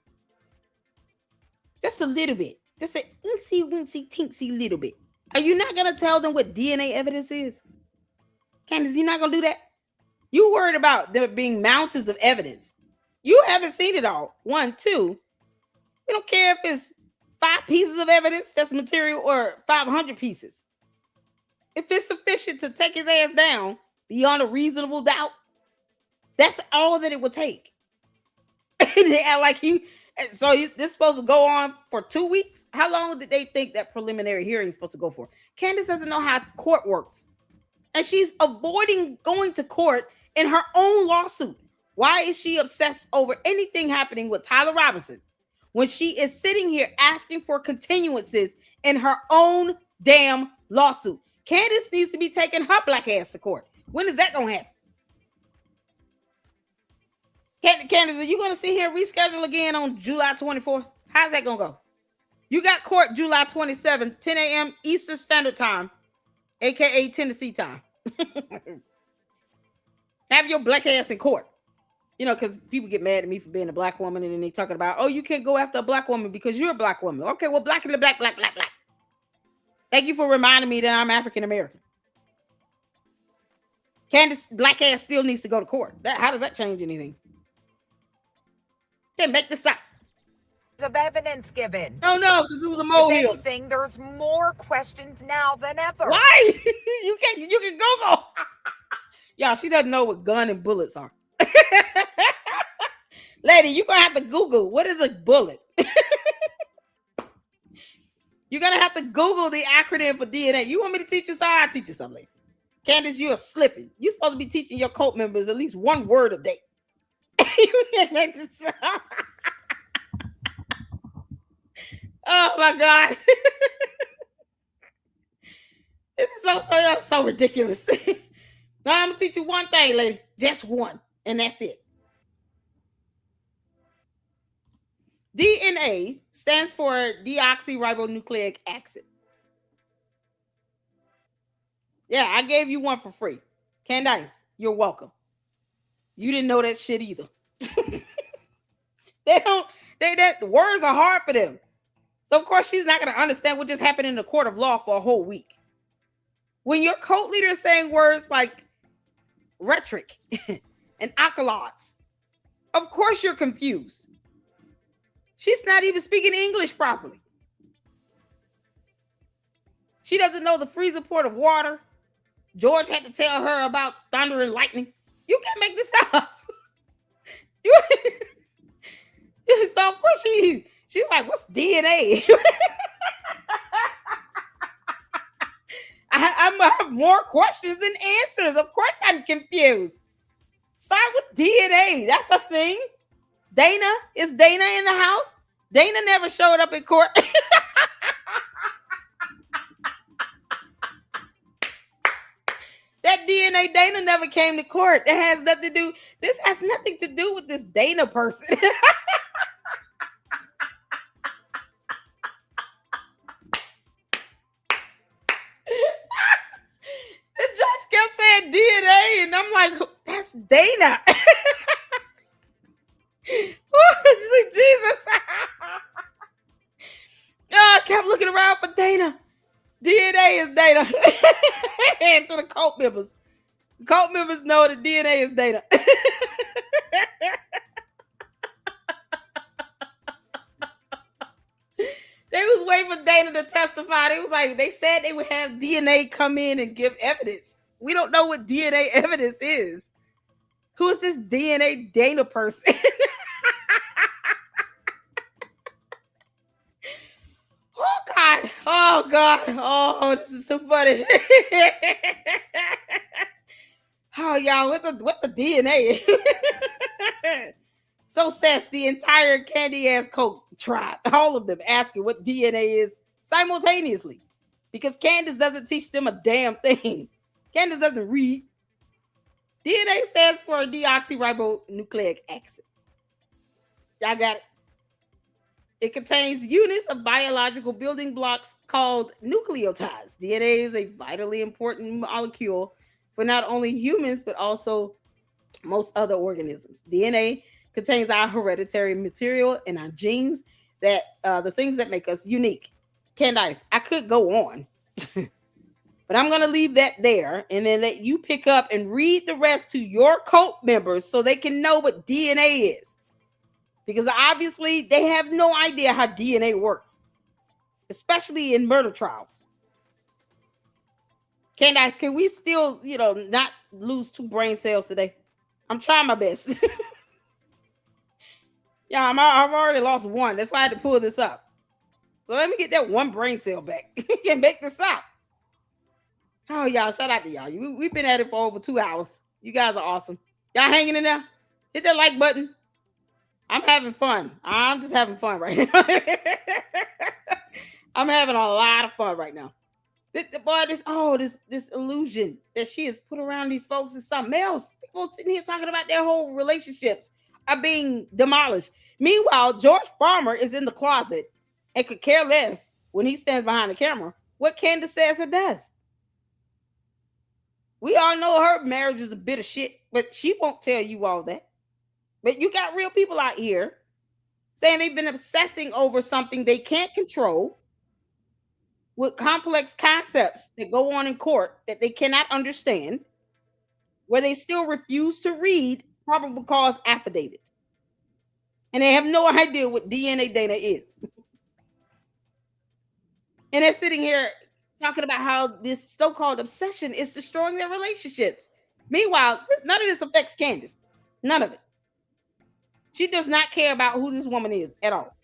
S1: Just a little bit. Just a incy, wincy, teensy little bit. Are you not going to tell them what DNA evidence is? Candace, you're not going to do that? You worried about there being mountains of evidence. You haven't seen it all. 1, 2. We don't care if it's 5 pieces of evidence that's material or 500 pieces. If it's sufficient to take his ass down beyond a reasonable doubt, that's all that it would take. They act like this is supposed to go on for 2 weeks. How long did they think that preliminary hearing is supposed to go for? Candace doesn't know how court works. And she's avoiding going to court in her own lawsuit. Why is she obsessed over anything happening with Tyler Robinson when she is sitting here asking for continuances in her own damn lawsuit? Candace needs to be taking her black ass to court. When is that going to happen? Candace, are you going to sit here and reschedule again on July 24th? How's that going to go? You got court July 27th, 10 a.m. Eastern Standard Time. aka Tennessee time. Have your black ass in court. You know, because people get mad at me for being a black woman, and then they talking about, oh, you can't go after a black woman because you're a black woman. Okay, well, black. Thank you for reminding me that I'm African American. Candace, black ass still needs to go to court. How does that change anything? Then make this up.
S7: Of evidence given.
S1: Oh no, because it was a molehill.
S7: If anything, there's more questions now than ever.
S1: Why? you can Google. Y'all, she doesn't know what gun and bullets are. Lady, you're gonna have to Google what is a bullet. You're gonna have to Google the acronym for DNA. You want me to teach you something? I'll teach you something. Candace, you are slipping. You're supposed to be teaching your cult members at least one word a day. You can't make this up. Oh my God. This is so ridiculous. Now I'm gonna teach you one thing, lady. Just one, and that's it. DNA stands for deoxyribonucleic acid. Yeah, I gave you one for free. Candace, you're welcome. You didn't know that shit either. Words are hard for them. So of course she's not going to understand what just happened in the court of law for a whole week. When your cult leader is saying words like rhetoric and accolades, of course you're confused. She's not even speaking English properly. She doesn't know the freezer port of water. George had to tell her about thunder and lightning. You can't make this up. So of course she's like, what's DNA? I'm gonna have more questions than answers. Of course I'm confused. Start with DNA. That's a thing. Dana, is Dana in the house? Dana never showed up in court. That DNA Dana never came to court. That has nothing to do. This has nothing to do with this Dana person. The judge kept saying DNA, and I'm like, that's Dana. Jesus. I kept looking around for Dana. DNA is Dana. And to the cult members. The cult members know that DNA is Dana. They was waiting for Dana to testify. They said they would have DNA come in and give evidence. We don't know what DNA evidence is. Who is this DNA Dana person? Oh God. Oh, this is so funny. Oh, y'all, what's the DNA? So says the entire candy ass cult tribe, all of them asking what DNA is simultaneously, because Candace doesn't teach them a damn thing. Candace doesn't read. DNA stands for deoxyribonucleic acid. Y'all got it. It contains units of biological building blocks called nucleotides. DNA is a vitally important molecule for not only humans, but also most other organisms. DNA contains our hereditary material and our genes, that the things that make us unique. Candace, I could go on, but I'm going to leave that there and then let you pick up and read the rest to your cult members so they can know what DNA is. Because obviously they have no idea how DNA works, especially in murder trials. Candace, can we still, not lose 2 brain cells today? I'm trying my best. Yeah, I've already lost 1. That's why I had to pull this up. So let me get that 1 brain cell back and make this up. Oh, y'all, shout out to y'all. We've been at it for over 2 hours. You guys are awesome. Y'all hanging in there? Hit that like button. I'm having fun. I'm just having fun right now. I'm having a lot of fun right now. Boy, this illusion that she has put around these folks is something else. People sitting here talking about their whole relationships are being demolished. Meanwhile, George Farmer is in the closet and could care less when he stands behind the camera what Candace says or does. We all know her marriage is a bit of shit, but she won't tell you all that. But you got real people out here saying they've been obsessing over something they can't control with complex concepts that go on in court that they cannot understand, where they still refuse to read probable cause affidavits. And they have no idea what DNA data is. And they're sitting here talking about how this so-called obsession is destroying their relationships. Meanwhile, none of this affects Candace. None of it. She does not care about who this woman is at all.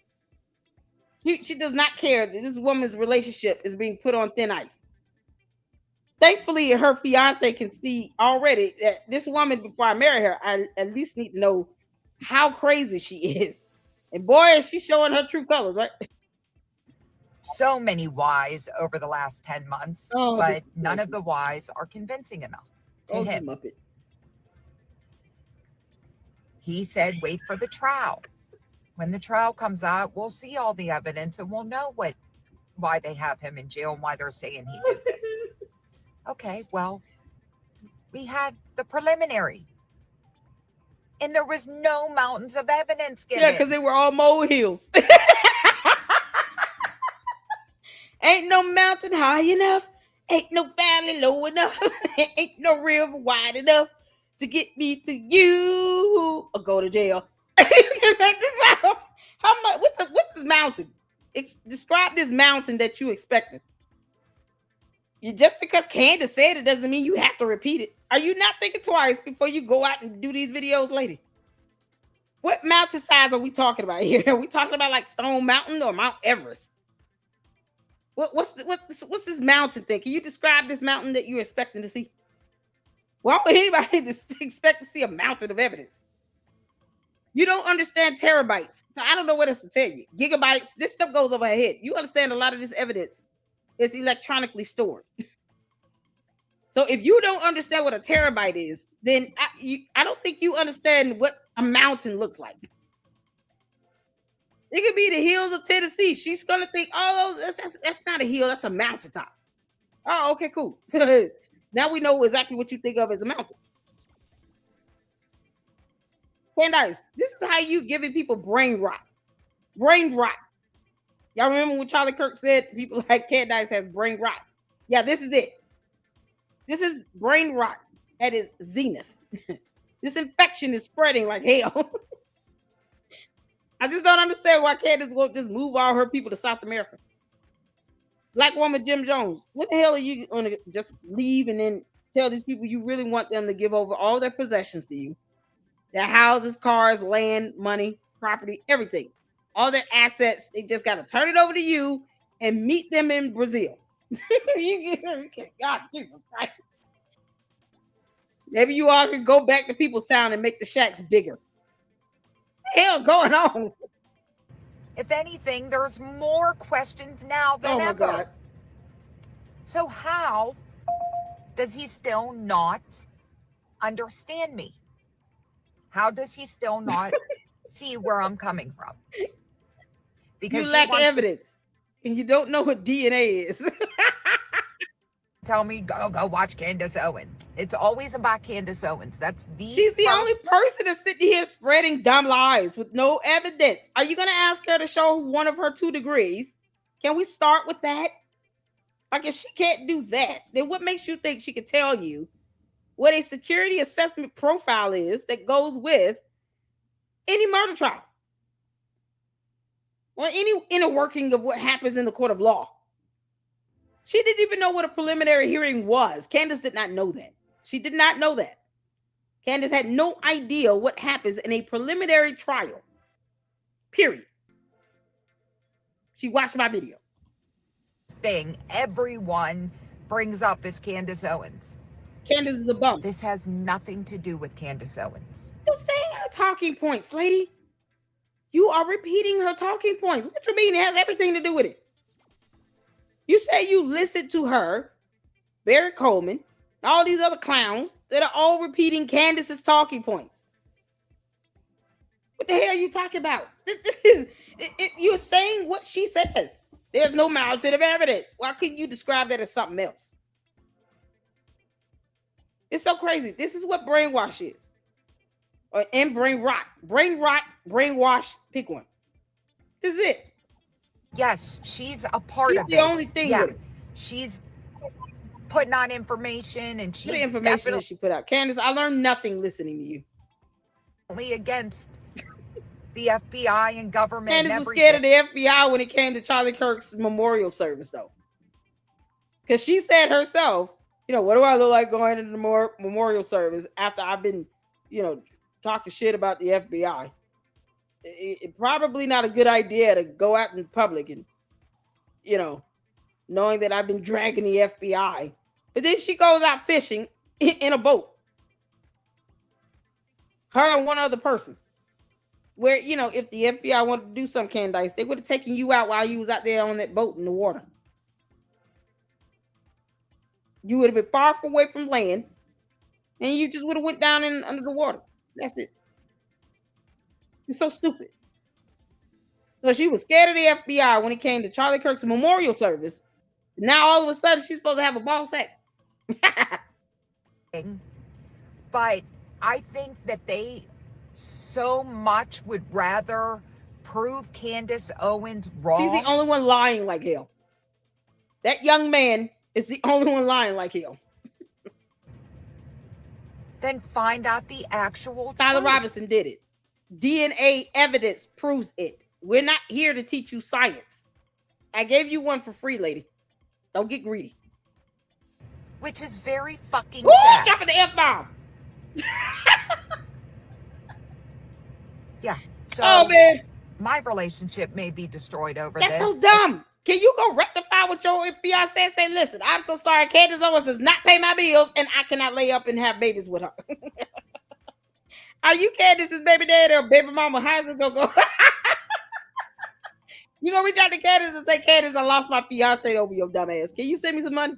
S1: She does not care that this woman's relationship is being put on thin ice. Thankfully, her fiance can see already that this woman, before I marry her, I at least need to know how crazy she is. And boy, is she showing her true colors, right?
S7: So many whys over the last 10 months, but none of the whys are convincing enough to him.
S1: Muppet.
S7: He said, wait for the trial. When the trial comes out, we'll see all the evidence and we'll know why they have him in jail and why they're saying he did this. Okay, well, we had the preliminary. And there was no mountains of evidence given.
S1: Yeah, because they were all molehills. Ain't no mountain high enough. Ain't no valley low enough. Ain't no river wide enough to get me to you or go to jail. How much? What's this mountain? Describe this mountain that you expected. Just because Candace said it doesn't mean you have to repeat it. Are you not thinking twice before you go out and do these videos, lady? What mountain size are we talking about here? Are we talking about like Stone Mountain or Mount Everest? What's this mountain thing? Can you describe this mountain that you're expecting to see? Why would anybody just expect to see a mountain of evidence? You don't understand terabytes. So I don't know what else to tell you. Gigabytes, this stuff goes over her head. You understand a lot of this evidence is electronically stored. So if you don't understand what a terabyte is, then I don't think you understand what a mountain looks like. It could be the hills of Tennessee. She's gonna think, oh, that's not a hill, that's a mountaintop. Oh, okay, cool. So now we know exactly what you think of as a mountain. Candace, this is how you giving people brain rot. Brain rot. Y'all remember when Charlie Kirk said people like Candace has brain rot? Yeah, this is it. This is brain rot at its zenith. This infection is spreading like hell. I just don't understand why Candace won't just move all her people to South America. Black woman Jim Jones, what the hell are you going to just leave and then tell these people you really want them to give over all their possessions to you? Their houses, cars, land, money, property, everything. All their assets, they just got to turn it over to you and meet them in Brazil. God, Jesus Christ. Maybe you all can go back to People's Town and make the shacks bigger. What the hell going on?
S7: If anything, there's more questions now than ever. God. So how does he still not understand me? How does he still not see where I'm coming from? Because
S1: you lack evidence and you don't know what DNA is.
S7: Tell me, go watch Candace Owens. It's always about Candace Owens.
S1: She's the only person that's sitting here spreading dumb lies with no evidence. Are you going to ask her to show one of her 2 degrees? Can we start with that? Like, if she can't do that, then what makes you think she could tell you what a security assessment profile is that goes with any murder trial or any inner working of what happens in the court of law? She didn't even know what a preliminary hearing was. Candace did not know that. She did not know that. Candace had no idea what happens in a preliminary trial. Period. She watched my video.
S7: Thing everyone brings up is Candace Owens.
S1: Candace is a bum.
S7: This has nothing to do with Candace Owens.
S1: Just say her talking points, lady. You are repeating her talking points. What you mean? It has everything to do with it. You say you listened to her, Barry Coleman, all these other clowns that are all repeating Candace's talking points. What the hell are you talking about? You're saying what she says. There's no mountain of evidence. Why couldn't you describe that as something else? It's so crazy. This is what brainwash is. And brain rot. Brain rot, brainwash, pick one. This is it.
S7: Yes, she's a part
S1: She's
S7: of
S1: the
S7: it.
S1: only thing with it.
S7: She's putting on information, and she's
S1: what information that she put out. Candace, I learned nothing listening to you.
S7: Against the FBI and government.
S1: Candace
S7: and
S1: was scared of the FBI when it came to Charlie Kirk's memorial service, though. Because she said herself, you know, what do I look like going into the memorial service after I've been, you know, talking shit about the FBI? It probably not a good idea to go out in public and, you know, knowing that I've been dragging the FBI. But then she goes out fishing in a boat. Her and one other person. Where, you know, if the FBI wanted to do some, Candace, they would have taken you out while you was out there on that boat in the water. You would have been far away from land, and you just would have went down in under the water. That's it. It's so stupid. So she was scared of the FBI when it came to Charlie Kirk's memorial service. Now all of a sudden she's supposed to have a ball sack.
S7: But I think that they so much would rather prove Candace Owens wrong.
S1: She's the only one lying like hell. That young man is the only one lying like hell.
S7: Then find out the actual
S1: Tyler
S7: truth.
S1: Robinson did it. DNA evidence proves it. We're not here to teach you science. I gave you one for free, lady. Don't get greedy.
S7: Which is very fucking
S1: Woo!
S7: sad.
S1: Dropping the F-bomb.
S7: Yeah. So
S1: Oh, man.
S7: my relationship may be destroyed over
S1: That's
S7: this.
S1: so dumb. Can you go rectify with your fiance and say, listen, I'm so sorry. Candace Owens does not pay my bills and I cannot lay up and have babies with her. Are you Candace's baby daddy or baby mama? How's it going to go? You going to reach out to Candace and say, Candace, I lost my fiance over your dumb ass. Can you send me some money?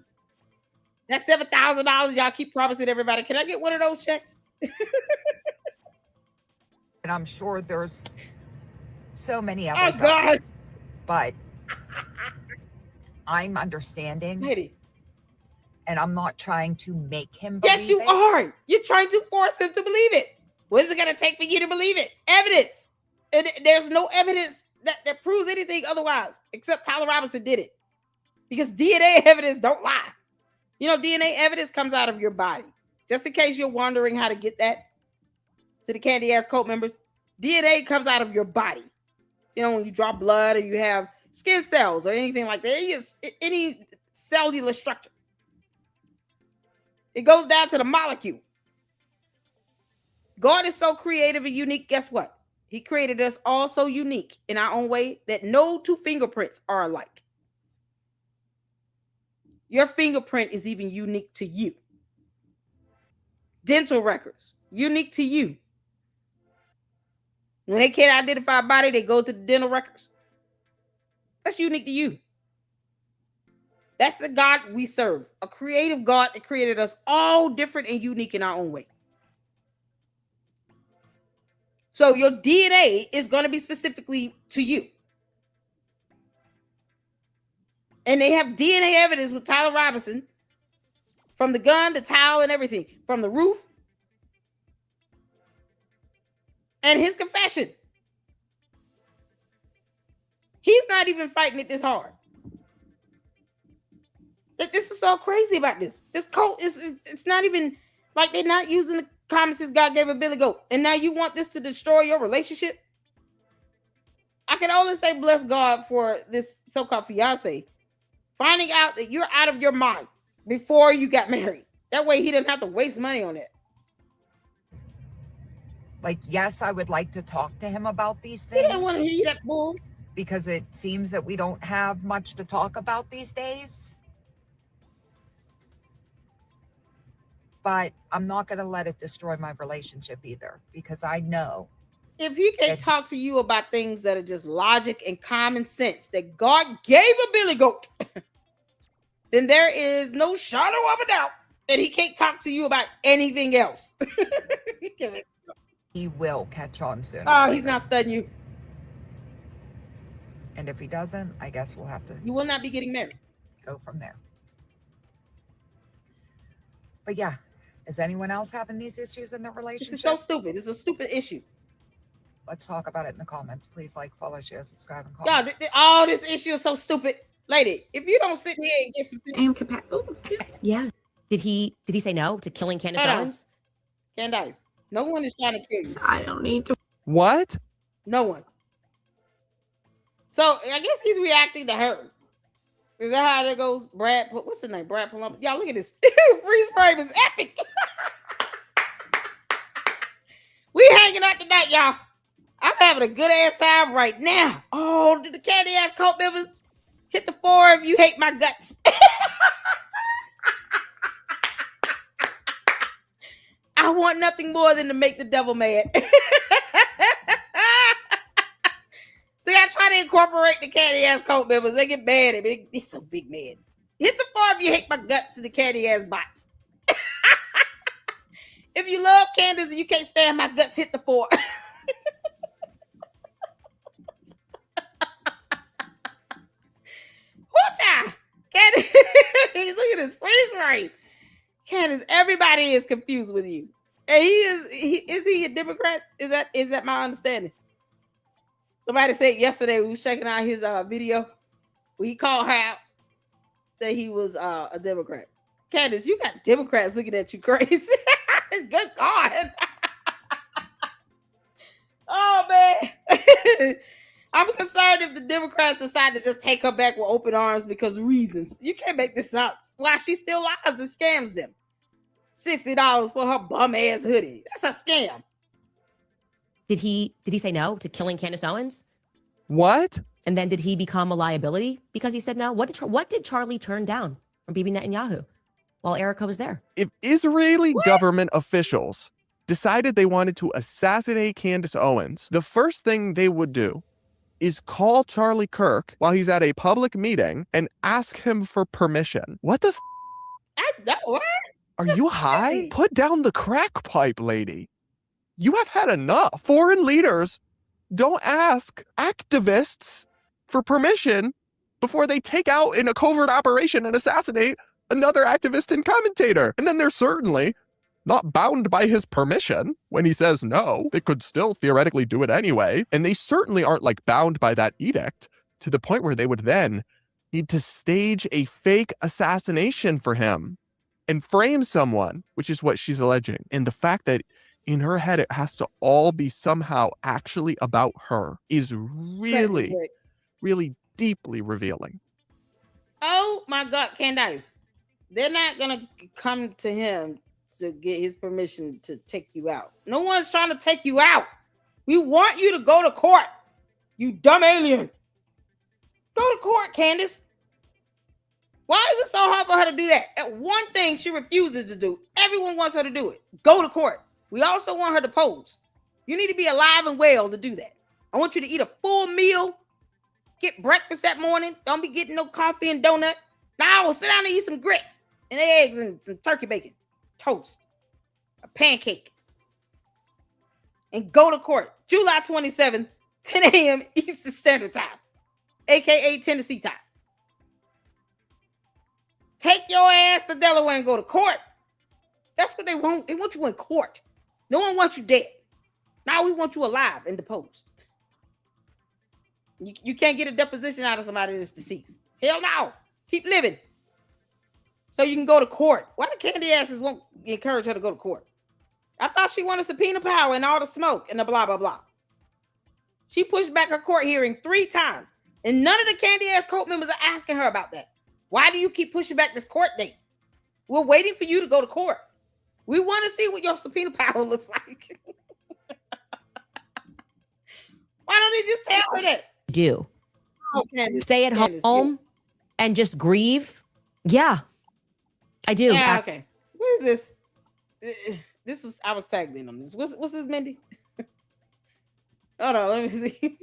S1: That's $7,000 y'all keep promising everybody. Can I get one of those checks?
S7: And I'm sure there's so many
S1: Oh,
S7: others.
S1: God.
S7: But I'm understanding.
S1: Lady.
S7: And I'm not trying to make him believe
S1: Yes, you
S7: it.
S1: are. You're trying to force him to believe it. What is it going to take for you to believe it? Evidence. And there's no evidence that proves anything otherwise, except Tyler Robinson did it. Because DNA evidence don't lie. You know, DNA evidence comes out of your body. Just in case you're wondering how to get that to the candy ass cult members, DNA comes out of your body. You know, when you draw blood or you have skin cells or anything like that, any cellular structure. It goes down to the molecule. God is so creative and unique. Guess what? He created us all so unique in our own way that no two fingerprints are alike. Your fingerprint is even unique to you. Dental records, unique to you. When they can't identify a body, they go to the dental records. That's unique to you. That's the God we serve, a creative God that created us all different and unique in our own way. So your DNA is going to be specifically to you. And they have DNA evidence with Tyler Robinson from the gun, the towel, and everything, from the roof, and his confession. He's not even fighting it this hard. This is so crazy about this. This cult it's not even like they're not using the common sense God gave a Billy Goat. And now you want this to destroy your relationship? I can only say bless God for this so-called fiance finding out that you're out of your mind before you got married. That way he didn't have to waste money on it.
S7: Like, yes, I would like to talk to him about these
S1: He
S7: things.
S1: didn't want to hear that bull.
S7: Because it seems that we don't have much to talk about these days. But I'm not going to let it destroy my relationship either, because I know.
S1: If he can't talk to you about things that are just logic and common sense that God gave a Billy Goat, then there is no shadow of a doubt that he can't talk to you about anything else.
S7: He will catch on soon.
S1: Oh, he's not studying you.
S7: And if he doesn't, I guess we'll have to.
S1: You will not be getting married.
S7: Go from there. But yeah, Is anyone else having these issues in their relationship?
S1: This is so stupid. It's a stupid issue.
S7: Let's talk about it in the comments. Please like, follow, share, subscribe, and
S1: Y'all,
S7: comment.
S1: all this issue is so stupid. Lady, if you don't sit here and get some sense.
S3: Yeah. Did he say no to killing Candace
S1: Hold on.
S3: Owens?
S1: Candace, no one is trying to kill you.
S8: I don't need to.
S9: What?
S1: No one. So I guess he's reacting to her. Is that how that goes? Brad, what's his name? Brad Palumbo. Y'all look at this. Freeze frame is epic. We hanging out tonight, y'all. I'm having a good ass time right now. Oh, did the candy ass cult members hit the 4 of you hate my guts? I want nothing more than to make the devil mad. See, I try to incorporate the candy ass cult members. They get mad at me. They're so big mad. Hit the 4 of you hate my guts to the candy ass box. If you love Candace and you can't stand my guts, hit the 4. Whatcha? Candace, look at this freeze frame. Candace, everybody is confused with you. And is he a Democrat? Is that my understanding? Somebody said yesterday we was checking out his video where he called her out that he was a Democrat. Candace, you got Democrats looking at you crazy. Good God. Oh man. I'm concerned if the Democrats decide to just take her back with open arms because reasons. You can't make this up. Why she still lies and scams them. $60 for her bum ass hoodie. That's a scam.
S3: Did he say no to killing Candace Owens?
S9: What?
S3: And then did he become a liability because he said no? What did Charlie turn down from Bibi Netanyahu while Erica was there?
S9: If Israeli government officials decided they wanted to assassinate Candace Owens, the first thing they would do is call Charlie Kirk while he's at a public meeting and ask him for permission. What the
S1: What?
S9: Are you high? Put down the crack pipe, lady. You have had enough. Foreign leaders don't ask activists for permission before they take out in a covert operation and assassinate another activist and commentator. And then they're certainly not bound by his permission when he says no. They could still theoretically do it anyway. And they certainly aren't like bound by that edict to the point where they would then need to stage a fake assassination for him and frame someone, which is what she's alleging. And the fact that in her head it has to all be somehow actually about her is really, really deeply revealing.
S1: Oh my God, Candace. They're not going to come to him to get his permission to take you out. No one's trying to take you out. We want you to go to court. You dumb alien. Go to court, Candace. Why is it so hard for her to do that? And one thing she refuses to do. Everyone wants her to do it. Go to court. We also want her to pose. You need to be alive and well to do that. I want you to eat a full meal. Get breakfast that morning. Don't be getting no coffee and donut. Now sit down and eat some grits and eggs and some turkey bacon. Toast. A pancake. And go to court. July 27th, 10 a.m. Eastern Standard Time. AKA Tennessee time. Take your ass to Delaware and go to court. That's what they want. They want you in court. No one wants you dead. Now we want you alive and deposed. You can't get a deposition out of somebody that's deceased. Hell no. Keep living. So you can go to court. Why the candy asses won't encourage her to go to court? I thought she wanted subpoena power and all the smoke and the blah, blah, blah. She pushed back her court hearing 3 times. And none of the candy ass cult members are asking her about that. Why do you keep pushing back this court date? We're waiting for you to go to court. We want to see what your subpoena power looks like. Why don't they just tell her that?
S3: Do.
S1: Oh, Candace,
S3: stay at home and just grieve. Yeah, I do.
S1: Yeah, okay. What is this? I was tagged in on this. What's this, Mindy? Hold on, let me see.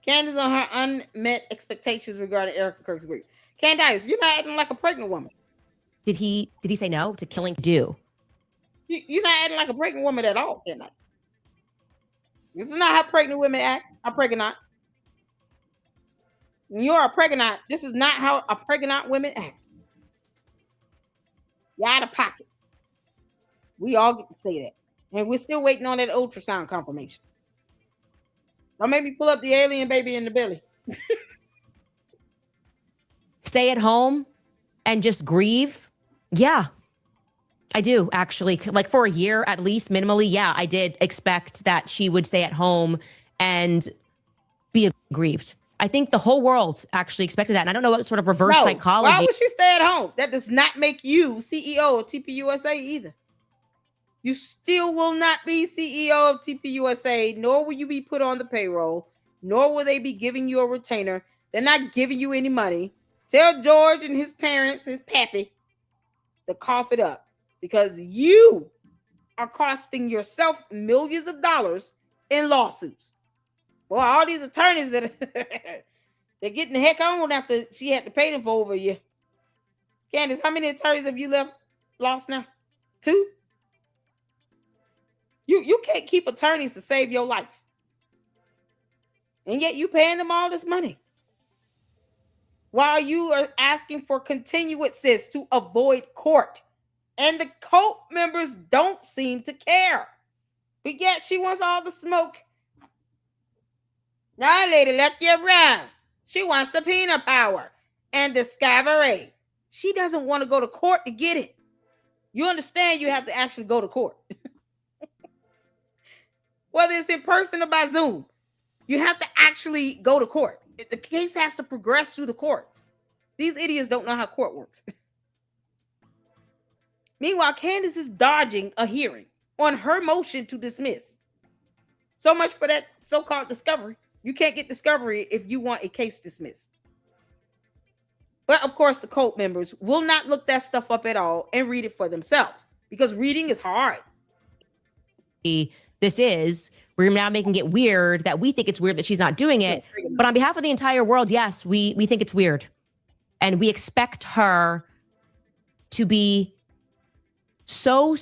S1: Candace on her unmet expectations regarding Erica Kirk's grief. Candace, you're not acting like a pregnant woman.
S3: Did he say no to killing? Do.
S1: You're not acting like a pregnant woman at all, Candace. This is not how pregnant women act. A pregnant. When you're a pregnant, this is not how a pregnant women act. You're out of pocket. We all get to say that. And we're still waiting on that ultrasound confirmation. Or maybe pull up the alien baby in the belly.
S3: Stay at home and just grieve. Yeah, I do actually. Like for a year at least, minimally. Yeah, I did expect that she would stay at home and be aggrieved. I think the whole world actually expected that. And I don't know what sort of reverse psychology.
S1: Why would she stay at home? That does not make you CEO of TPUSA either. You still will not be CEO of TPUSA, nor will you be put on the payroll, nor will they be giving you a retainer. They're not giving you any money. Tell George and his parents, his pappy, to cough it up because you are costing yourself millions of dollars in lawsuits. Well, all these attorneys that they're getting the heck on after she had to pay them for over a year. Candace, how many attorneys have you lost now? 2? You can't keep attorneys to save your life. And yet you paying them all this money. While you are asking for continuances to avoid court. And the cult members don't seem to care. But yet she wants all the smoke. Now, lady, let you around. She wants subpoena power and discovery. She doesn't want to go to court to get it. You understand you have to actually go to court. Whether it's in person or by Zoom, you have to actually go to court. The case has to progress through the courts. These idiots don't know how court works. Meanwhile, Candace is dodging a hearing on her motion to dismiss. So much for that so-called discovery. You can't get discovery if you want a case dismissed. But of course, the cult members will not look that stuff up at all and read it for themselves because reading is hard.
S3: We're now making it weird that we think it's weird that she's not doing it. But on behalf of the entire world, yes, we think it's weird. And we expect her to be so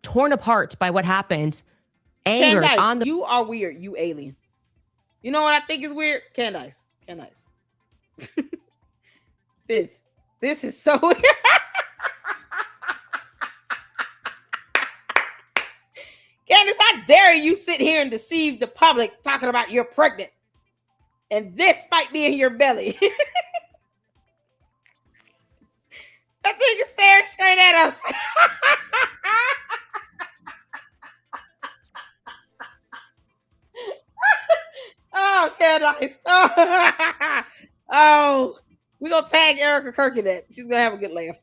S3: torn apart by what happened. Angered
S1: Candace,
S3: on the...
S1: You are weird, you alien. You know what I think is weird? Candace. This is so weird. Candace, how dare you sit here and deceive the public talking about you're pregnant and this might be in your belly. That thing is staring straight at us. Oh, Candace. Oh, we're going to tag Erica Kirk in that. She's going to have a good laugh.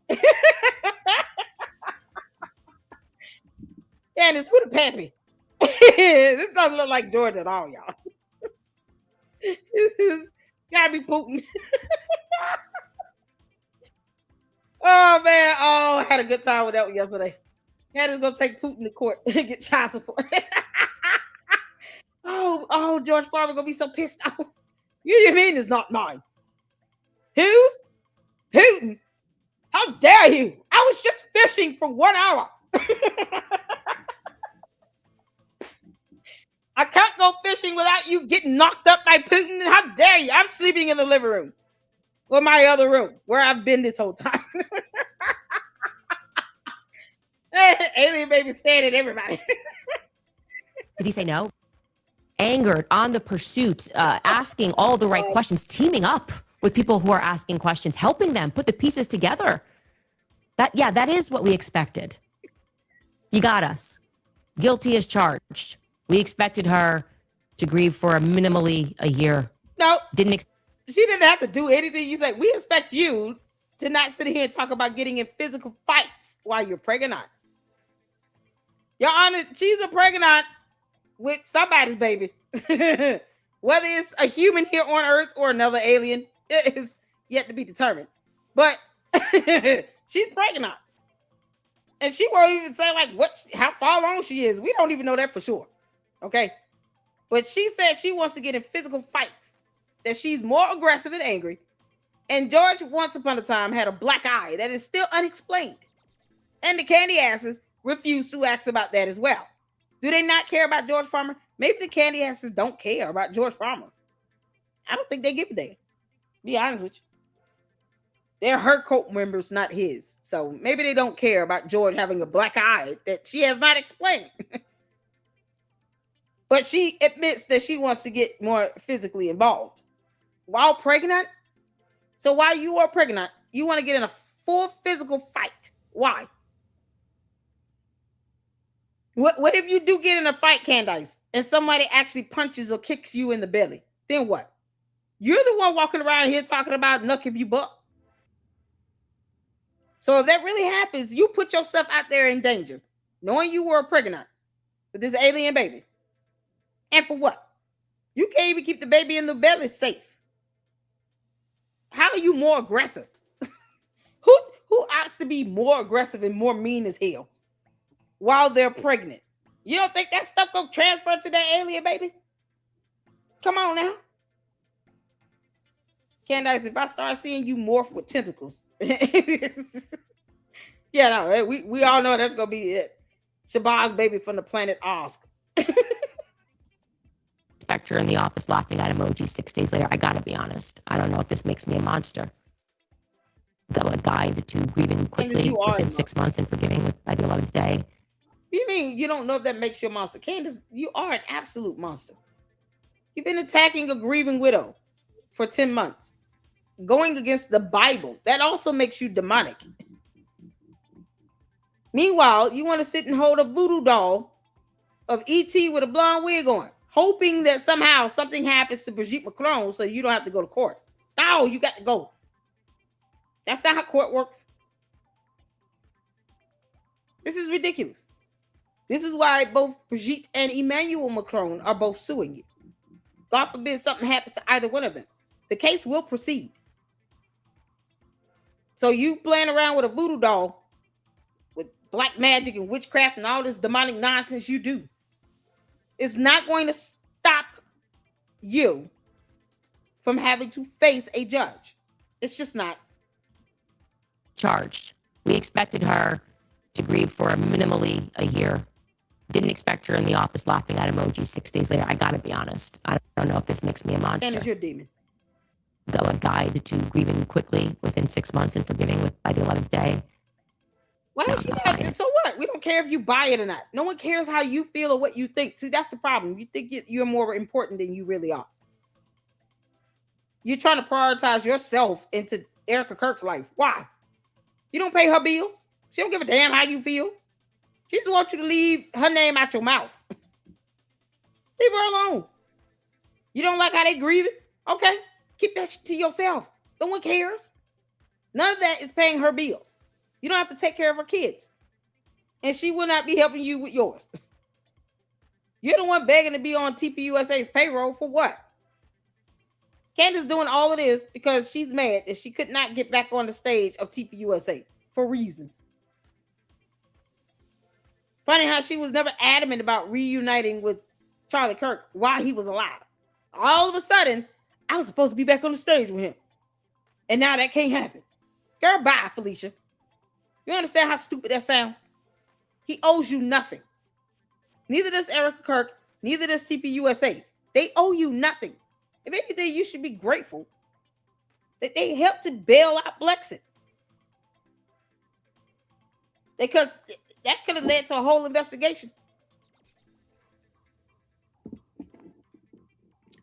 S1: Candace, who the pappy? This doesn't look like George at all, y'all. This gotta be Putin. Oh, man. Oh, I had a good time with that one yesterday. Candace going to take Putin to court and get child support. Oh, George Farmer going to be so pissed off. You mean it's not mine? Whose? Putin. How dare you? I was just fishing for 1 hour. I can't go fishing without you getting knocked up by Putin. How dare you? I'm sleeping in the living room or my other room where I've been this whole time. Alien baby staring at everybody.
S3: Did he say no? Angered on the pursuit, asking all the right questions, teaming up with people who are asking questions, helping them put the pieces together. That is what we expected. You got us. Guilty as charged. We expected her to grieve for minimally a year.
S1: No.
S3: She
S1: didn't have to do anything. You said, we expect you to not sit here and talk about getting in physical fights while you're pregnant. Your Honor, she's a pregnant with somebody's baby. Whether it's a human here on Earth or another alien, it is yet to be determined. But she's pregnant. And she won't even say how far along she is. We don't even know that for sure. Okay. But she said she wants to get in physical fights, that she's more aggressive and angry. And George, once upon a time, had a black eye that is still unexplained. And the candy asses refuse to ask about that as well. Do they not care about George Farmer? Maybe the candy asses don't care about George Farmer. I don't think they give a damn. Be honest with you. They're her cult members, not his. So maybe they don't care about George having a black eye that she has not explained. But she admits that she wants to get more physically involved while pregnant. So while you are pregnant, you want to get in a full physical fight. Why? What if you do get in a fight, Candace, and somebody actually punches or kicks you in the belly? Then what? You're the one walking around here talking about knuck if you buck. So if that really happens, you put yourself out there in danger, knowing you were pregnant with this alien baby. And for what? You can't even keep the baby in the belly safe. How are you more aggressive? Who opts to be more aggressive and more mean as hell while they're pregnant? You don't think that stuff gonna transfer to that alien baby? Come on now. Candace, if I start seeing you morph with tentacles, yeah, no, we all know that's gonna be it. Shabazz baby from the planet Osk.
S3: Spectre in the office laughing at emoji 6 days later. I gotta be honest. I don't know if this makes me a monster. Got a guide to grieving quickly within 6 months and forgiving by the 11th day.
S1: You mean you don't know if that makes you a monster? Candace, you are an absolute monster. You've been attacking a grieving widow for 10 months. Going against the Bible. That also makes you demonic. Meanwhile, you want to sit and hold a voodoo doll of E.T. with a blonde wig on, hoping that somehow something happens to Brigitte Macron so you don't have to go to court. No, you got to go. That's not how court works. This is ridiculous. This is why both Brigitte and Emmanuel Macron are both suing you. God forbid something happens to either one of them. The case will proceed. So you playing around with a voodoo doll with black magic and witchcraft and all this demonic nonsense you do, it's not going to stop you from having to face a judge. It's just not.
S3: Charged. We expected her to grieve for minimally a year. Didn't expect her in the office laughing at emoji 6 days later. I gotta be honest. I don't know if this makes me a monster.
S1: Candace, you're a demon.
S3: A guide to grieving quickly within 6 months and forgiving by the 11th day.
S1: Why is she not? So what? We don't care if you buy it or not. No one cares how you feel or what you think. See, that's the problem. You think you're more important than you really are. You're trying to prioritize yourself into Erica Kirk's life. Why? You don't pay her bills. She don't give a damn how you feel. She just wants you to leave her name out your mouth. Leave her alone. You don't like how they grieving? Okay. Keep that to yourself. No one cares. None of that is paying her bills. You don't have to take care of her kids. And she will not be helping you with yours. You're the one begging to be on TPUSA's payroll for what? Candace doing all of this because she's mad that she could not get back on the stage of TPUSA for reasons. Funny how she was never adamant about reuniting with Charlie Kirk while he was alive. All of a sudden, I was supposed to be back on the stage with him. And now that can't happen. Girl, bye, Felicia. You understand how stupid that sounds? He owes you nothing. Neither does Erica Kirk, neither does TPUSA. They owe you nothing. If anything, you should be grateful that they helped to bail out Blexit. Because that could have led to a whole investigation.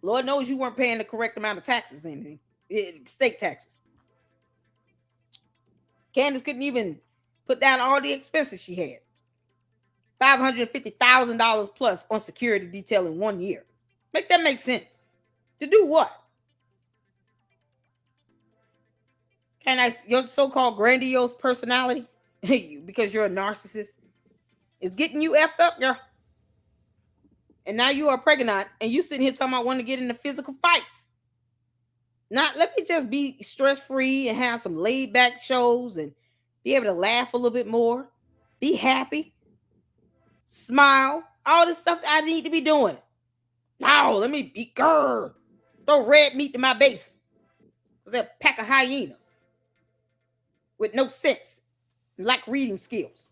S1: Lord knows you weren't paying the correct amount of taxes, anything, state taxes. Candace couldn't even put down all the expenses she had. $550,000 plus on security detail in 1 year. Make that make sense. To do what? Candace, your so-called grandiose personality, because you're a narcissist, is getting you effed up, girl. And now you are pregnant and you sitting here talking about wanting to get into physical fights. Not let me just be stress-free and have some laid-back shows and be able to laugh a little bit more. Be happy. Smile. All this stuff that I need to be doing. No, let me be girl. Throw red meat to my base. Because they're a pack of hyenas. With no sense. And lack reading skills.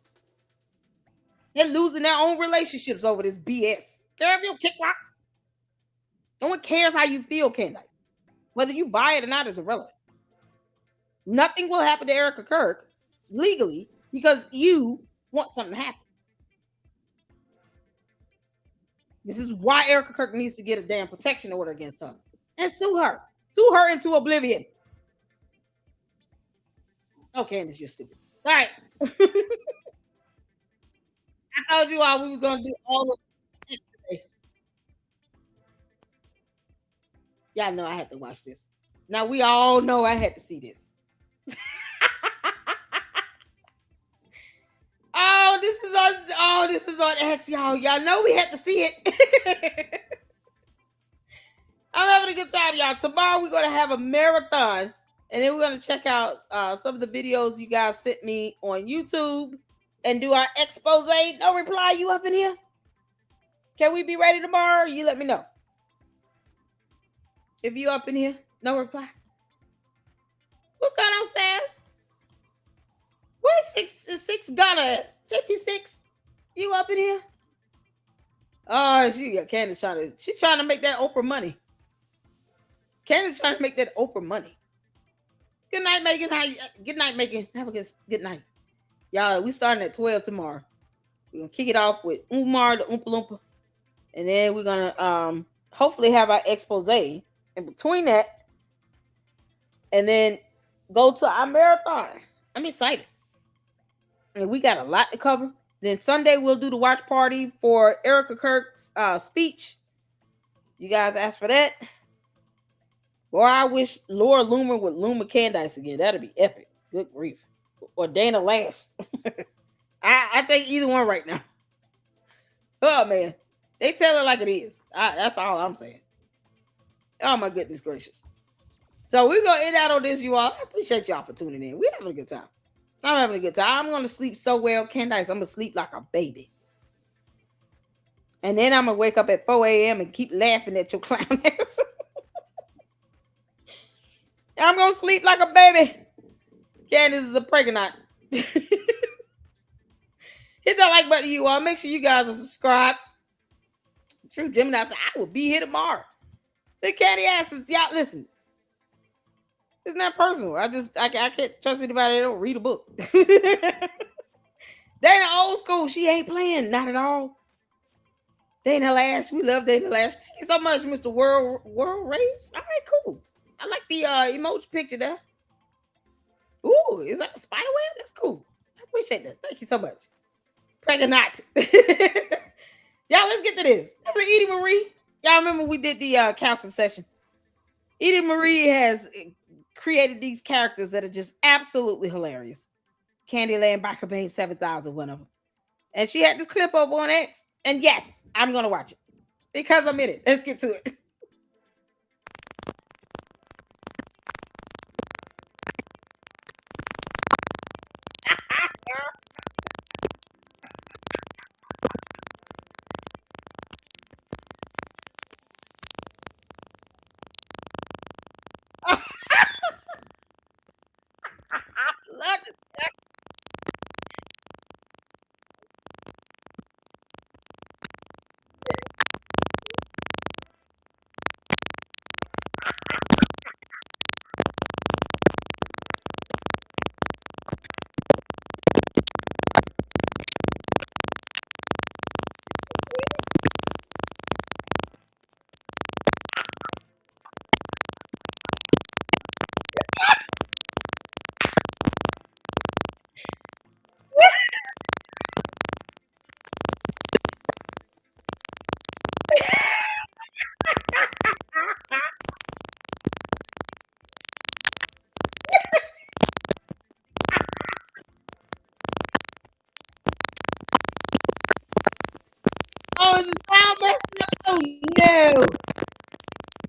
S1: They're losing their own relationships over this BS. Girl, you kick rocks. No one cares how you feel, Candace. Whether you buy it or not is irrelevant. Nothing will happen to Erica Kirk legally because you want something to happen. This is why Erica Kirk needs to get a damn protection order against her and sue her. Sue her into oblivion. Oh, Candace, you're stupid. All right. I told you all we were going to do all of it today. Y'all know I had to watch this. Now, we all know I had to see this. This is on X, y'all. Y'all know we had to see it. I'm having a good time, y'all. Tomorrow we're going to have a marathon, and then we're going to check out some of the videos you guys sent me on YouTube and do our expose. No reply, you up in here? Can we be ready tomorrow? You let me know. If you up in here, no reply. What's going on, Sass? Where's six Ghana? JP6, you up in here? Oh, Candace she's trying to make that Oprah money. Candace trying to make that Oprah money. Good night, Megan. Good night, Megan. Have a good night. Y'all, we starting at 12 tomorrow. We're going to kick it off with Umar, the Oompa Loompa. And then we're going to hopefully have our expose in between that. And then go to our marathon. I'm excited. And we got a lot to cover. Then Sunday, we'll do the watch party for Erica Kirk's speech. You guys asked for that. Or I wish Laura Loomer would Loomer Candace again. That'd be epic. Good grief. Or Dana Lash. I take either one right now. Oh, man. They tell it like it is. That's all I'm saying. Oh, my goodness gracious. So we're going to end out on this, you all. I appreciate y'all for tuning in. We're having a good time. I'm having a good time. I'm going to sleep so well, Candace. I'm going to sleep like a baby. And then I'm going to wake up at 4 a.m. and keep laughing at your clown ass. I'm going to sleep like a baby. Candace is a pregnant. Hit that like button, you all. Make sure you guys are subscribed. True Gemini said, I will be here tomorrow. The Candy asses, y'all, listen. It's not personal. I can't trust anybody that don't read a book. They in the old school. She ain't playing. Not at all. Dana Lash. We love Dana Lash. Thank you so much, Mr. World Raves. All right, cool. I like the emoji picture there. Ooh, is that a spider web? That's cool. I appreciate that. Thank you so much. Pregnant. Y'all, let's get to this. That's an Edie Marie. Y'all remember we did the counseling session. Edie Marie has created these characters that are just absolutely hilarious. Candyland, Biker Babe, 7,000, one of them. And she had this clip up on X. And yes, I'm going to watch it because I'm in it. Let's get to it. Oh, is the sound messed up? Oh, no.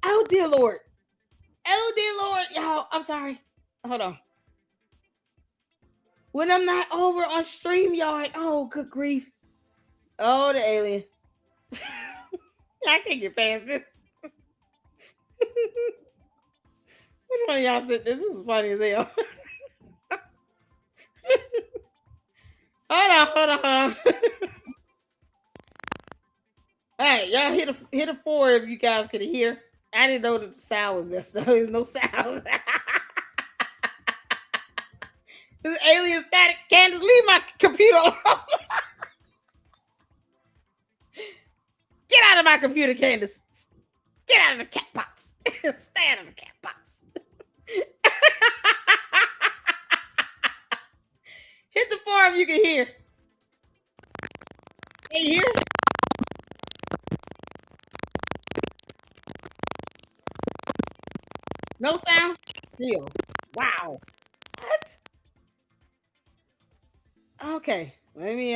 S1: Oh, dear Lord. Oh, dear Lord. Y'all, I'm sorry. Hold on. When I'm not over on StreamYard. Oh, good grief. Oh, the alien. I can't get past this. Which one of y'all said this? This is funny as hell. Hold on. All right, y'all hit a 4 if you guys could hear. I didn't know that the sound was messed up. There's no sound. This alien static. Candace, leave my computer alone. Get out of my computer, Candace. Get out of the cat box. Stay out of the cat box. Hit the forum if you can hear. Can you hear? No sound? Still. Wow. What? Okay. Let me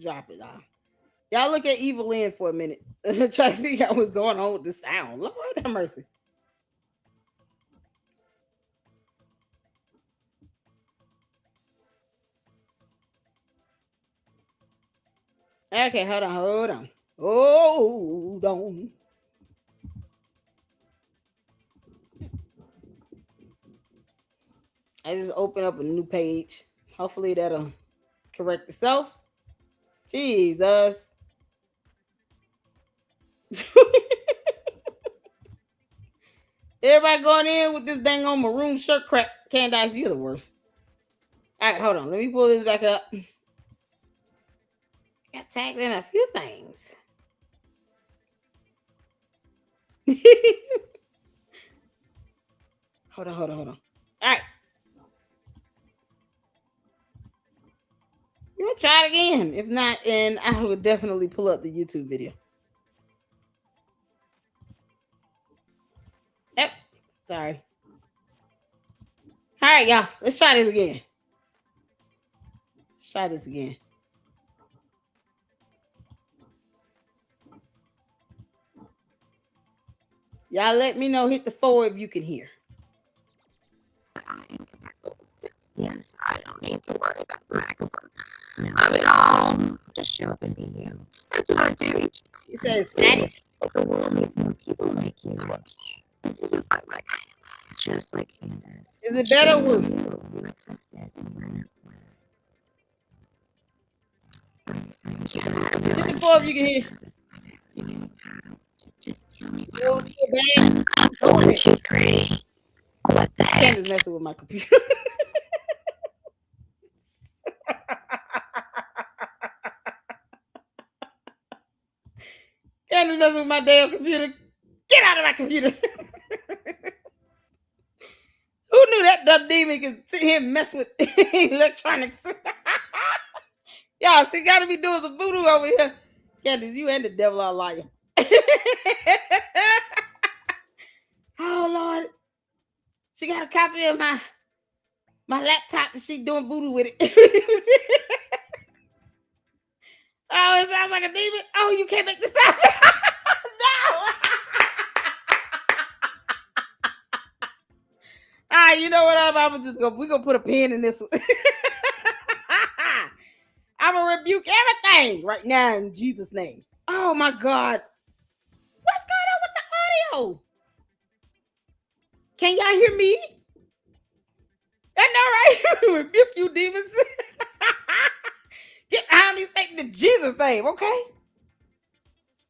S1: drop it off. Y'all look at Evil Lynn for a minute. Try to figure out what's going on with the sound. Lord have mercy. Okay, hold on. Hold on. I just opened up a new page. Hopefully that'll correct itself. Jesus. Everybody going in with this dang on maroon shirt crap. Candace, you're the worst. All right, hold on. Let me pull this back up. Got tagged in a few things. Hold on. All right. We'll try it again. If not, then I will definitely pull up the YouTube video. Yep. Sorry. All right, y'all. Let's try this again. Y'all let me know. Hit the 4 if you can hear.
S8: Yes, I don't need to worry about the microphone. Not at all. Just show up and be you. That's what I do.
S1: You said it's static.
S8: The world needs more people like you. This is just like just like Candace.
S1: Is it better or worse?
S8: You existed and
S1: Hit the 4 if you can hear.
S8: Just tell me
S1: what was so bad.
S8: 1, 2, 3. What the heck?
S1: Candace messing with my computer. Candace messing with my damn computer. Get out of my computer. Who knew that dumb demon could sit here and mess with electronics? Y'all, she got to be doing some voodoo over here. Candace, you and the devil are lying. Oh, Lord. She got a copy of my laptop and she doing voodoo with it. Oh, it sounds like a demon. Oh, you can't make this sound. No. All right, you know what? I'm just we're gonna put a pin in this one. I'm gonna rebuke everything right now in Jesus' name. Oh my God. What's going on with the audio? Can y'all hear me? That's not right. Rebuke you, demons. Get behind me, Satan, in Jesus' name, okay?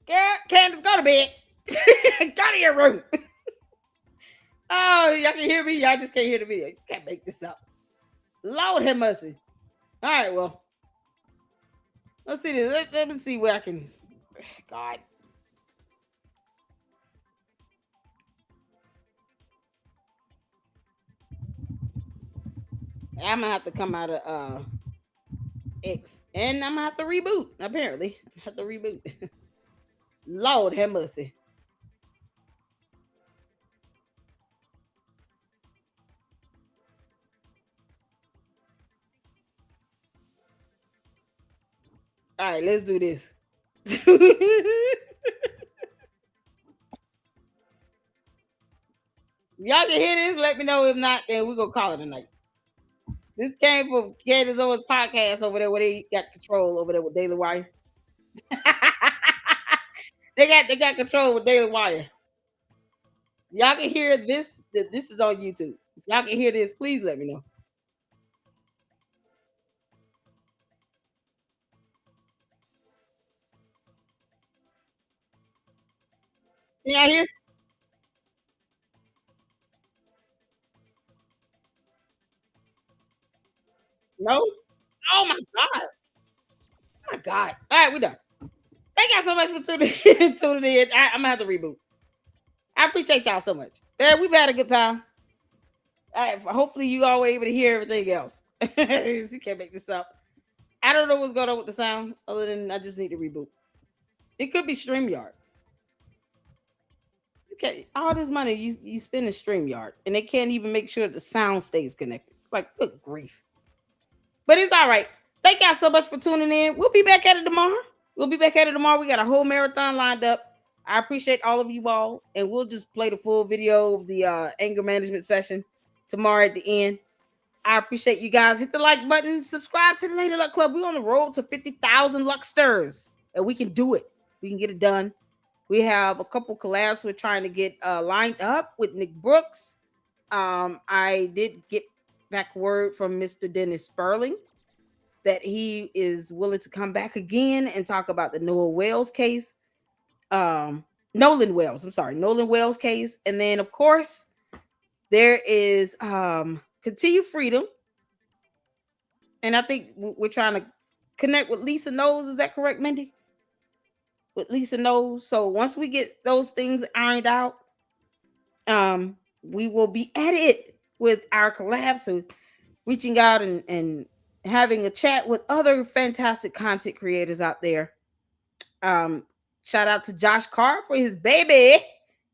S1: Yeah, Candace, go to bed. Go to your room. Oh, y'all can hear me. Y'all just can't hear the video. You can't make this up. Lord have mercy. All right, well. Let's see this. Let me see where I can. God. I'm gonna have to come out of X, and I'm gonna have to reboot. Apparently, I have to reboot. Lord have mercy. All right, let's do this. Y'all can hear this? Let me know. If not, then we're gonna call it a night. This came from Candace Owens podcast over there where they got control over there with Daily Wire. they got control with Daily Wire. Y'all can hear this. This is on YouTube. If y'all can hear this, please let me know. Can y'all hear? bro. Oh my God. Oh my God. All right, we're done. Thank y'all so much for tuning in. I'm gonna have to reboot. I appreciate y'all so much. We've had a good time. Hopefully you all were able to hear everything else. You can't make this up. I don't know what's going on with the sound, other than I just need to reboot. It could be StreamYard. Okay, all this money you spend in StreamYard, and they can't even make sure the sound stays connected. Like, good grief. But it's all right. Thank y'all so much for tuning in. We'll be back at it tomorrow. We got a whole marathon lined up. I appreciate all of you all, and we'll just play the full video of the anger management session tomorrow at the end. I appreciate you guys. Hit the like button. Subscribe to the Lady Luck Club. We're on the road to 50,000 Lucksters, and we can do it. We can get it done. We have a couple collabs we're trying to get lined up with Nick Brooks. I did get back word from Mr. Dennis Sperling that he is willing to come back again and talk about the Nolan Wells case. Nolan Wells case. And then, of course, there is Continue Freedom. And I think we're trying to connect with Lisa Knowles. Is that correct, Mindy? With Lisa Knowles. So once we get those things ironed out, we will be at it with our collab. So reaching out and having a chat with other fantastic content creators out there. Shout out to Josh Carr for his baby.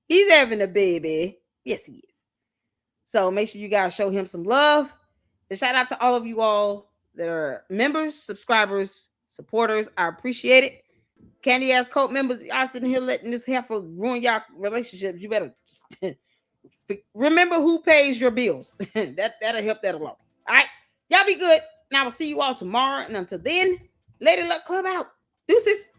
S1: He's having a baby. Yes, he is. So make sure you guys show him some love. And shout out to all of you all that are members, subscribers, supporters. I appreciate it. Candy ass cult members, y'all sitting here letting this heifer ruin y'all relationships. You better remember who pays your bills. That'll help that along. All right. Y'all be good. And I will see you all tomorrow. And until then, Lady Luck Club out. Deuces.